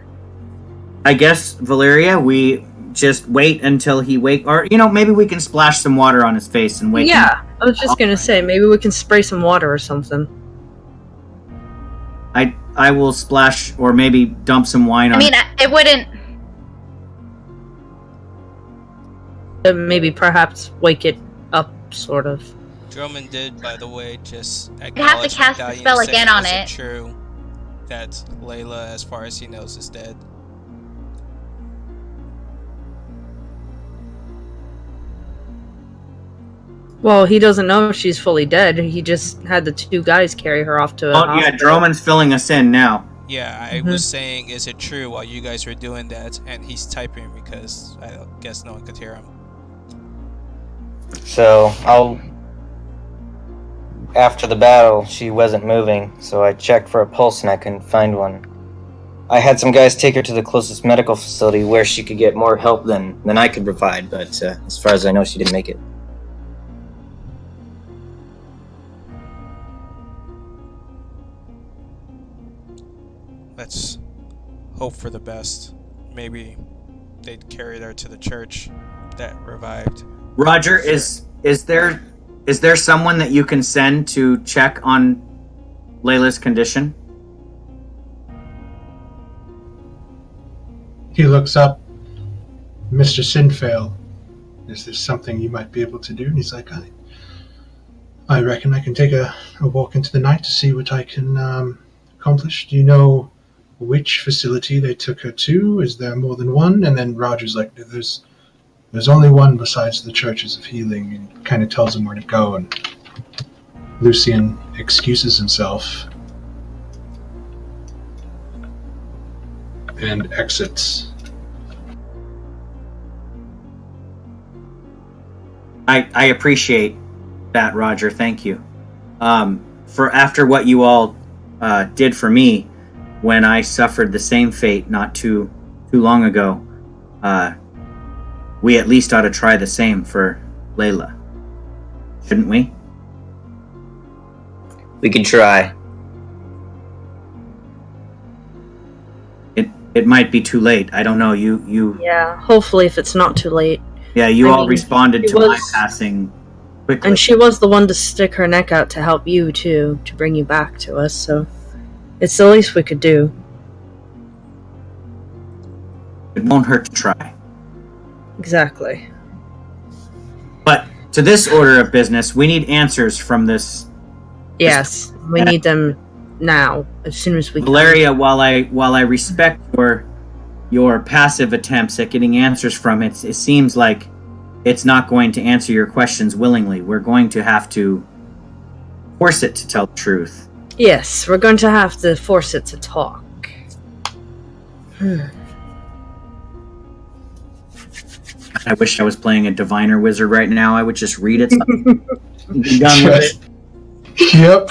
I guess Valeria, we just wait until he wake, or maybe we can splash some water on his face and wake him up. Yeah, I was just gonna say maybe we can spray some water or something. I will splash or maybe dump some wine I on. mean, it wouldn't. Maybe perhaps wake it up, sort of. Drummond did, by the way, just have to acknowledge cast the Thalion spell saying, again on "Is it." True that Layla, as far as he knows, is dead. Well, he doesn't know if she's fully dead. He just had the 2 guys carry her off to a Oh yeah, hospital. Droman's filling us in now. Yeah, I Mhm. was saying, is it true while you guys were doing that? And he's typing because I guess no one could hear him. So after the battle, she wasn't moving, so I checked for a pulse and I couldn't find one. I had some guys take her to the closest medical facility where she could get more help than I could provide, but as far as I know, she didn't make it. Let's hope for the best. Maybe they'd carry her to the church that revived. Roger, is there someone that you can send to check on Layla's condition? He looks up. Mr. Sinfail, is there something you might be able to do? And he's like, I reckon I can take a walk into the night to see what I can accomplish. Do you know which facility they took her to. Is there more than one? And then Roger's like, there's only one besides the Churches of Healing, and kind of tells him where to go. And Lucian excuses himself and exits. I appreciate that, Roger. Thank you. For after what you all did for me when I suffered the same fate not too long ago, we at least ought to try the same for Layla, shouldn't we? We can try. It might be too late. I don't know. You. Yeah, hopefully if it's not too late. Yeah, you all responded to my passing quickly. And she was the one to stick her neck out to help you, too, to bring you back to us, so it's the least we could do. It won't hurt to try. Exactly. But to this order of business, we need answers from this. Yes, we need them now, as soon as we can. Valeria, while I respect your passive attempts at getting answers from it, it seems like it's not going to answer your questions willingly. We're going to have to force it to tell the truth. Yes, we're going to have to force it to talk. I wish I was playing a diviner wizard right now. I would just read it. Be done with it. Yep.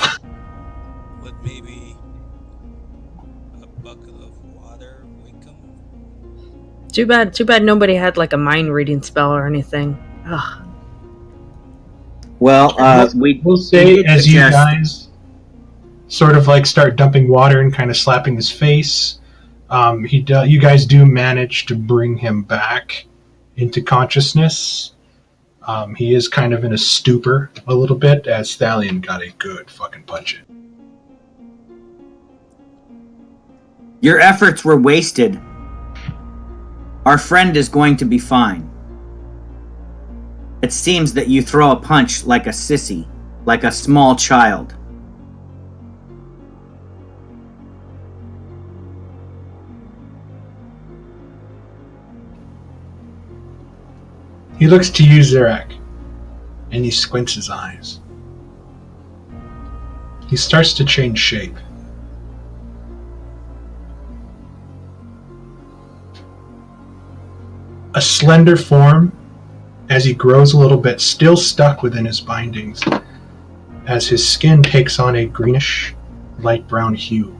Would maybe a bucket of water wake him? Too bad nobody had like a mind reading spell or anything. Ugh. Well, we'll say as you guys sort of like start dumping water and kind of slapping his face, you guys do manage to bring him back into consciousness. He is kind of in a stupor a little bit, as Stallion got a good fucking punch in. Your efforts were wasted. Our friend is going to be fine. It seems that you throw a punch like a sissy, like a small child. He looks to you, Zarak, and he squints his eyes. He starts to change shape. A slender form, as he grows a little bit, still stuck within his bindings, as his skin takes on a greenish, light brown hue.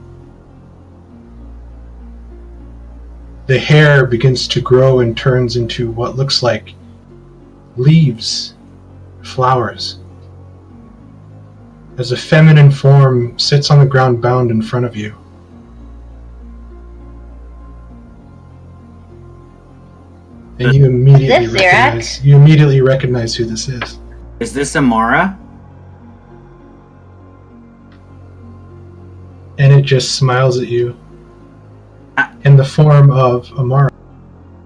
The hair begins to grow and turns into what looks like leaves, flowers. As a feminine form sits on the ground bound in front of you. And you immediately recognize who this is. Is this Amara? And it just smiles at you in the form of Amara.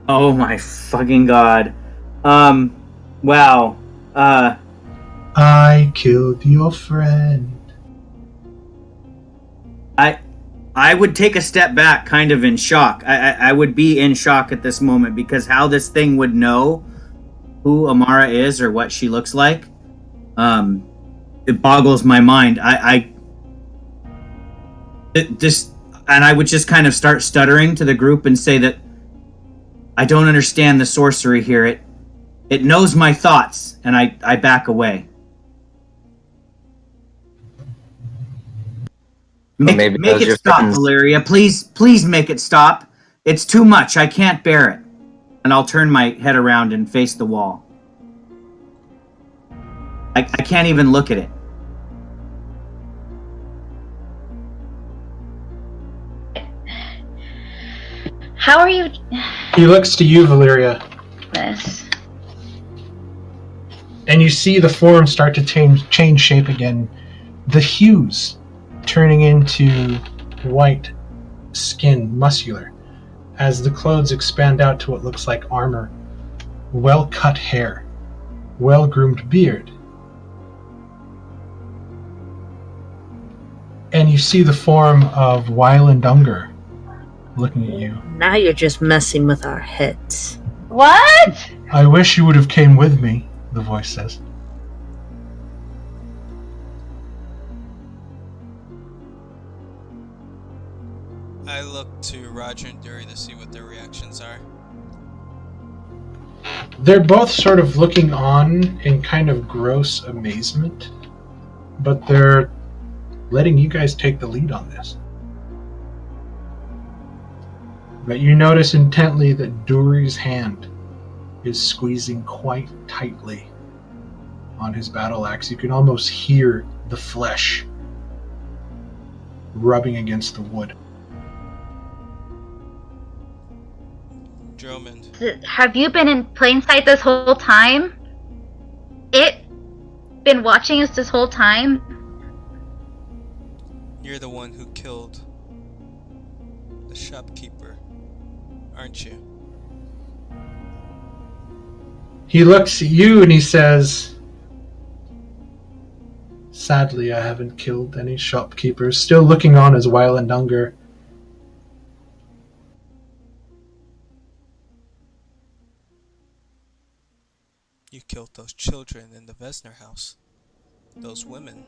Oh my fucking god. Wow. I killed your friend. I would take a step back, kind of in shock. I would be in shock at this moment, because how this thing would know who Amara is or what she looks like, it boggles my mind. I would just kind of start stuttering to the group and say that I don't understand the sorcery here. It knows my thoughts, and I back away. Make it stop, Valeria. Please make it stop. It's too much. I can't bear it. And I'll turn my head around and face the wall. I can't even look at it. How are you? He looks to you, Valeria. This. And you see the form start to change shape again. The hues turning into white skin, muscular, as the clothes expand out to what looks like armor, well-cut hair, well-groomed beard. And you see the form of Wyland Unger looking at you. Now you're just messing with our heads. What? I wish you would have came with me, the voice says. I look to Roger and Dury to see what their reactions are. They're both sort of looking on in kind of gross amazement, but they're letting you guys take the lead on this. But you notice intently that Dury's hand is squeezing quite tightly on his battle axe. You can almost hear the flesh rubbing against the wood. Dromund. Have you been in plain sight this whole time? It been watching us this whole time? You're the one who killed the shopkeeper, aren't you? He looks at you and he says, "Sadly, I haven't killed any shopkeepers." Still looking on as Wyland Unger. You killed those children in the Vesner house. Those women.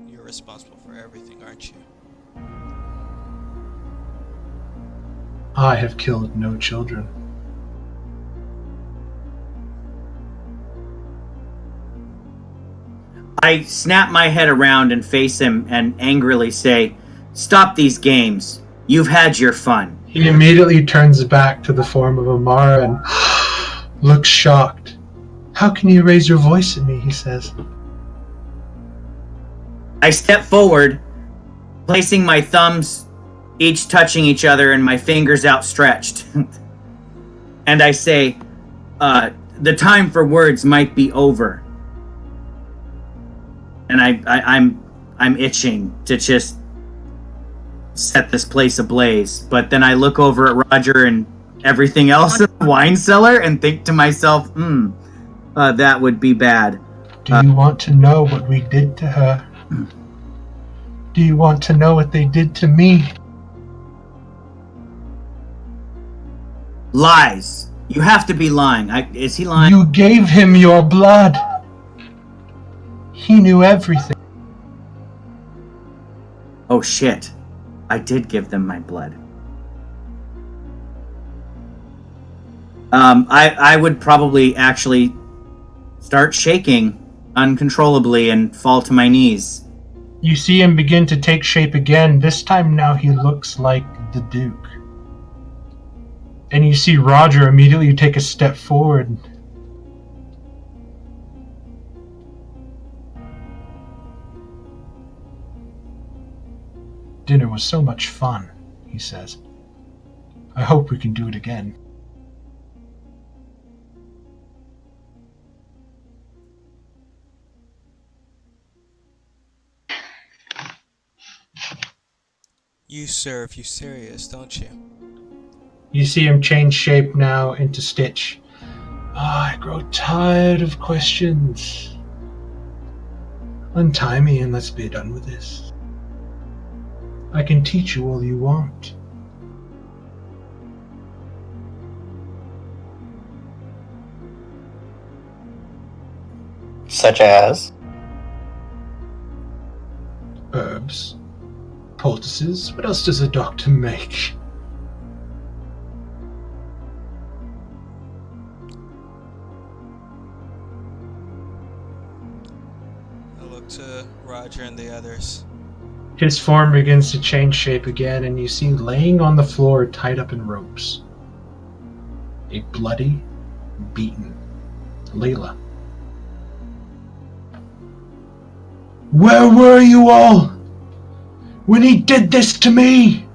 You're responsible for everything, aren't you? I have killed no children. I snap my head around and face him and angrily say, "Stop these games. You've had your fun." He immediately turns back to the form of Amara and looks shocked. "How can you raise your voice at me?" he says. I step forward, placing my thumbs each touching each other and my fingers outstretched. And I say, the time for words might be over. And I'm itching to just set this place ablaze. But then I look over at Roger and everything else in the wine cellar and think to myself, that would be bad. Do you want to know what we did to her? Do you want to know what they did to me? Lies. You have to be lying. Is he lying? You gave him your blood. He knew everything. Oh shit. I did give them my blood. I would probably actually start shaking uncontrollably and fall to my knees. You see him begin to take shape again. This time now he looks like the Duke. And you see Roger immediately take a step forward. Dinner was so much fun, he says. I hope we can do it again. You serve Eucerius, don't you? You see him change shape now into Stitch. I grow tired of questions. Untie me and let's be done with this. I can teach you all you want. Such as? Herbs. Poultices. What else does a doctor make? I look to Roger and the others. His form begins to change shape again, and you see laying on the floor tied up in ropes a bloody, beaten Layla. Where were you all when he did this to me?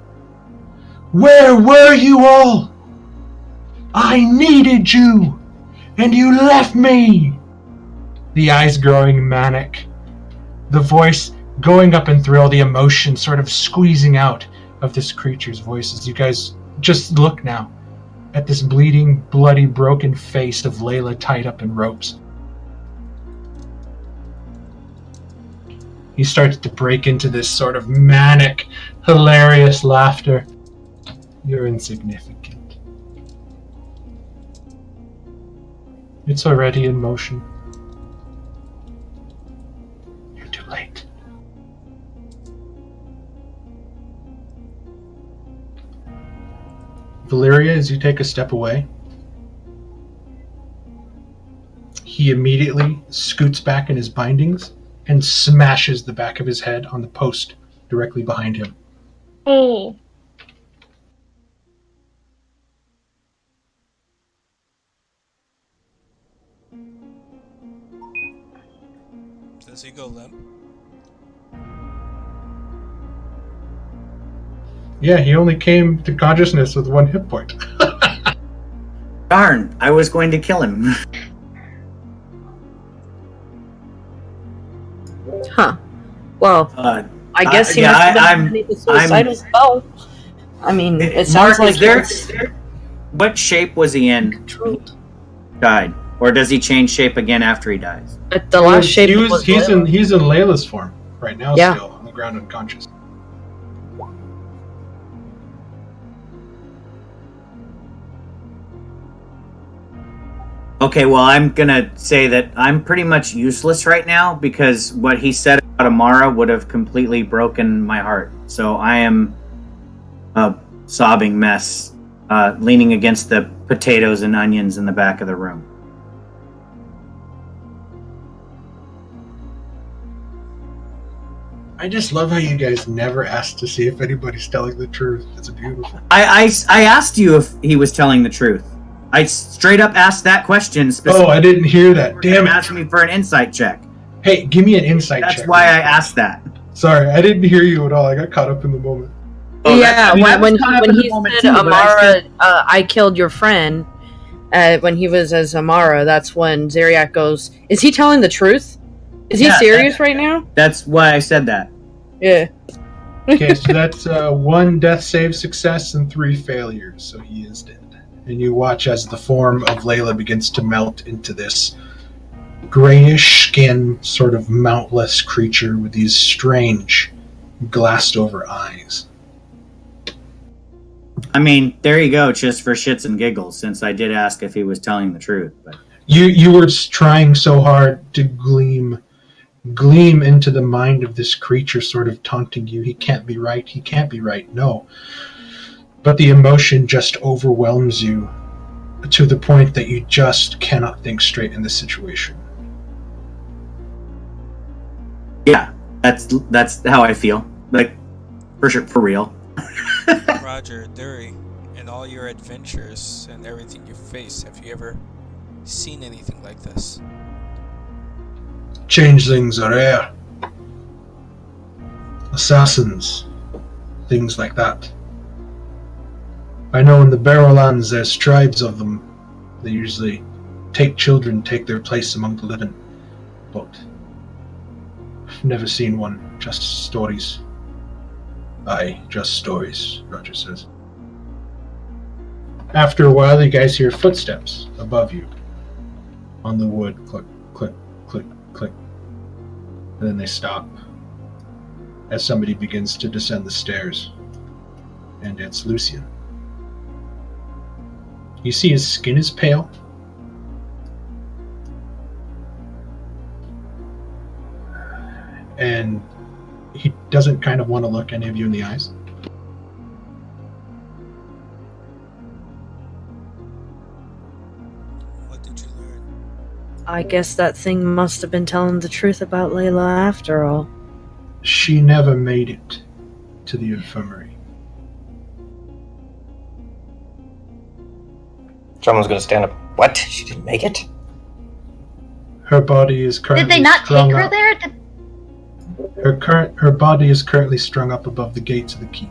Where were you all? I needed you, and you left me. The eyes growing manic, the voice going up in thrill, the emotion sort of squeezing out of this creature's voice as you guys just look now at this bleeding, bloody, broken face of Layla tied up in ropes. He starts to break into this sort of manic, hilarious laughter. You're insignificant. It's already in motion. You're too late. Valeria, as you take a step away, he immediately scoots back in his bindings and smashes the back of his head on the post directly behind him. Oh. Does he go limp? Yeah, he only came to consciousness with 1 hit point. Darn, I was going to kill him. Huh. Well, I guess he yeah, must have been a suicidal spell. I mean, it sounds Mark, like what shape was he in? controlled. Died, or does he change shape again after he dies? But the last shape was he's Layla. in Layla's form right now, Yeah. still on the ground unconscious. Okay, well, I'm gonna say that I'm pretty much useless right now because what he said about Amara would have completely broken my heart. So I am a sobbing mess, leaning against the potatoes and onions in the back of the room. I just love how you guys never ask to see if anybody's telling the truth. It's beautiful. I asked you if he was telling the truth. I straight up asked that question Oh, specifically. I didn't hear that. You Damn it. asked me for an insight check. Hey, give me an insight check. That's why I asked that. Sorry, I didn't hear you at all. I got caught up in the moment. Oh, Yeah, I mean, I was when caught up in he the moment said too, but I Amara, said- I killed your friend, when he was as Amara, that's when Zeriak goes, is he telling the truth? Is he Yeah, serious right now? That's why I said that. Yeah. Okay, so that's 1 death save success and 3 failures, so he is dead. And you watch as the form of Layla begins to melt into this grayish skin, sort of mountless creature with these strange, glassed-over eyes. I mean, there you go, just for shits and giggles, since I did ask if he was telling the truth. But You were trying so hard to gleam into the mind of this creature, sort of taunting you. He can't be right. He can't be right. No. But the emotion just overwhelms you to the point that you just cannot think straight in this situation. yeah, that's how I feel. Like, for sure, for real. Roger, Dury, in all your adventures and everything you face, have you ever seen anything like this? Changelings are rare. Assassins. Things like that. I know in the Barrowlands there's tribes of them. They usually take children, take their place among the living. But I've never seen one. Just stories. Aye, just stories, Roger says. After a while, you guys hear footsteps above you on the wood. Click, click, click, click. And then they stop as somebody begins to descend the stairs. And it's Lucian. You see his skin is pale. And he doesn't kind of want to look any of you in the eyes. What did you learn? I guess that thing must have been telling the truth about Layla after all. She never made it to the infirmary. Someone's gonna stand up. What? She didn't make it? Her body is currently Did they not strung take her up. there? Her body is currently strung up above the gates of the keep.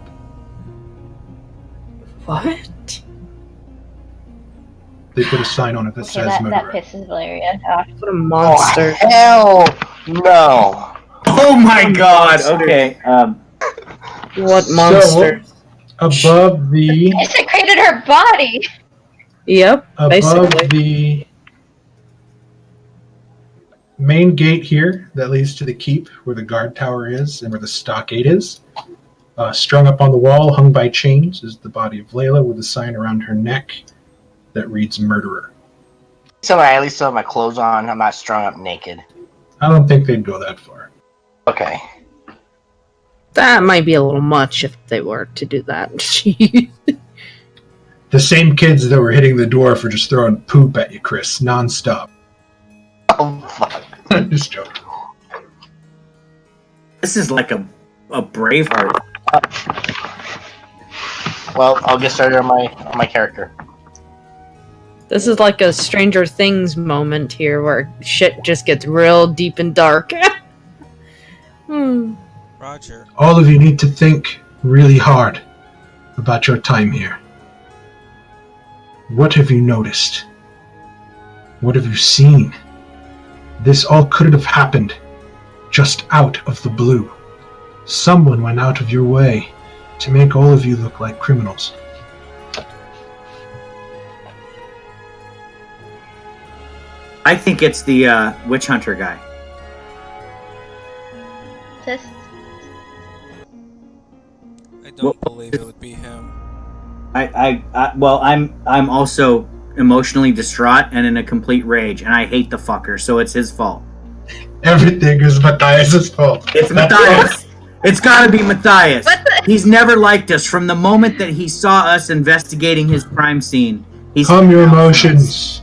What? They put a sign on it that Okay, says that murderer. pisses Valeria off. What a monster. Hell no. Oh my god, okay. What monster. Above the Desecrated her body! Yep, above basically. the main gate here that leads to the keep where the guard tower is and where the stockade is. Strung up on the wall, hung by chains, is the body of Layla with a sign around her neck that reads murderer. So I at least still have my clothes on. I'm not strung up naked. I don't think they'd go that far. Okay. That might be a little much if they were to do that. The same kids that were hitting the door for just throwing poop at you, Chris, nonstop. Oh, fuck. Just joking. This is like a Braveheart. Well, I'll get started on my character. This is like a Stranger Things moment here where shit just gets real deep and dark. Roger. All of you need to think really hard about your time here. What have you noticed? What have you seen? This all could have happened just out of the blue. Someone went out of your way to make all of you look like criminals. I think it's the witch hunter guy. Sis? I don't believe it would be him. Well, I'm also emotionally distraught and in a complete rage, and I hate the fucker, so it's his fault. Everything is Matthias' fault. It's Matthias. It's gotta be Matthias. He's never liked us from the moment that he saw us investigating his crime scene. Calm your emotions.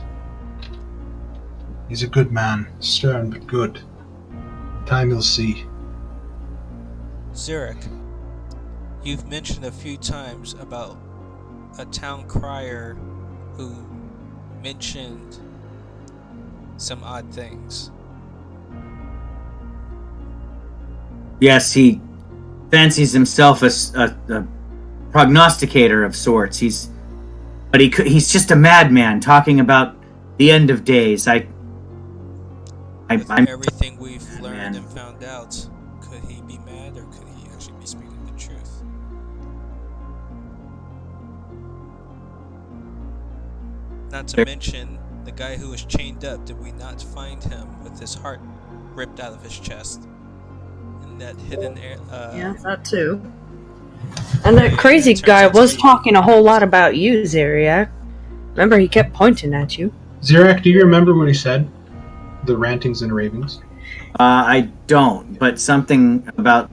He's a good man, stern but good. Time you'll see. Zarek, you've mentioned a few times about a town crier who mentioned some odd things. Yes, he fancies himself as a prognosticator of sorts. He's just a madman talking about the end of days. With everything we've learned and found out, could he be mad or could he actually be speaking the truth? Not to mention the guy who was chained up. Did we not find him with his heart ripped out of his chest? In that hidden yeah, that too. And that crazy guy was talking a whole lot about you, Zeriak. Remember, he kept pointing at you. Zeriak, do you remember what he said? The rantings and ravings? I don't, but something about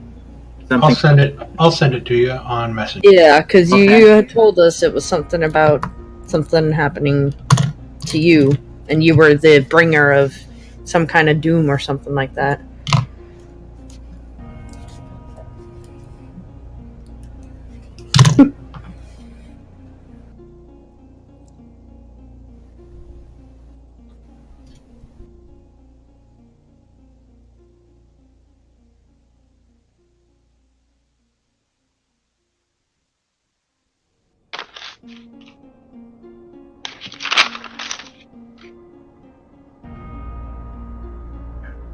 something. I'll send it to you on Messenger. Yeah, because you had told us it was something about something happening to you, and you were the bringer of some kind of doom or something like that.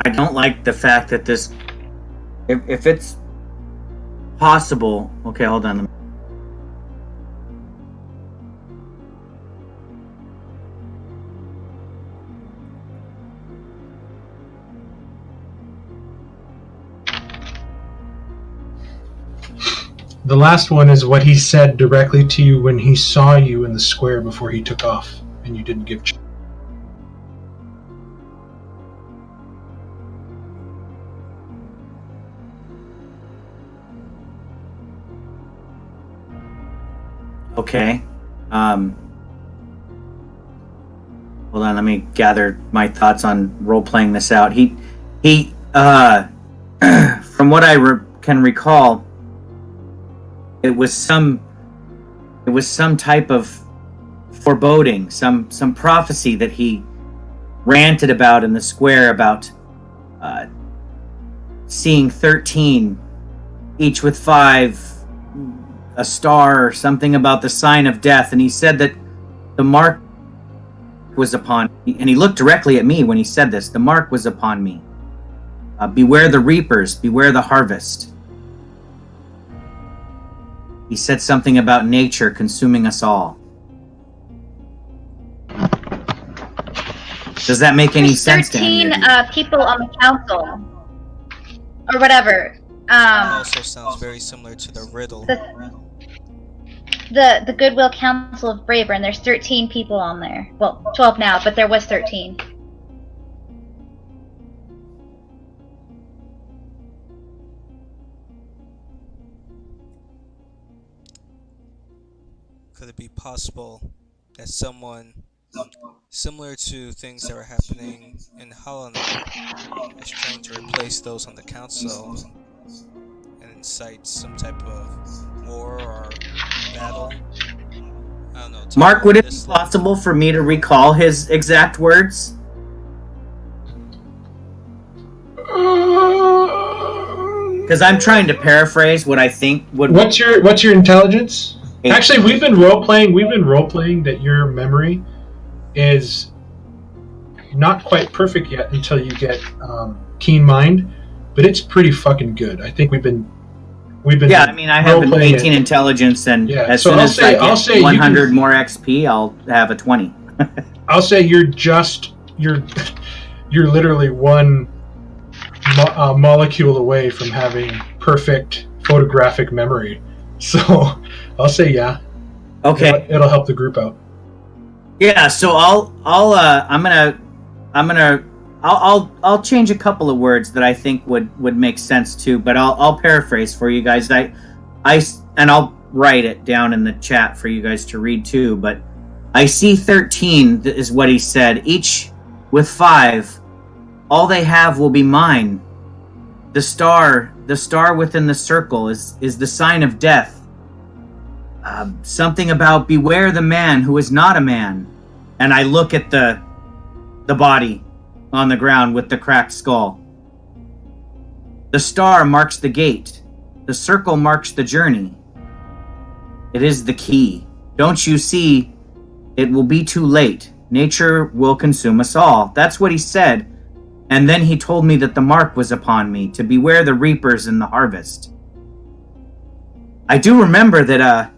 I don't like the fact that this, if it's possible. Okay, hold on. The last one is what he said directly to you when he saw you in the square before he took off, and you didn't give. Okay. Hold on, let me gather my thoughts on role-playing this out. He from what I can recall, it was some type of foreboding, some prophecy that he ranted about in the square about seeing 13, each with 5, a star, or something about the sign of death, and he said that the mark was upon me, and he looked directly at me when he said this. The mark was upon me. Beware the reapers, beware the harvest. He said something about nature consuming us all. Does that make any There's sense to any 13 of you? people on the council. Or whatever. Also sounds very similar to the riddle. The Goodwill Council of Bravern, there's 13 people on there. Well, 12 now, but there was 13. Could it be possible that someone similar to things that were happening in Helena is trying to replace those on the council and incite some type of war or battle? I don't know. Mark, would it be possible for me to recall his exact words? Because I'm trying to paraphrase what I think would. What's your intelligence? 8. Actually, we've been role playing that your memory is not quite perfect yet until you get keen mind, but it's pretty fucking good. I think we've been. Yeah, I mean, I have an 18 intelligence, and as soon as I get 100 more XP, I'll have a 20. I'll say you're literally one molecule away from having perfect photographic memory. So I'll say yeah. Okay. It'll help the group out. Yeah. So I'll change a couple of words that I think would make sense too, but I'll paraphrase for you guys. And I'll write it down in the chat for you guys to read too. But I see 13 is what he said. Each with 5. All they have will be mine. The star within the circle is the sign of death. Something about beware the man who is not a man. And I look at the body on the ground with the cracked skull. The star marks the gate. The circle marks the journey. It is the key. Don't you see? It will be too late. Nature will consume us all. That's what he said. And then he told me that the mark was upon me, to beware the reapers in the harvest. I do remember that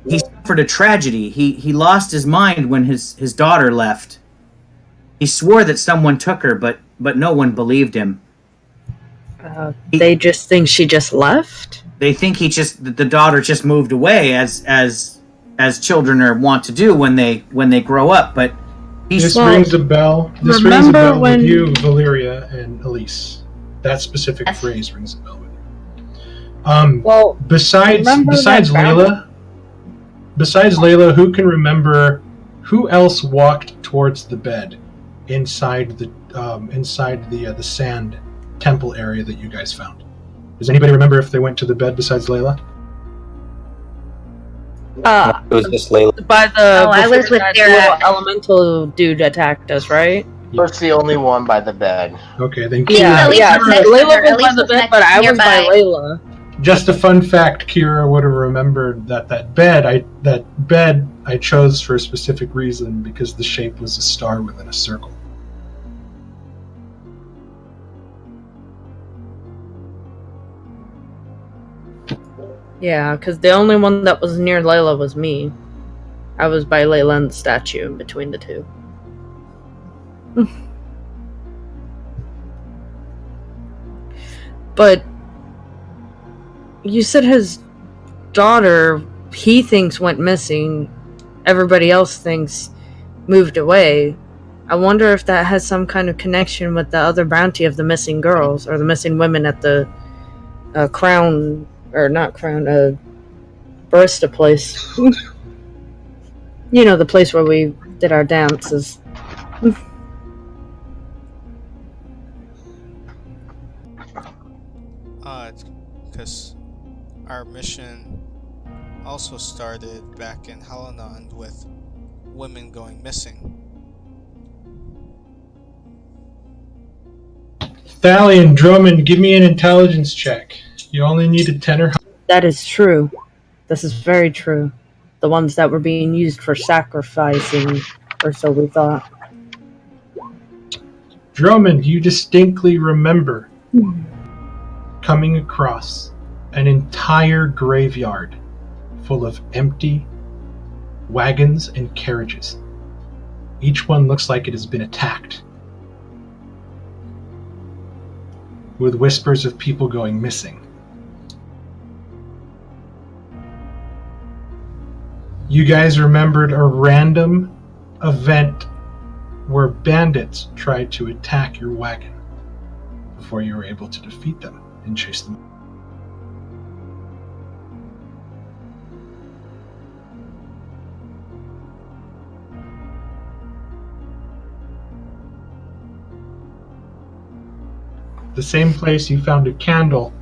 he suffered a tragedy. He lost his mind when his daughter left. He swore that someone took her, but no one believed him. They just think she just left? They think the daughter just moved away, as children are wont to do when they grow up. But this rings a bell. This rings a bell with you, Valeria and Elise. That specific phrase rings a bell with you. Besides Layla, who can remember who else walked towards the bed inside the sand temple area that you guys found? Does anybody remember if they went to the bed besides Layla? It was just Layla. By the I was with that Sarah. little elemental dude attacked us, right? That's the only one by the bed. Okay, then Yeah, Elise yeah. was next to Layla her. was by Elise the was bed, next but I was by nearby. Layla. just a fun fact, Kira would have remembered that bed I chose for a specific reason because the shape was a star within a circle. Yeah, because the only one that was near Layla was me. I was by Layla and the statue in between the two. But you said his daughter, he thinks went missing. Everybody else thinks moved away. I wonder if that has some kind of connection with the other bounty of the missing girls or the missing women at the Crown, or not Crown, Barista place. You know, the place where we did our dances. Because our mission also started back in Halaland with women going missing. Thalion, Drummond, give me an intelligence check. You only need a 10 or higher. That is true. This is very true. The ones that were being used for sacrificing, or so we thought. Drummond, you distinctly remember coming across an entire graveyard full of empty wagons and carriages. Each one looks like it has been attacked, with whispers of people going missing. You guys remembered a random event where bandits tried to attack your wagon before you were able to defeat them and chase them. The same place you found a candle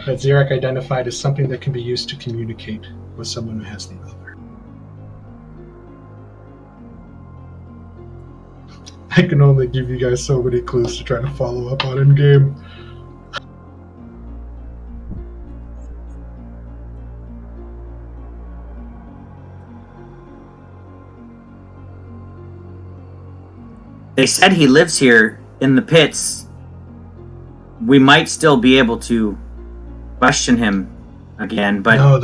that Xeric identified as something that can be used to communicate with someone who has the other. I can only give you guys so many clues to try to follow up on in game. They said he lives here in the pits. We might still be able to question him again, but No,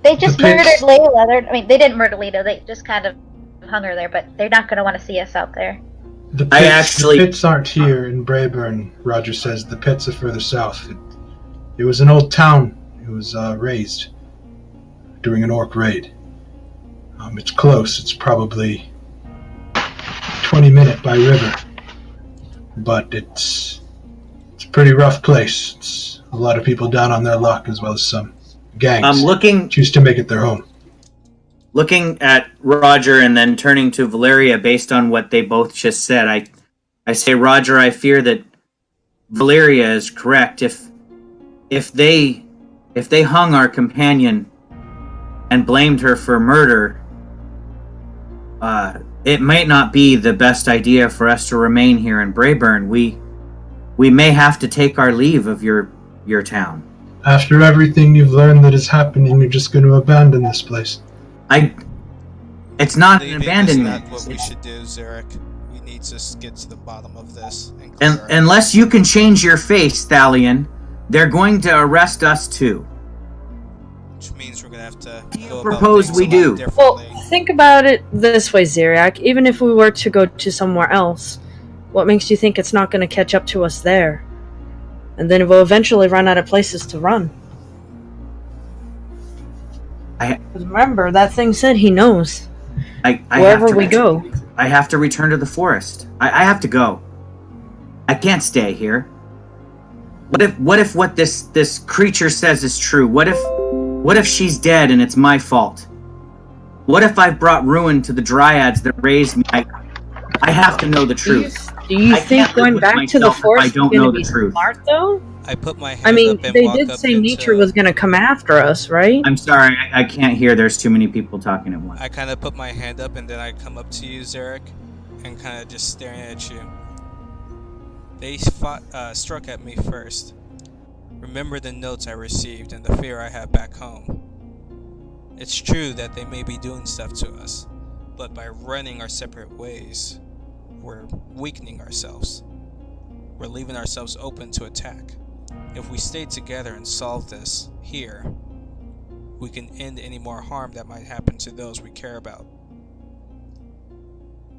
They just The pits- murdered Layla. They didn't murder Layla. They just kind of hung her there, but they're not going to want to see us out there. the pits aren't here in Brayburn, Roger says. The pits are further south. It was an old town. It was raised during an orc raid. It's close. It's probably 20-minute by river. But it's a pretty rough place. It's a lot of people down on their luck, as well as some gangs choose to make it their home. Looking at Roger and then turning to Valeria based on what they both just said, I say, Roger, I fear that Valeria is correct. If they hung our companion and blamed her for murder, it might not be the best idea for us to remain here in Brayburn. We may have to take our leave of your town. After everything you've learned that is happening, you're just going to abandon this place. It's not an Leaving abandonment. is not what we should do, Zarek. We need to get to the bottom of this. And unless you can change your face, Thalion, they're going to arrest us too. Which means we're gonna have to go propose we do? Well, think about it this way, Zeriak. Even if we were to go to somewhere else, what makes you think it's not going to catch up to us there? And then we'll eventually run out of places to run. Remember, that thing said he knows. Wherever we go. I have to return to the forest. I have to go. I can't stay here. What if what this creature says is true? What if she's dead and it's my fault? What if I've brought ruin to the dryads that raised me? I have to know the truth. Do you think going back to the forest is going to be smart, though? I put my hand up and they walk did up say into- nature was going to come after us, right? I'm sorry, I can't hear. There's too many people talking at once. I kind of put my hand up and then I come up to you, Zarek, and kind of just staring at you. They struck at me first. Remember the notes I received and the fear I have back home. It's true that they may be doing stuff to us, but by running our separate ways, we're weakening ourselves. We're leaving ourselves open to attack. If we stay together and solve this here, we can end any more harm that might happen to those we care about.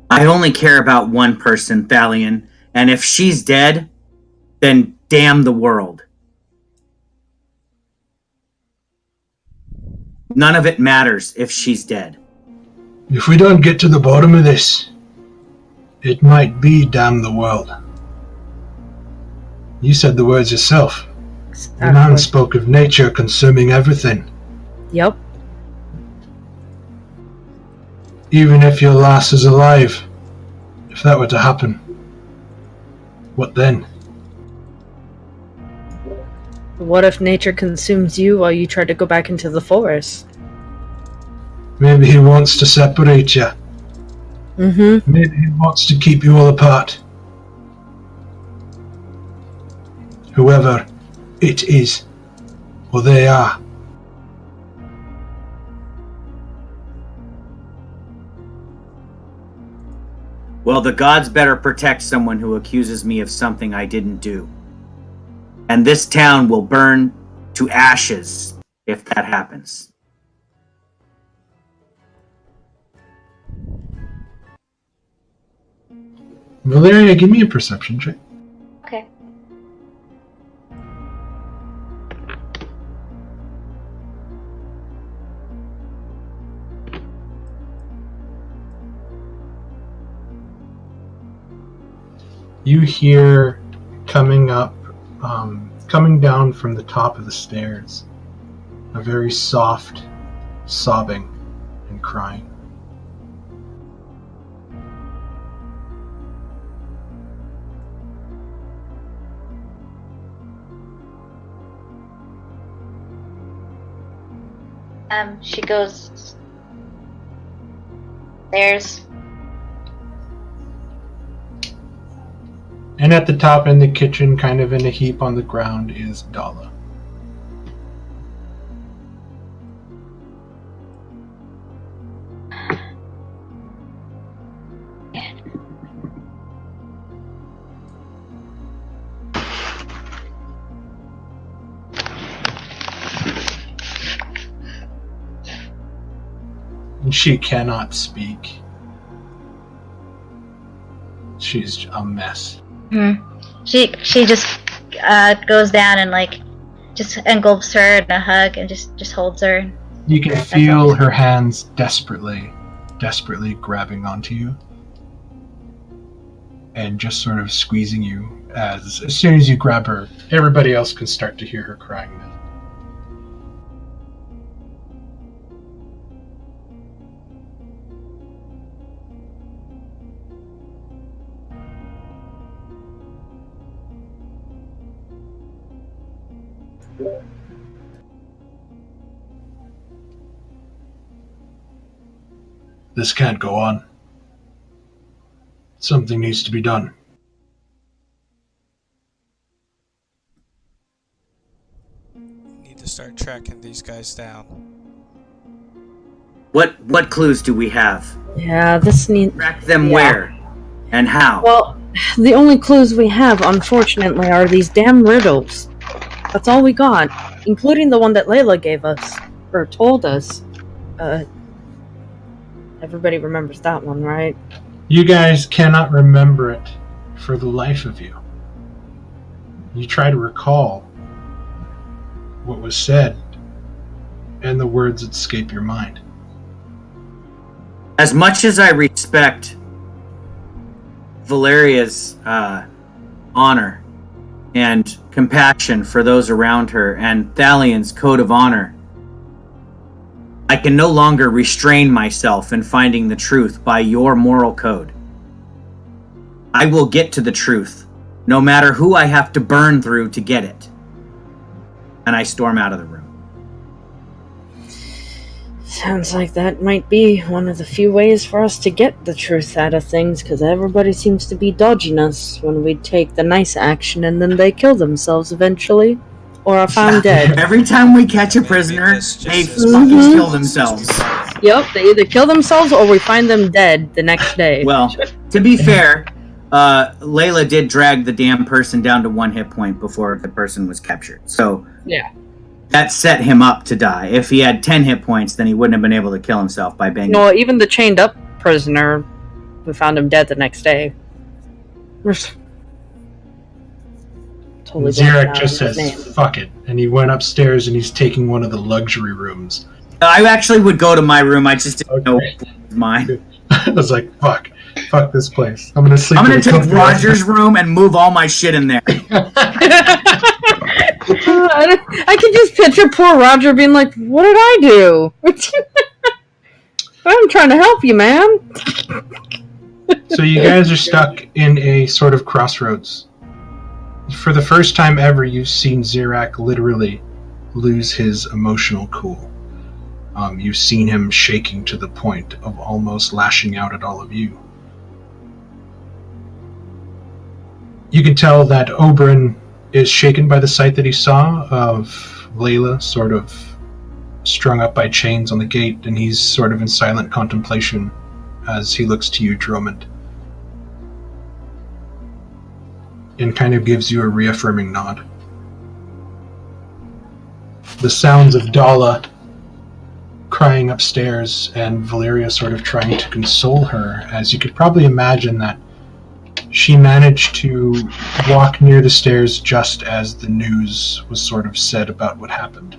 I only care about one person, Thalion, and if she's dead, then damn the world. None of it matters if she's dead. If we don't get to the bottom of this, it might be damn the world. You said the words yourself. The man spoke of nature consuming everything. Yep. Even if your lass is alive, if that were to happen, what then? What if nature consumes you while you try to go back into the forest? Maybe he wants to separate you. Mm-hmm. Maybe he wants to keep you all apart. Whoever it is, or they are. Well, the gods better protect someone who accuses me of something I didn't do. And this town will burn to ashes if that happens. Valeria, give me a perception check. Okay. You hear coming down from the top of the stairs, a very soft sobbing and crying. She goes stairs. And at the top in the kitchen, kind of in a heap on the ground, is Dala. And she cannot speak. She's a mess. She just goes down and like just engulfs her in a hug and just holds her. You can feel her hands desperately grabbing onto you. And just sort of squeezing you as soon as you grab her, everybody else can start to hear her crying now. This can't go on. Something needs to be done. Need to start tracking these guys down. What clues do we have? Yeah, this needs... Track them where? And how? Well, the only clues we have, unfortunately, are these damn riddles. That's all we got, including the one that Layla gave us, or told us. Everybody remembers that one, right? You guys cannot remember it for the life of you. You try to recall what was said, and the words escape your mind. As much as I respect Valeria's honor and compassion for those around her, and Thalian's code of honor, I can no longer restrain myself in finding the truth by your moral code. I will get to the truth, no matter who I have to burn through to get it. And I storm out of the room. Sounds like that might be one of the few ways for us to get the truth out of things, because everybody seems to be dodging us when we take the nice action and then they kill themselves eventually. Or are found dead. Every time we catch a prisoner, they fucking kill themselves. Yep, they either kill themselves or we find them dead the next day. Well, to be fair, Layla did drag the damn person down to 1 hit point before the person was captured. So yeah, that set him up to die. If he had 10 hit points, then he wouldn't have been able to kill himself by banging. No, even the chained up prisoner, we found him dead the next day. Totally Xeric just says, fuck it. And he went upstairs and he's taking one of the luxury rooms. I actually would go to my room. I just didn't know it was mine. I was like, fuck this place. I'm going to sleep. I'm going to take Roger's room and move all my shit in there. I can just picture poor Roger being like, what did I do? I'm trying to help you, man. So you guys are stuck in a sort of crossroads. For the first time ever, you've seen Xeric literally lose his emotional cool. You've seen him shaking to the point of almost lashing out at all of you. You can tell that Oberyn is shaken by the sight that he saw of Layla sort of strung up by chains on the gate, and he's sort of in silent contemplation as he looks to you, Dromund, and kind of gives you a reaffirming nod. The sounds of Dala crying upstairs and Valeria sort of trying to console her, as you could probably imagine that she managed to walk near the stairs just as the news was sort of said about what happened.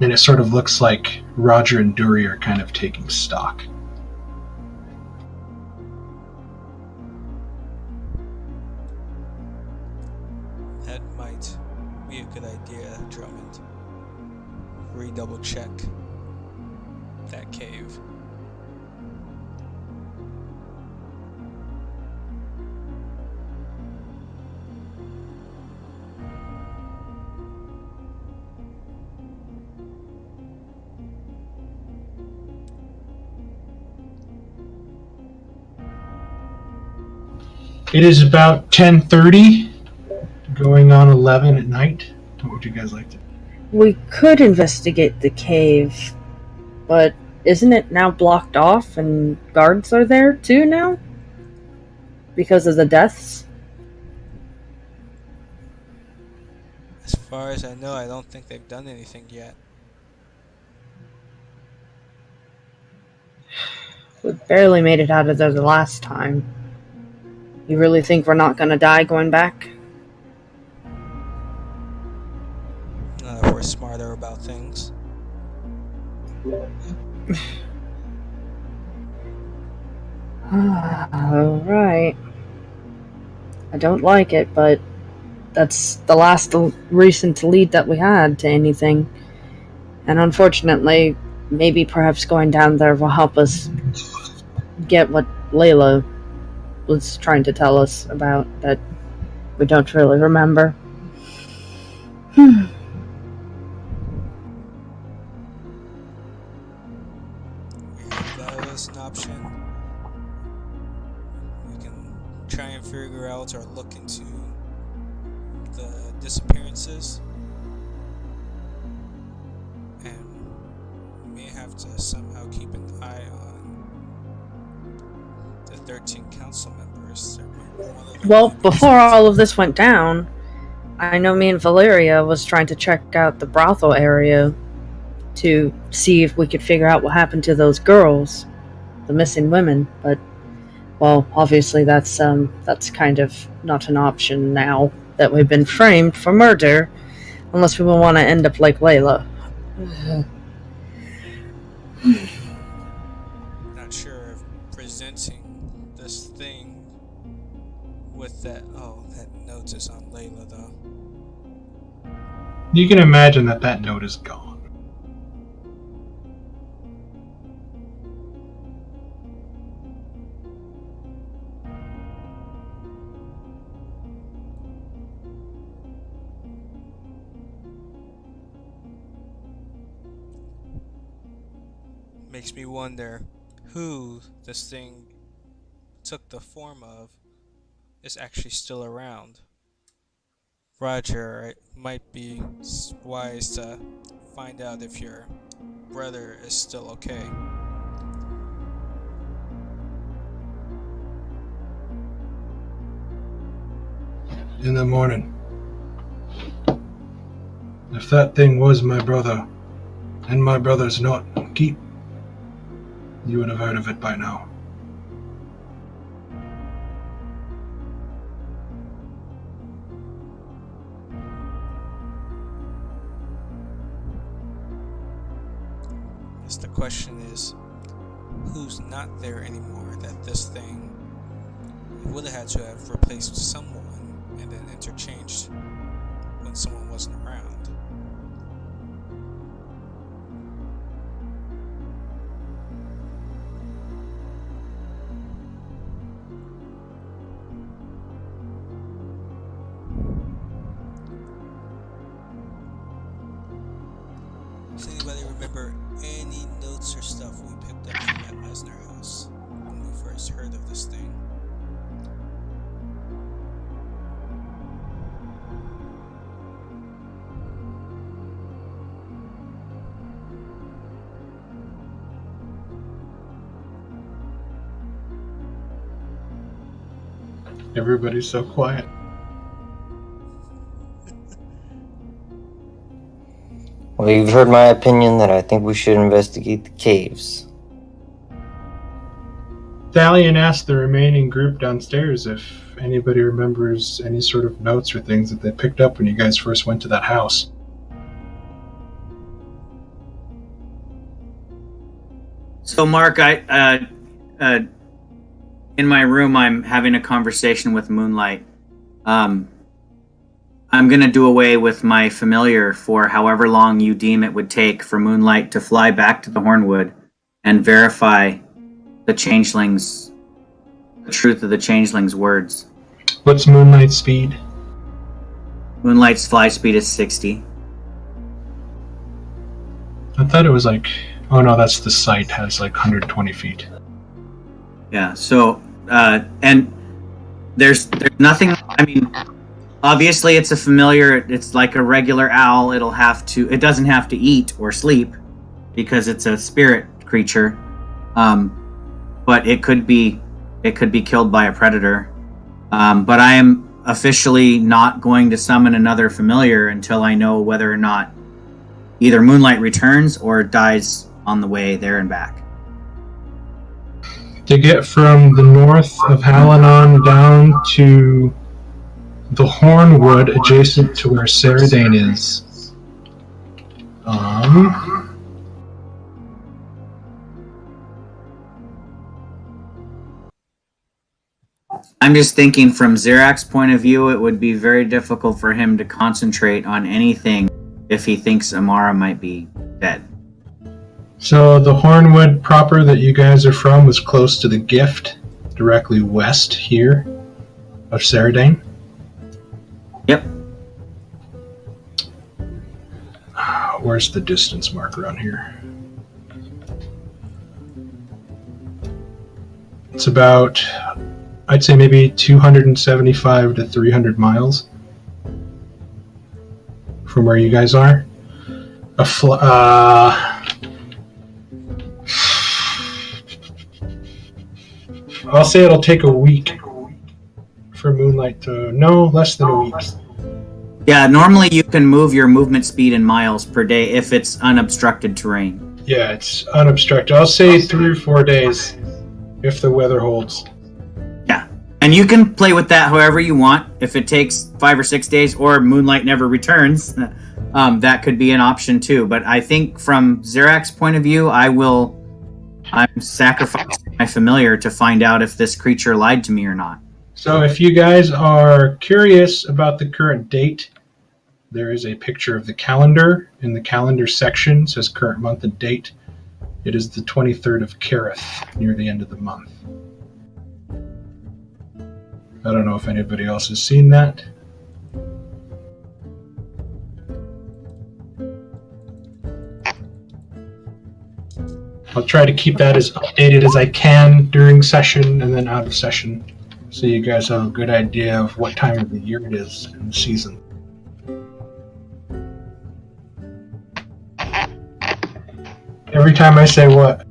And it sort of looks like Roger and Dury are kind of taking stock. That might be a good idea, Drummond. Redouble check that cave. It is about 10:30, going on 11 at night. What would you guys like to do? We could investigate the cave, but isn't it now blocked off and guards are there too now? Because of the deaths? As far as I know, I don't think they've done anything yet. We barely made it out of there the last time. You really think we're not gonna die going back? Not if we're smarter about things. Alright. I don't like it, but that's the last recent lead that we had to anything. And unfortunately, maybe perhaps going down there will help us get what Layla was trying to tell us about that we don't really remember. That is an option. We can try and figure out or look into the disappearances. And we may have to somehow keep an eye on the 13 council members. Well, before all of this went down, I know me and Valeria was trying to check out the brothel area to see if we could figure out what happened to those girls, the missing women, but, well, obviously that's kind of not an option now that we've been framed for murder, unless we want to end up like Layla. Not sure if presenting this thing with that note is on Layla though. You can imagine that note is gone. Makes me wonder who this thing took the form of is actually still around. Roger, it might be wise to find out if your brother is still okay. In the morning. If that thing was my brother, and my brother's not keep, you would have heard of it by now. Guess the question is, who's not there anymore that this thing would have had to have replaced someone and then interchanged when someone wasn't around. Does anybody remember any notes or stuff we picked up from that Eisner house when we first heard of this thing? Everybody's so quiet. Well, you've heard my opinion that I think we should investigate the caves. Thalion asked the remaining group downstairs if anybody remembers any sort of notes or things that they picked up when you guys first went to that house. So, Mark, in my room, I'm having a conversation with Moonlight. I'm going to do away with my familiar for however long you deem it would take for Moonlight to fly back to the Hornwood and verify the changeling's, the truth of the changeling's words. What's Moonlight's speed? Moonlight's fly speed is 60. I thought it was like... Oh no, that's the site, has like 120 feet. Yeah, so, and there's nothing, I mean, obviously it's a familiar, it's like a regular owl, it doesn't have to eat or sleep, because it's a spirit creature, but it could be killed by a predator. But I am officially not going to summon another familiar until I know whether or not either Moonlight returns or dies on the way there and back. To get from the north of Halanon down to the Hornwood adjacent to where Saradane is. I'm just thinking from Zirak's point of view, it would be very difficult for him to concentrate on anything if he thinks Amara might be dead. So the Hornwood proper that you guys are from was close to the Gift, directly west here of Saradane. Yep. Where's the distance marker on here? It's about, I'd say maybe 275 to 300 miles from where you guys are. I'll say it'll take a week for Moonlight to... No, less than a week. Yeah, normally you can move your movement speed in miles per day if it's unobstructed terrain. Yeah, it's unobstructed. I'll say 3 or 4 days if the weather holds. Yeah, and you can play with that however you want. If it takes 5 or 6 days or Moonlight never returns, that could be an option too. But I think from Zirak's point of view, I'm sacrificing my familiar to find out if this creature lied to me or not. So if you guys are curious about the current date, there is a picture of the calendar. In the calendar section, it says current month and date. It is the 23rd of Kareth, near the end of the month. I don't know if anybody else has seen that. I'll try to keep that as updated as I can during session and then out of session, so you guys have a good idea of what time of the year it is in the season. Every time I say what?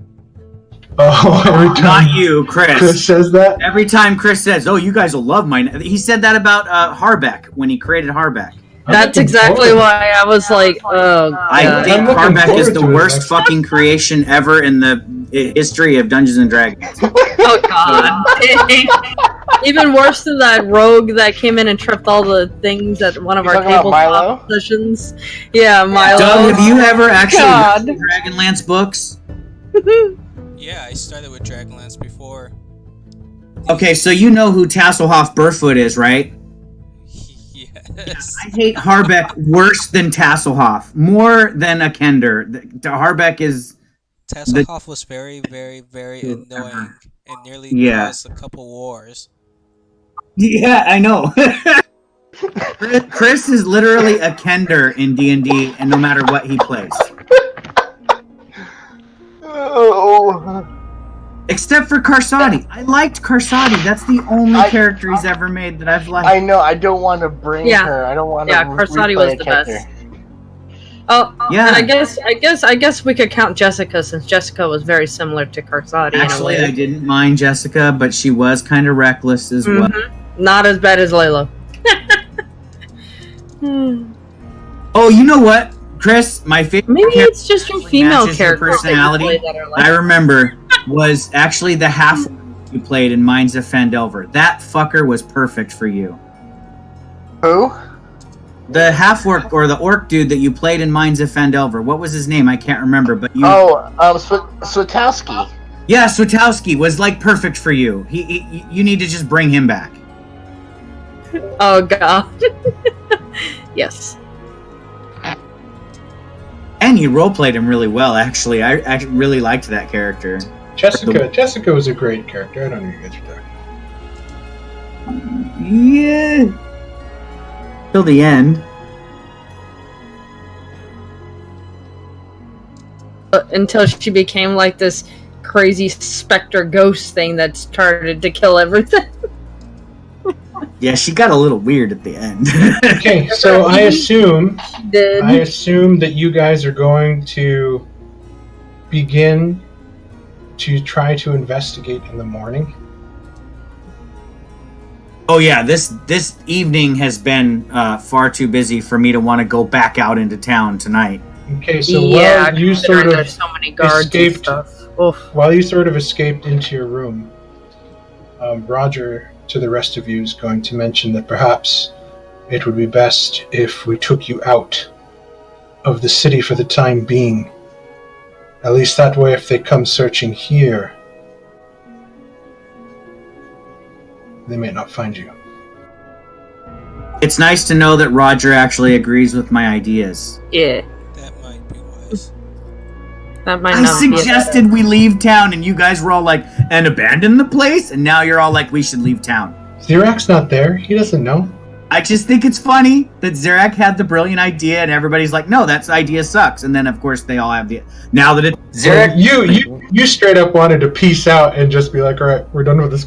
Oh, every time. Not you, Chris. Chris says that? Every time Chris says, "Oh, you guys will love mine," he said that about Harbeck when he created Harbeck. That's exactly why I was like, oh, God. I think Harbeck is the worst fucking creation ever in the history of Dungeons and Dragons. Oh, God. Even worse than that rogue that came in and tripped all the things at one of our tabletop sessions. Yeah, Milo. Doug, have you ever actually read the Dragonlance books? Yeah, I started with Dragonlance before. Okay, so you know who Tasselhoff Burfoot is, right? Yes. I hate Harbeck worse than Tasselhoff. More than a Kender. Harbeck is... Tasselhoff was very, very, very annoying and nearly caused a couple wars. Yeah, I know. Chris is literally a Kender in D&D, and no matter what he plays. Oh. Except for Karsadi. I liked Karsadi. That's the only character he's ever made that I've liked. I know. I don't want to bring her. I don't want to. Yeah, Karsadi was the best. Oh, yeah. And I guess we could count Jessica, since Jessica was very similar to Karsadi. Actually, I didn't mind Jessica, but she was kind of reckless as well. Not as bad as Layla. Oh, you know what, Chris? My favorite. Maybe it's just your female character characters. Personality. I remember was actually the half you played in Mines of Phandelver. That fucker was perfect for you. Who? The half-orc or the orc dude that you played in Mines of Phandelver. What was his name? I can't remember, but you... Switowski. Yeah, Switowski was, like, perfect for you. You need to just bring him back. Oh, God. Yes. And you roleplayed him really well, actually. I really liked that character. Jessica was a great character. I don't know what you guys are talking. Yeah. Till the end. Until she became like this crazy specter ghost thing that started to kill everything. Yeah, she got a little weird at the end. Okay, so I assume Did that you guys are going to begin to try to investigate in the morning. Oh yeah, this evening has been far too busy for me to want to go back out into town tonight. Okay, so yeah, while you considering sort of there's so many guards escaped, and stuff. Oof. while you sort of escaped into your room, Roger, to the rest of you, is going to mention that perhaps it would be best if we took you out of the city for the time being. At least that way, if they come searching here, they may not find you. It's nice to know that Roger actually agrees with my ideas. Yeah, That might be wise. that might I not be suggested we leave town, and you guys were all like, and abandon the place? And now you're all like, we should leave town. Xerak's not there. He doesn't know. I just think it's funny that Zarak had the brilliant idea, and everybody's like, no, that idea sucks. And then, of course, they all have the... Now that it... Xerak, You straight up wanted to peace out and just be like, all right, we're done with this.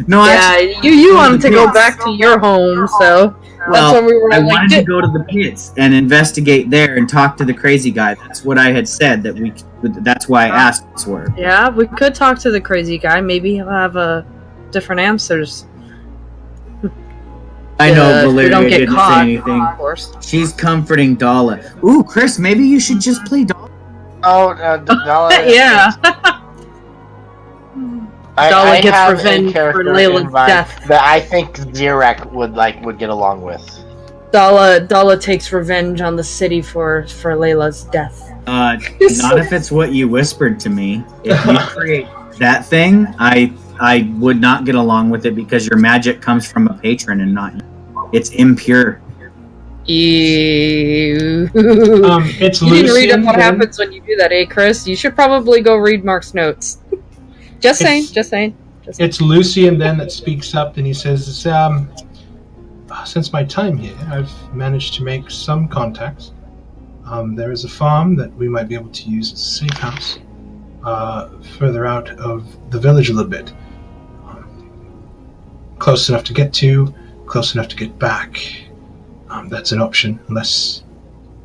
No, Yeah, you wanted to go back to your home, so that's Well, when we were I like, wanted to go to the pits and investigate there and talk to the crazy guy. That's what I had said. That's why I asked for. yeah, we could talk to the crazy guy. Maybe he'll have different answers. I know if we Valeria don't get didn't caught, say anything. of course. She's comforting Dala. Ooh, Chris, maybe you should just play Dala. Oh, Dala. Yeah. Dala gets have a revenge for character Layla's in mind death. that I think Xerak would get along with. Dala takes revenge on the city for Layla's death. Not if it's what you whispered to me. If you create that thing, I would not get along with it because your magic comes from a patron and not you. It's impure. Ew. It's You didn't read up Lucian, what then. happens when you do that, Chris? You should probably go read Mark's notes. Just saying. It's Lucian then that speaks up, and he says, since my time here, I've managed to make some contacts. There is a farm that we might be able to use as a safe house further out of the village a little bit. Close enough to get to, close enough to get back. That's an option, unless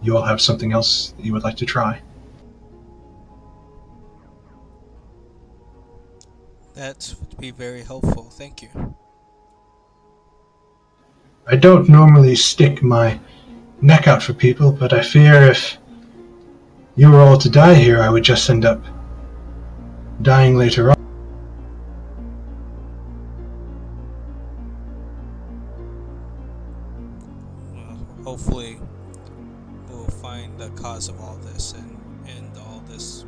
you all have something else that you would like to try. That would be very helpful. Thank you. I don't normally stick my neck out for people, but I fear if you were all to die here, I would just end up dying later on. Hopefully, we'll find the cause of all this and end all this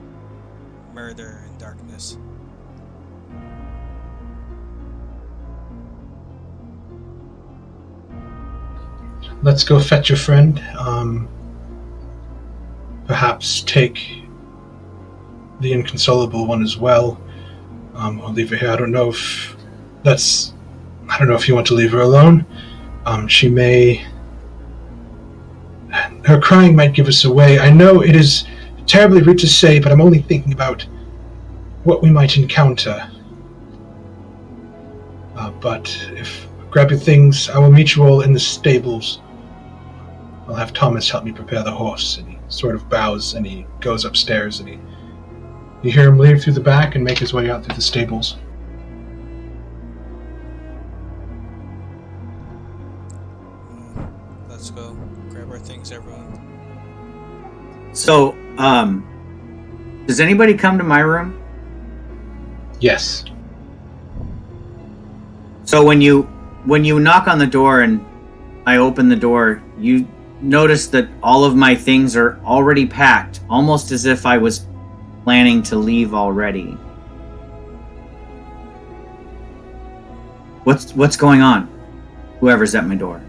murder and darkness. Let's go fetch your friend. Perhaps take the inconsolable one as well. I'll leave her here. I don't know if you want to leave her alone. She may... Her crying might give us away. I know it is terribly rude to say, but I'm only thinking about what we might encounter. But if grab your things, I will meet you all in the stables. I'll have Thomas help me prepare the horse. And he sort of bows and he goes upstairs and you hear him leave through the back and make his way out through the stables. Let's go. Grab our things, everyone. So, does anybody come to my room? Yes. So when you knock on the door and I open the door, you notice that all of my things are already packed, almost as if I was planning to leave already. What's going on? Whoever's at my door.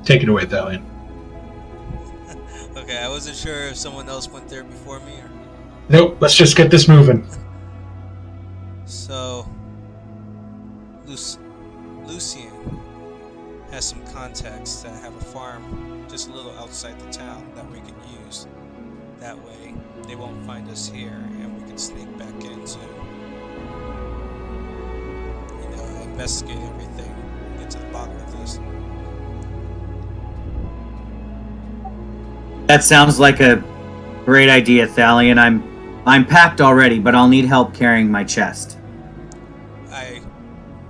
Take it away, Thalion. Okay, I wasn't sure if someone else went there before me or... Nope, let's just get this moving. So, Lucien has some contacts that have a farm just a little outside the town that we can use. That way, they won't find us here, and we can sneak back into, investigate everything, and get to the bottom of this. That sounds like a great idea, Thalion. I'm packed already, but I'll need help carrying my chest. I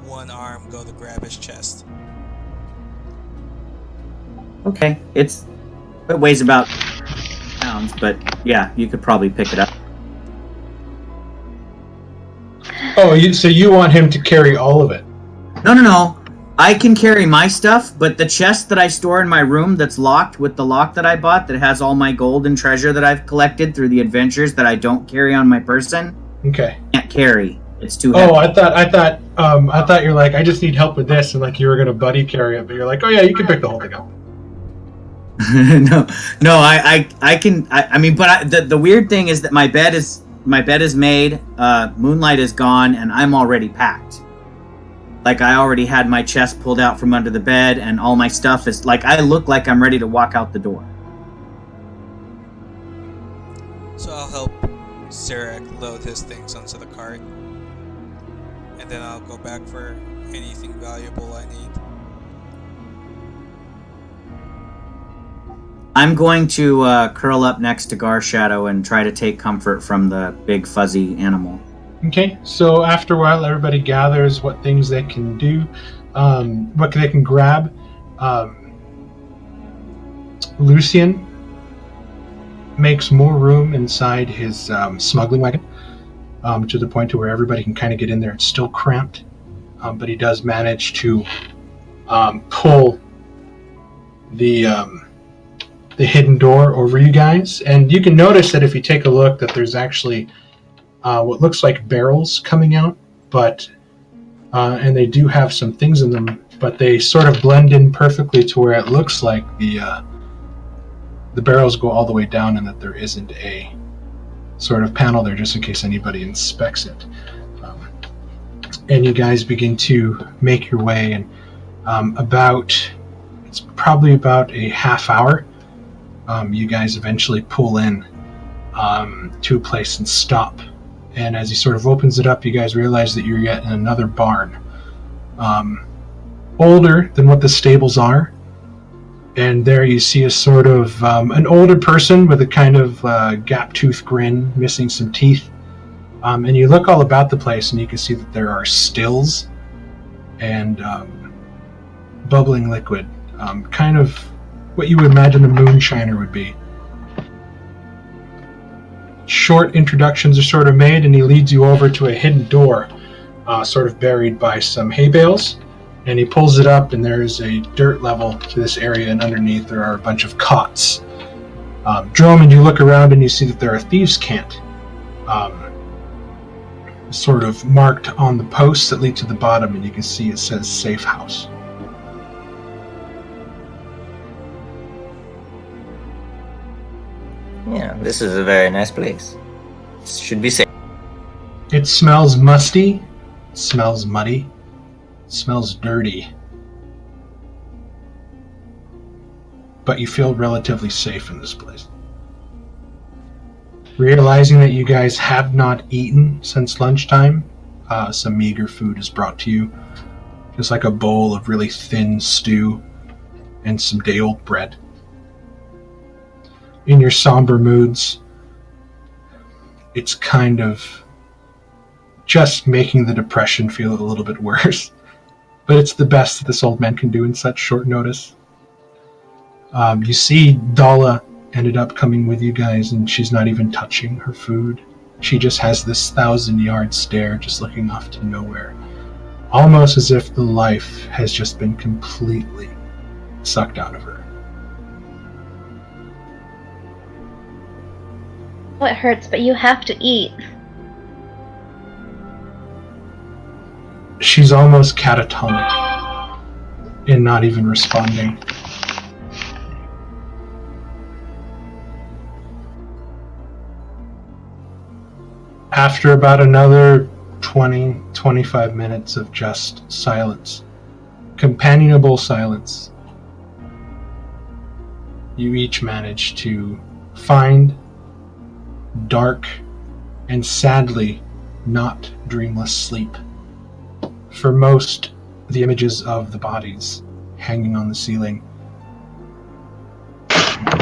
one arm go to grab his chest. Okay, it weighs about pounds, but yeah, you could probably pick it up. Oh, so you want him to carry all of it? No. I can carry my stuff, but the chest that I store in my room that's locked with the lock that I bought that has all my gold and treasure that I've collected through the adventures that I don't carry on my person. Okay. Can't carry. It's too heavy. Oh, I thought you're like, I just need help with this, and like you were gonna buddy carry it, but you're like, oh yeah, you can pick the whole thing up. no, I can. I mean, but the weird thing is that my bed is made. Moonlight is gone, and I'm already packed. Like, I already had my chest pulled out from under the bed, and all my stuff is, like, I look like I'm ready to walk out the door. So I'll help Zarek load his things onto the cart. And then I'll go back for anything valuable I need. I'm going to curl up next to Garshadow and try to take comfort from the big fuzzy animal. Okay, so after a while, everybody gathers what things they can do, what they can grab. Lucien makes more room inside his smuggling wagon, to the point to where everybody can kind of get in there. It's still cramped, but he does manage to pull the hidden door over you guys. And you can notice that if you take a look that there's actually what looks like barrels coming out, but and they do have some things in them, but they sort of blend in perfectly to where it looks like the barrels go all the way down, and that there isn't a sort of panel there just in case anybody inspects it. And you guys begin to make your way, and it's probably about a half hour. You guys eventually pull in to a place and stop. And as he sort of opens it up, you guys realize that you're yet in another barn. Older than what the stables are. And there you see a sort of an older person with a kind of gap-toothed grin, missing some teeth. And you look all about the place, and you can see that there are stills and bubbling liquid. Kind of what you would imagine a moonshiner would be. Short introductions are sort of made, and he leads you over to a hidden door, sort of buried by some hay bales. And he pulls it up, and there is a dirt level to this area, and underneath there are a bunch of cots. Drummond, you look around, and you see that there are thieves' cant, sort of marked on the posts that lead to the bottom, and you can see it says safe house. Yeah, this is a very nice place. Should be safe. It smells musty, it smells muddy, it smells dirty. But you feel relatively safe in this place. Realizing that you guys have not eaten since lunchtime, some meager food is brought to you. Just like a bowl of really thin stew and some day-old bread. In your somber moods, it's kind of just making the depression feel a little bit worse. But it's the best that this old man can do in such short notice. You see Dala ended up coming with you guys, and she's not even touching her food. She just has this 1,000-yard stare, just looking off to nowhere. Almost as if the life has just been completely sucked out of her. Oh, it hurts, but you have to eat. She's almost catatonic and not even responding. After about another 20-25 minutes of just silence, companionable silence, you each manage to find dark and sadly not dreamless sleep. For most, the images of the bodies hanging on the ceiling,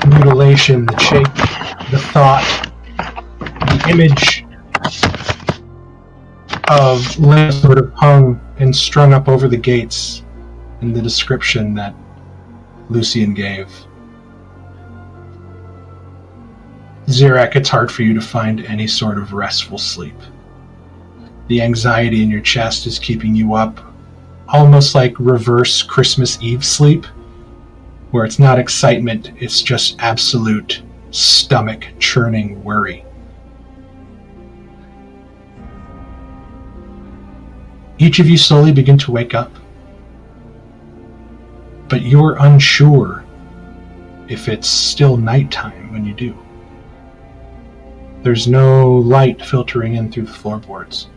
mutilation, the shape, the thought, the image of Liz sort of hung and strung up over the gates in the description that Lucian gave. Zirak, it's hard for you to find any sort of restful sleep. The anxiety in your chest is keeping you up, almost like reverse Christmas Eve sleep, where it's not excitement, it's just absolute stomach-churning worry. Each of you slowly begin to wake up, but you're unsure if it's still nighttime when you do. There's no light filtering in through the floorboards.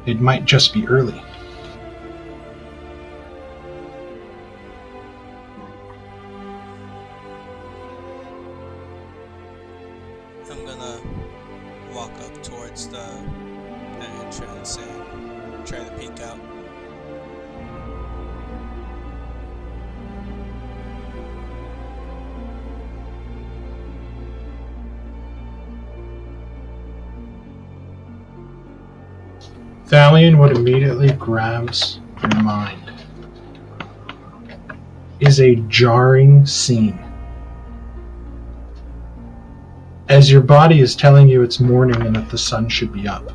It might just be early. I'm gonna walk up towards the entrance and try to peek out. Thalion, what immediately grabs your mind is a jarring scene. As your body is telling you it's morning and that the sun should be up.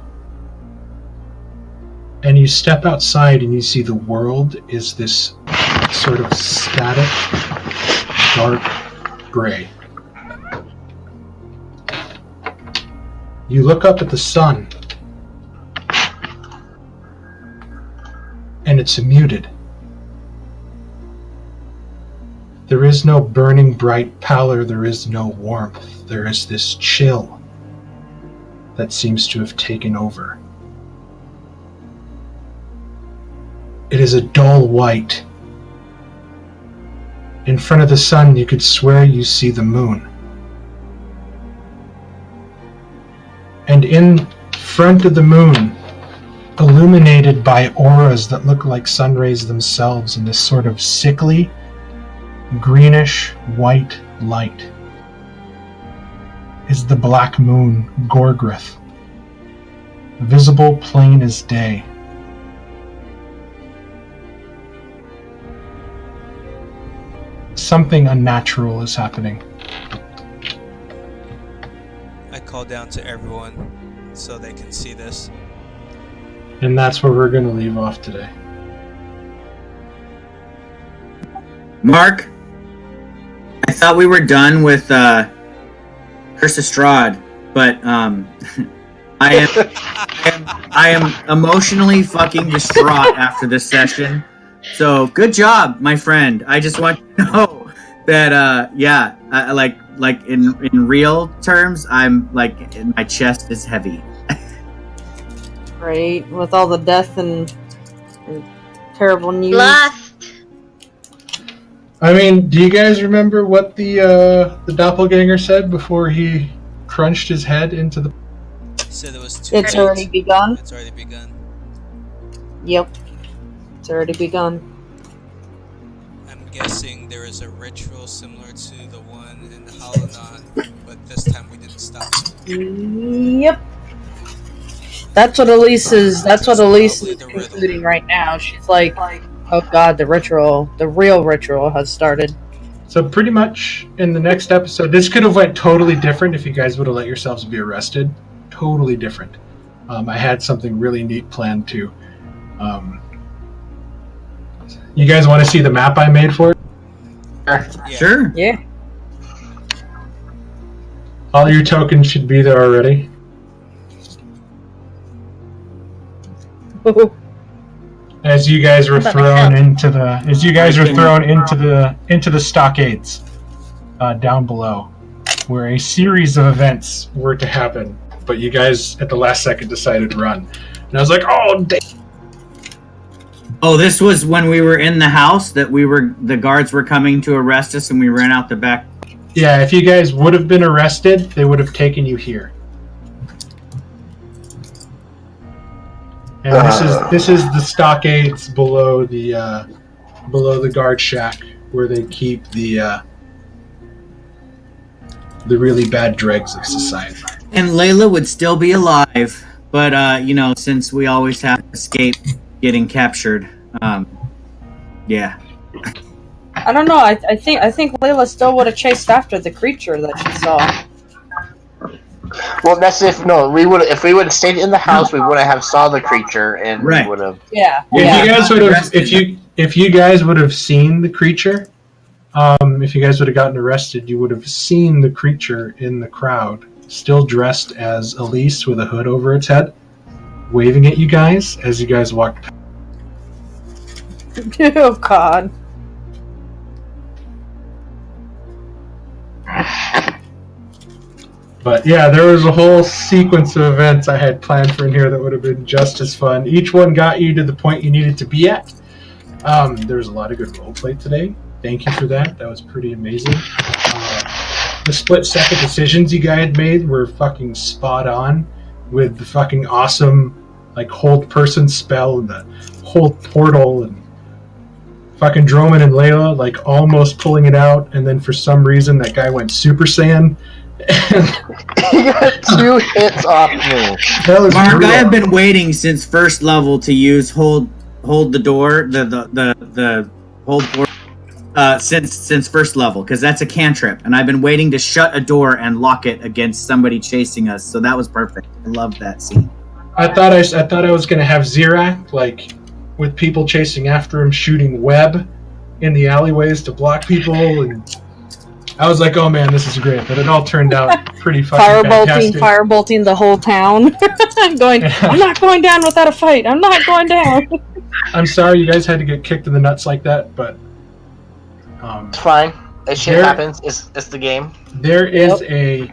And you step outside and you see the world is this sort of static, dark gray. You look up at the sun, and it's muted. There is no burning bright pallor, there is no warmth, there is this chill that seems to have taken over. It is a dull white. In front of the sun, you could swear you see the moon. And in front of the moon, illuminated by auras that look like sun rays themselves in this sort of sickly, greenish white light, is the black moon Gorgrith, visible plain as day. Something unnatural is happening. I call down to everyone so they can see this. And that's where we're going to leave off today. Mark, I thought we were done with Curse of Strahd, but I am emotionally fucking distraught after this session. So good job, my friend. I just want you to know that like in real terms, I'm like my chest is heavy. Right, with all the death and terrible news. Lost. I mean, do you guys remember what the doppelganger said before he crunched his head into the... Said it was too It's late. already begun. It's already begun. Yep, it's already begun. I'm guessing there is a ritual similar to the one in Halanon, but this time we didn't stop. Yep. That's what Elise is concluding right now. She's like, oh god, the real ritual has started. So pretty much in the next episode, this could have went totally different if you guys would have let yourselves be arrested. Totally different. I had something really neat planned too. You guys want to see the map I made for it? Yeah. Sure. Yeah. All your tokens should be there already. As you guys were thrown into the stockades down below, where a series of events were to happen, but you guys at the last second decided to run. And I was like, oh, damn. Oh, this was when we were in the house that the guards were coming to arrest us, and we ran out the back. Yeah, if you guys would have been arrested, they would have taken you here. And this is the stockades below the guard shack where they keep the really bad dregs of society. And Layla would still be alive, but since we always have to escape getting captured, yeah. I don't know. I think Layla still would have chased after the creature that she saw. Well, that's if we would have stayed in the house, we wouldn't have saw the creature, and Right. we would have. Yeah. If you guys would have seen the creature, if you guys would have gotten arrested, you would have seen the creature in the crowd, still dressed as Elise with a hood over its head, waving at you guys as you guys walked past. Oh God. But yeah, there was a whole sequence of events I had planned for in here that would have been just as fun. Each one got you to the point you needed to be at. There was a lot of good roleplay today. Thank you for that. That was pretty amazing. The split-second decisions you guys made were fucking spot on with the fucking awesome hold person spell and the hold portal and fucking Droman and Layla almost pulling it out, and then for some reason that guy went Super Saiyan. You got 2 hits off me. That was Mark, brutal. I have been waiting since first level to use hold the door, the hold portal, since first level, because that's a cantrip, and I've been waiting to shut a door and lock it against somebody chasing us. So that was perfect. I loved that scene. I thought I was gonna have Zirak with people chasing after him, shooting web in the alleyways to block people, and I was like, oh man, this is great. But it all turned out pretty fucking fantastic. Firebolting the whole town. I'm not going down without a fight. I'm not going down. I'm sorry you guys had to get kicked in the nuts like that, but It's fine. That shit happens. It's the game. there is a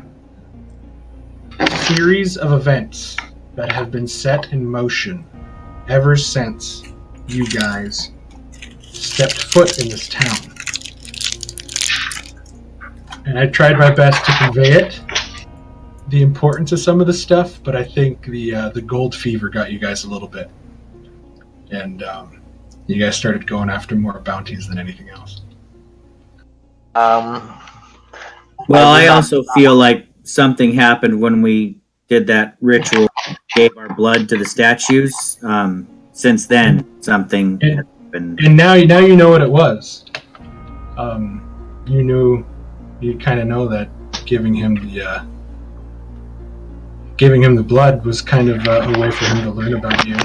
series of events that have been set in motion ever since you guys stepped foot in this town. And I tried my best to convey it, the importance of some of the stuff, but I think the gold fever got you guys a little bit. And you guys started going after more bounties than anything else. Well, I also feel like something happened when we did that ritual, gave our blood to the statues. Since then, something happened. And now you know what it was. You kind of know that giving him the blood was kind of a way for him to learn about you.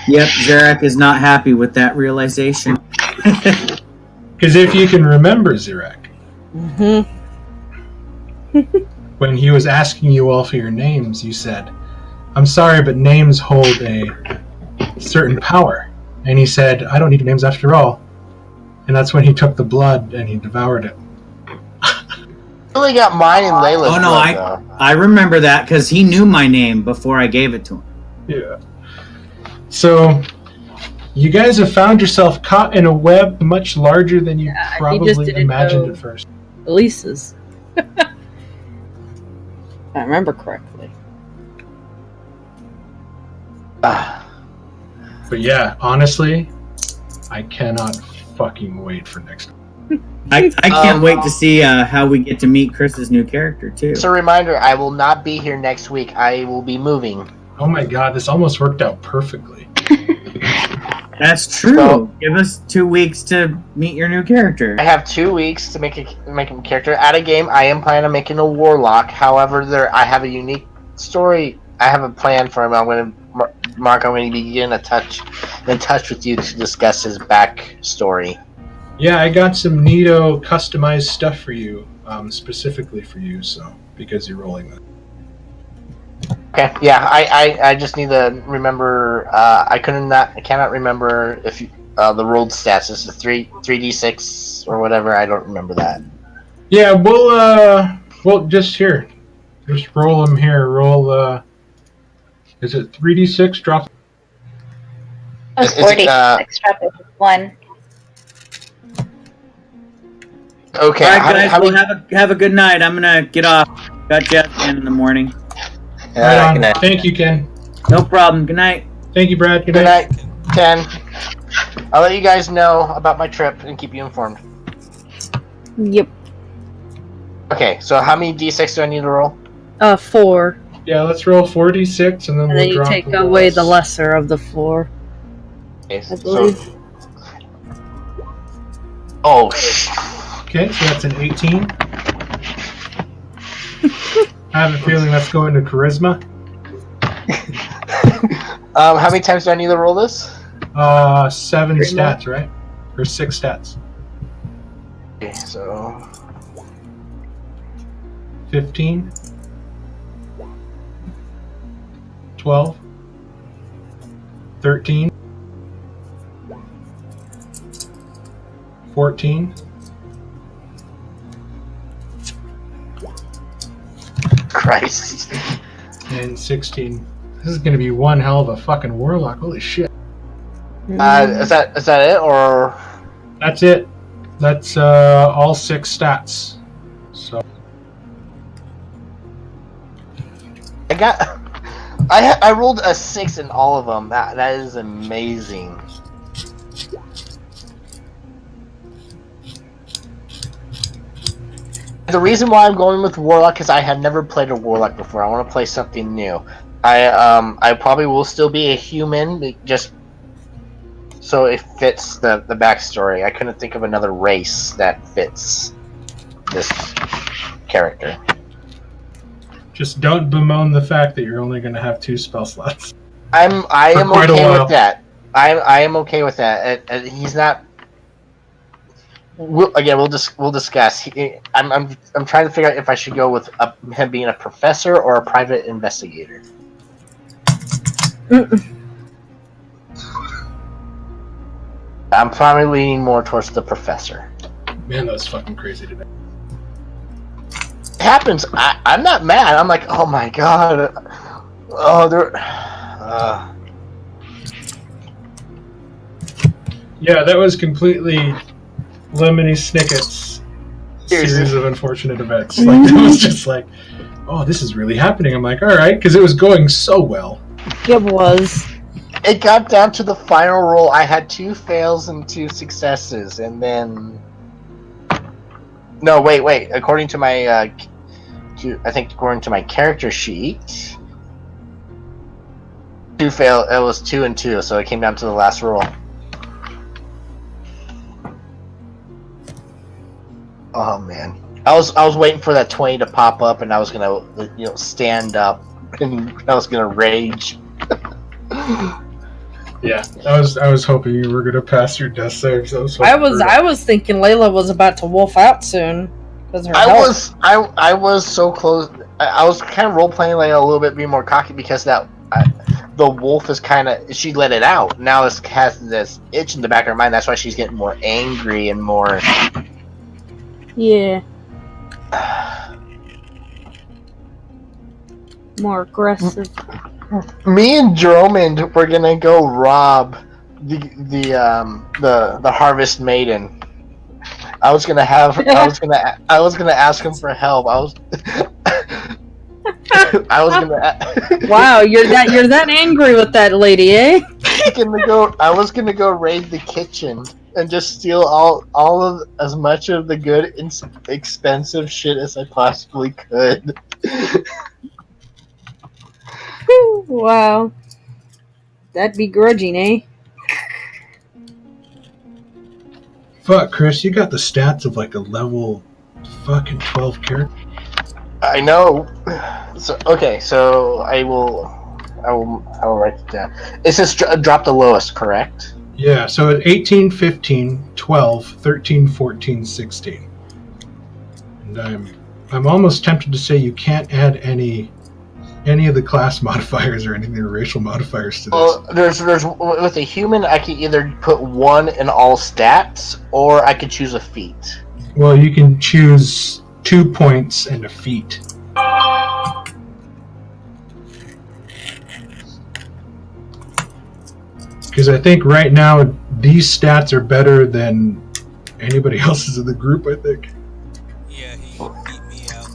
Yep, Zarak is not happy with that realization. Because if you can remember, Zirak, when he was asking you all for your names, you said, "I'm sorry, but names hold a certain power." And he said, "I don't need names after all." And that's when he took the blood and he devoured it. Really got mine and Layla's. Oh no, blood, though. I remember that because he knew my name before I gave it to him. Yeah. So, you guys have found yourself caught in a web much larger than you he just probably didn't imagined know. at first. Elise's. If I remember correctly. But yeah, honestly, I cannot fucking wait for next week. I can't wait to see how we get to meet Chris's new character too. Just a reminder, I will not be here next week. I will be moving. Oh my god, this almost worked out perfectly. That's true. So- Give us 2 weeks to meet your new character. I have 2 weeks to make him a character. At a game, I am planning on making a warlock. However, I have a unique story. I have a plan for him. I'm going to Mark. I'm going to be in touch with you to discuss his backstory. Yeah, I got some neato customized stuff for you, specifically for you. So because you're rolling that. Okay. Yeah. I just need to remember. I cannot remember if the rolled stats. Is the 3d6 or whatever. I don't remember that. Yeah, we'll just here. Just roll them here. Roll, is it 3d6? Drop. It was Is it, 40. Extra 1. Okay. All right, guys. Well, have a good night. I'm gonna get off. Got Jeff in the morning. Right on. good night. Thank you, Ken. No problem. Good night. Thank you, Brad. Good Good night. night, Ken. I'll let you guys know about my trip and keep you informed. Yep. Okay. So how many d6 do I need to roll? 4. Yeah, let's roll 4d6 and then And we'll then you drop take the away rolls. the lesser of the 4. Okay, I believe. Oh. Okay, so that's an 18. I have a feeling that's going to charisma. How many times do I need to roll this? 7 Pretty stats, right? Or 6 stats. Okay, so 15. 12. 13. 14. Christ. And 16. This is going to be one hell of a fucking warlock. Holy shit. Is that it or? That's it. That's all 6 stats. So I rolled a 6 in all of them. That is amazing. The reason why I'm going with Warlock is I have never played a Warlock before. I want to play something new. I probably will still be a human, just so it fits the backstory. I couldn't think of another race that fits this character. just don't bemoan the fact that you're only going to have 2 spell slots. I For am quite a okay while. with that. I am okay with that. He's not. We'll discuss. I'm trying to figure out if I should go with him being a professor or a private investigator. I'm probably leaning more towards the professor. Man, that was fucking crazy today. It happens. I'm not mad. I'm like, oh my god. Oh, they're. Yeah, that was completely Lemony Snicket's Seriously. series of unfortunate events. Like, it was just like, oh, this is really happening. I'm like, all right, because it was going so well. It was. It got down to the final roll. I had 2 fails and 2 successes, and then. No, wait. According to my, I think according to my character sheet, 2 fail. It was 2 and 2, so it came down to the last roll. Oh man, I was waiting for that 20 to pop up, and I was gonna, stand up, and I was gonna rage. Yeah, I was hoping you were gonna pass your death saves. I was thinking Layla was about to wolf out soon because her health. I was so close. I was kind of role playing like a little bit, being more cocky because the wolf is kind of, she let it out. Now it has this itch in the back of her mind. That's why she's getting more angry and more. Yeah. More aggressive. Me and Dromond were gonna go rob the Harvest Maiden. I was gonna ask him for help. I was gonna. Wow, you're that angry with that lady, eh? I was gonna go raid the kitchen and just steal all of as much of the good expensive shit as I possibly could. Wow. That'd be grudging, eh? Fuck, Chris, you got the stats of like a level fucking 12 character. I know. So okay, so I will write it down. It says drop the lowest, correct? Yeah, so at 18, 15, 12, 13, 14, 16. And I'm almost tempted to say you can't add any of the class modifiers or anything, or racial modifiers to this. Well, there's with a human, I could either put 1 in all stats, or I could choose a feat. Well, you can choose 2 points and a feat. Because I think right now these stats are better than anybody else's in the group, I think. Yeah, he beat me out.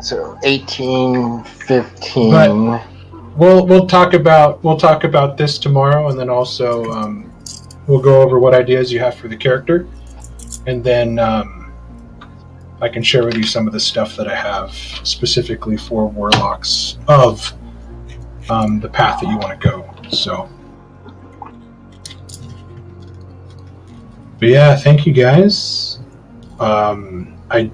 So 18, 15. But we'll talk about this tomorrow, and then also we'll go over what ideas you have for the character, and then I can share with you some of the stuff that I have specifically for warlocks of the path that you want to go. So, but yeah, thank you guys. I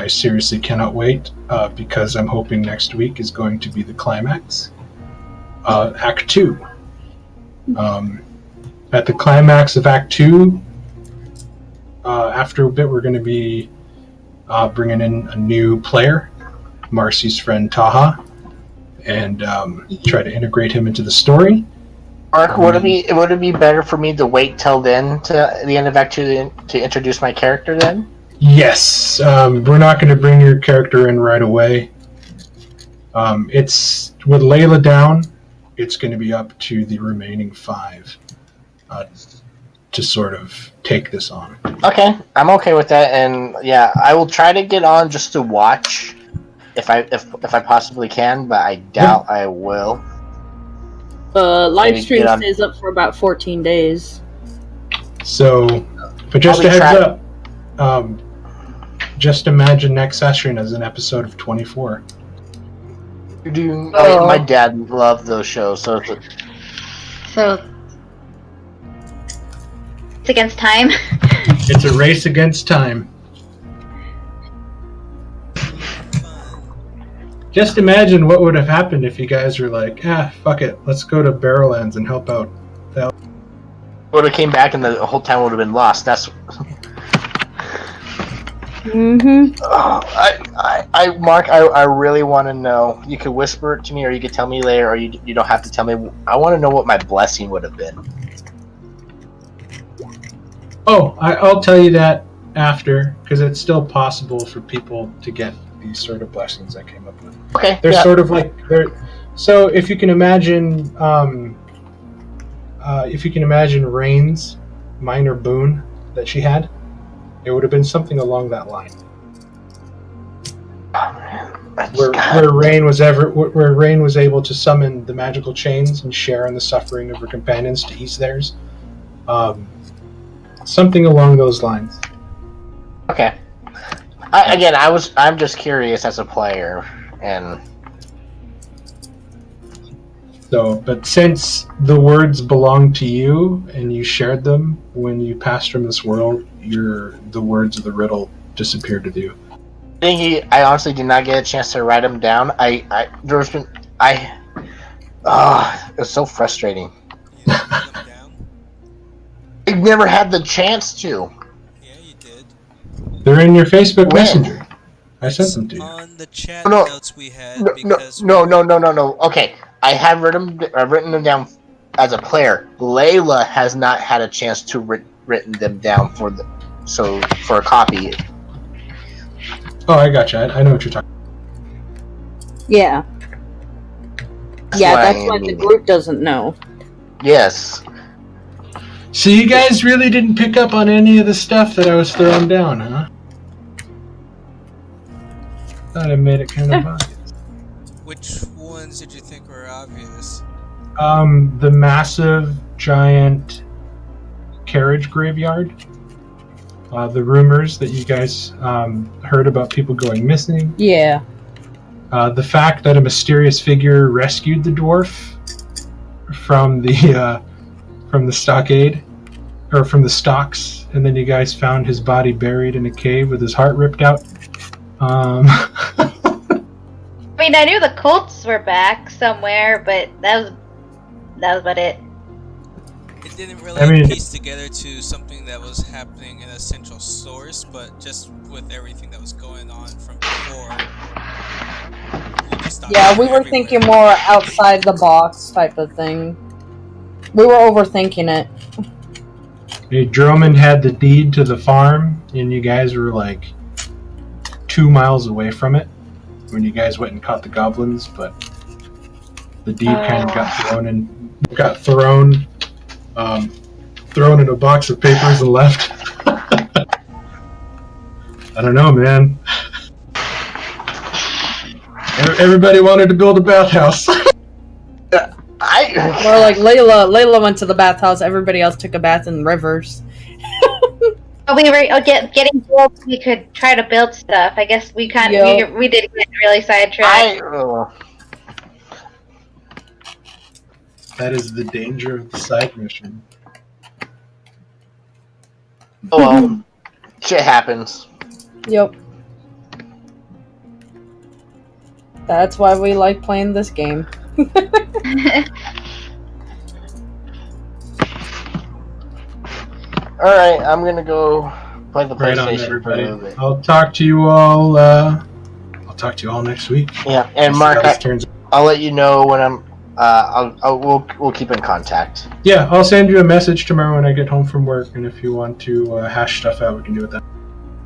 seriously cannot wait because I'm hoping next week is going to be the climax. Act 2. At the climax of Act 2, after a bit, we're going to be bringing in a new player, Marcy's friend Taha, and try to integrate him into the story. Mark, would it be better for me to wait till then, to the end of Act 2, to introduce my character then? Yes, we're not going to bring your character in right away. It's with Layla down. It's going to be up to the remaining 5 to sort of take this on. Okay, I'm okay with that, and yeah, I will try to get on just to watch, if I possibly can, but I doubt I will. The live Maybe stream get on- stays up for about 14 days. So, but just I'll a be heads up, just imagine next session as an episode of 24. My dad loved those shows, so So it's against time. It's a race against time. Just imagine what would have happened if you guys were like, fuck it, let's go to Barrowlands and help out. would have came back and the whole town would have been lost. That's. Mark, I really want to know. You could whisper it to me, or you could tell me later, or you don't have to tell me. I want to know what my blessing would have been. Oh, I'll tell you that after, because it's still possible for people to get these sort of blessings I came up with. Okay. They're sort of like so if you can imagine, Rain's minor boon that she had, it would have been something along that line. Where Rain was able to summon the magical chains and share in the suffering of her companions to ease theirs. Something along those lines. Okay. I'm just curious as a player, and so, but since the words belong to you and you shared them when you passed from this world, the words of the riddle disappeared with you. I honestly did not get a chance to write them down. It was so frustrating. You didn't put them down? I never had the chance to. Yeah, you did. They're in your Facebook When? Messenger. I sent them to you. On the chat No. notes we had, No. because Okay, I have written them down as a player. Layla has not had a chance to written them down for a copy. Oh, I gotcha. I know what you're talking Yeah. That's Yeah, why that's I why the mean- group doesn't know. Yes. So you guys really didn't pick up on any of the stuff that I was throwing down, huh? Thought I made it kind of obvious. which ones did you think were obvious? The massive, giant carriage graveyard. The rumors that you guys heard about people going missing. Yeah. The fact that a mysterious figure rescued the dwarf from the stockade. or from the stocks, and then you guys found his body buried in a cave with his heart ripped out. I mean, I knew the Colts were back somewhere, but that was about it. It didn't really piece together to something that was happening in a central source, but just with everything that was going on from before. Yeah, we were thinking more outside the box type of thing. We were overthinking it. Drummond had the deed to the farm, and you guys were like 2 miles away from it when you guys went and caught the goblins, but the deed kind of got thrown in a box of papers and left. I don't know, man. Everybody wanted to build a bathhouse. Or like Layla went to the bathhouse. Everybody else took a bath in rivers. We were getting told we could try to build stuff. I guess we we did get really sidetracked. That is the danger of the side mission. Oh well, shit happens. Yep. That's why we like playing this game. Alright, I'm gonna go play the Right on, PlayStation for a everybody. little bit. I'll talk to you all. I'll talk to you all next week. Yeah, and See Mark, how this turns. I'll let you know when I'm. We'll keep in contact. Yeah, I'll send you a message tomorrow when I get home from work, and if you want to hash stuff out, we can do it then.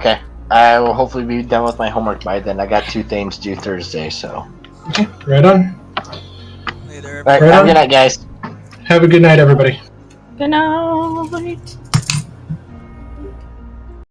Okay, I will hopefully be done with my homework by then. I got 2 things due Thursday, so. Okay, right on. Later. All right, Right have on. a good night, guys. Have a good night, everybody. Good night.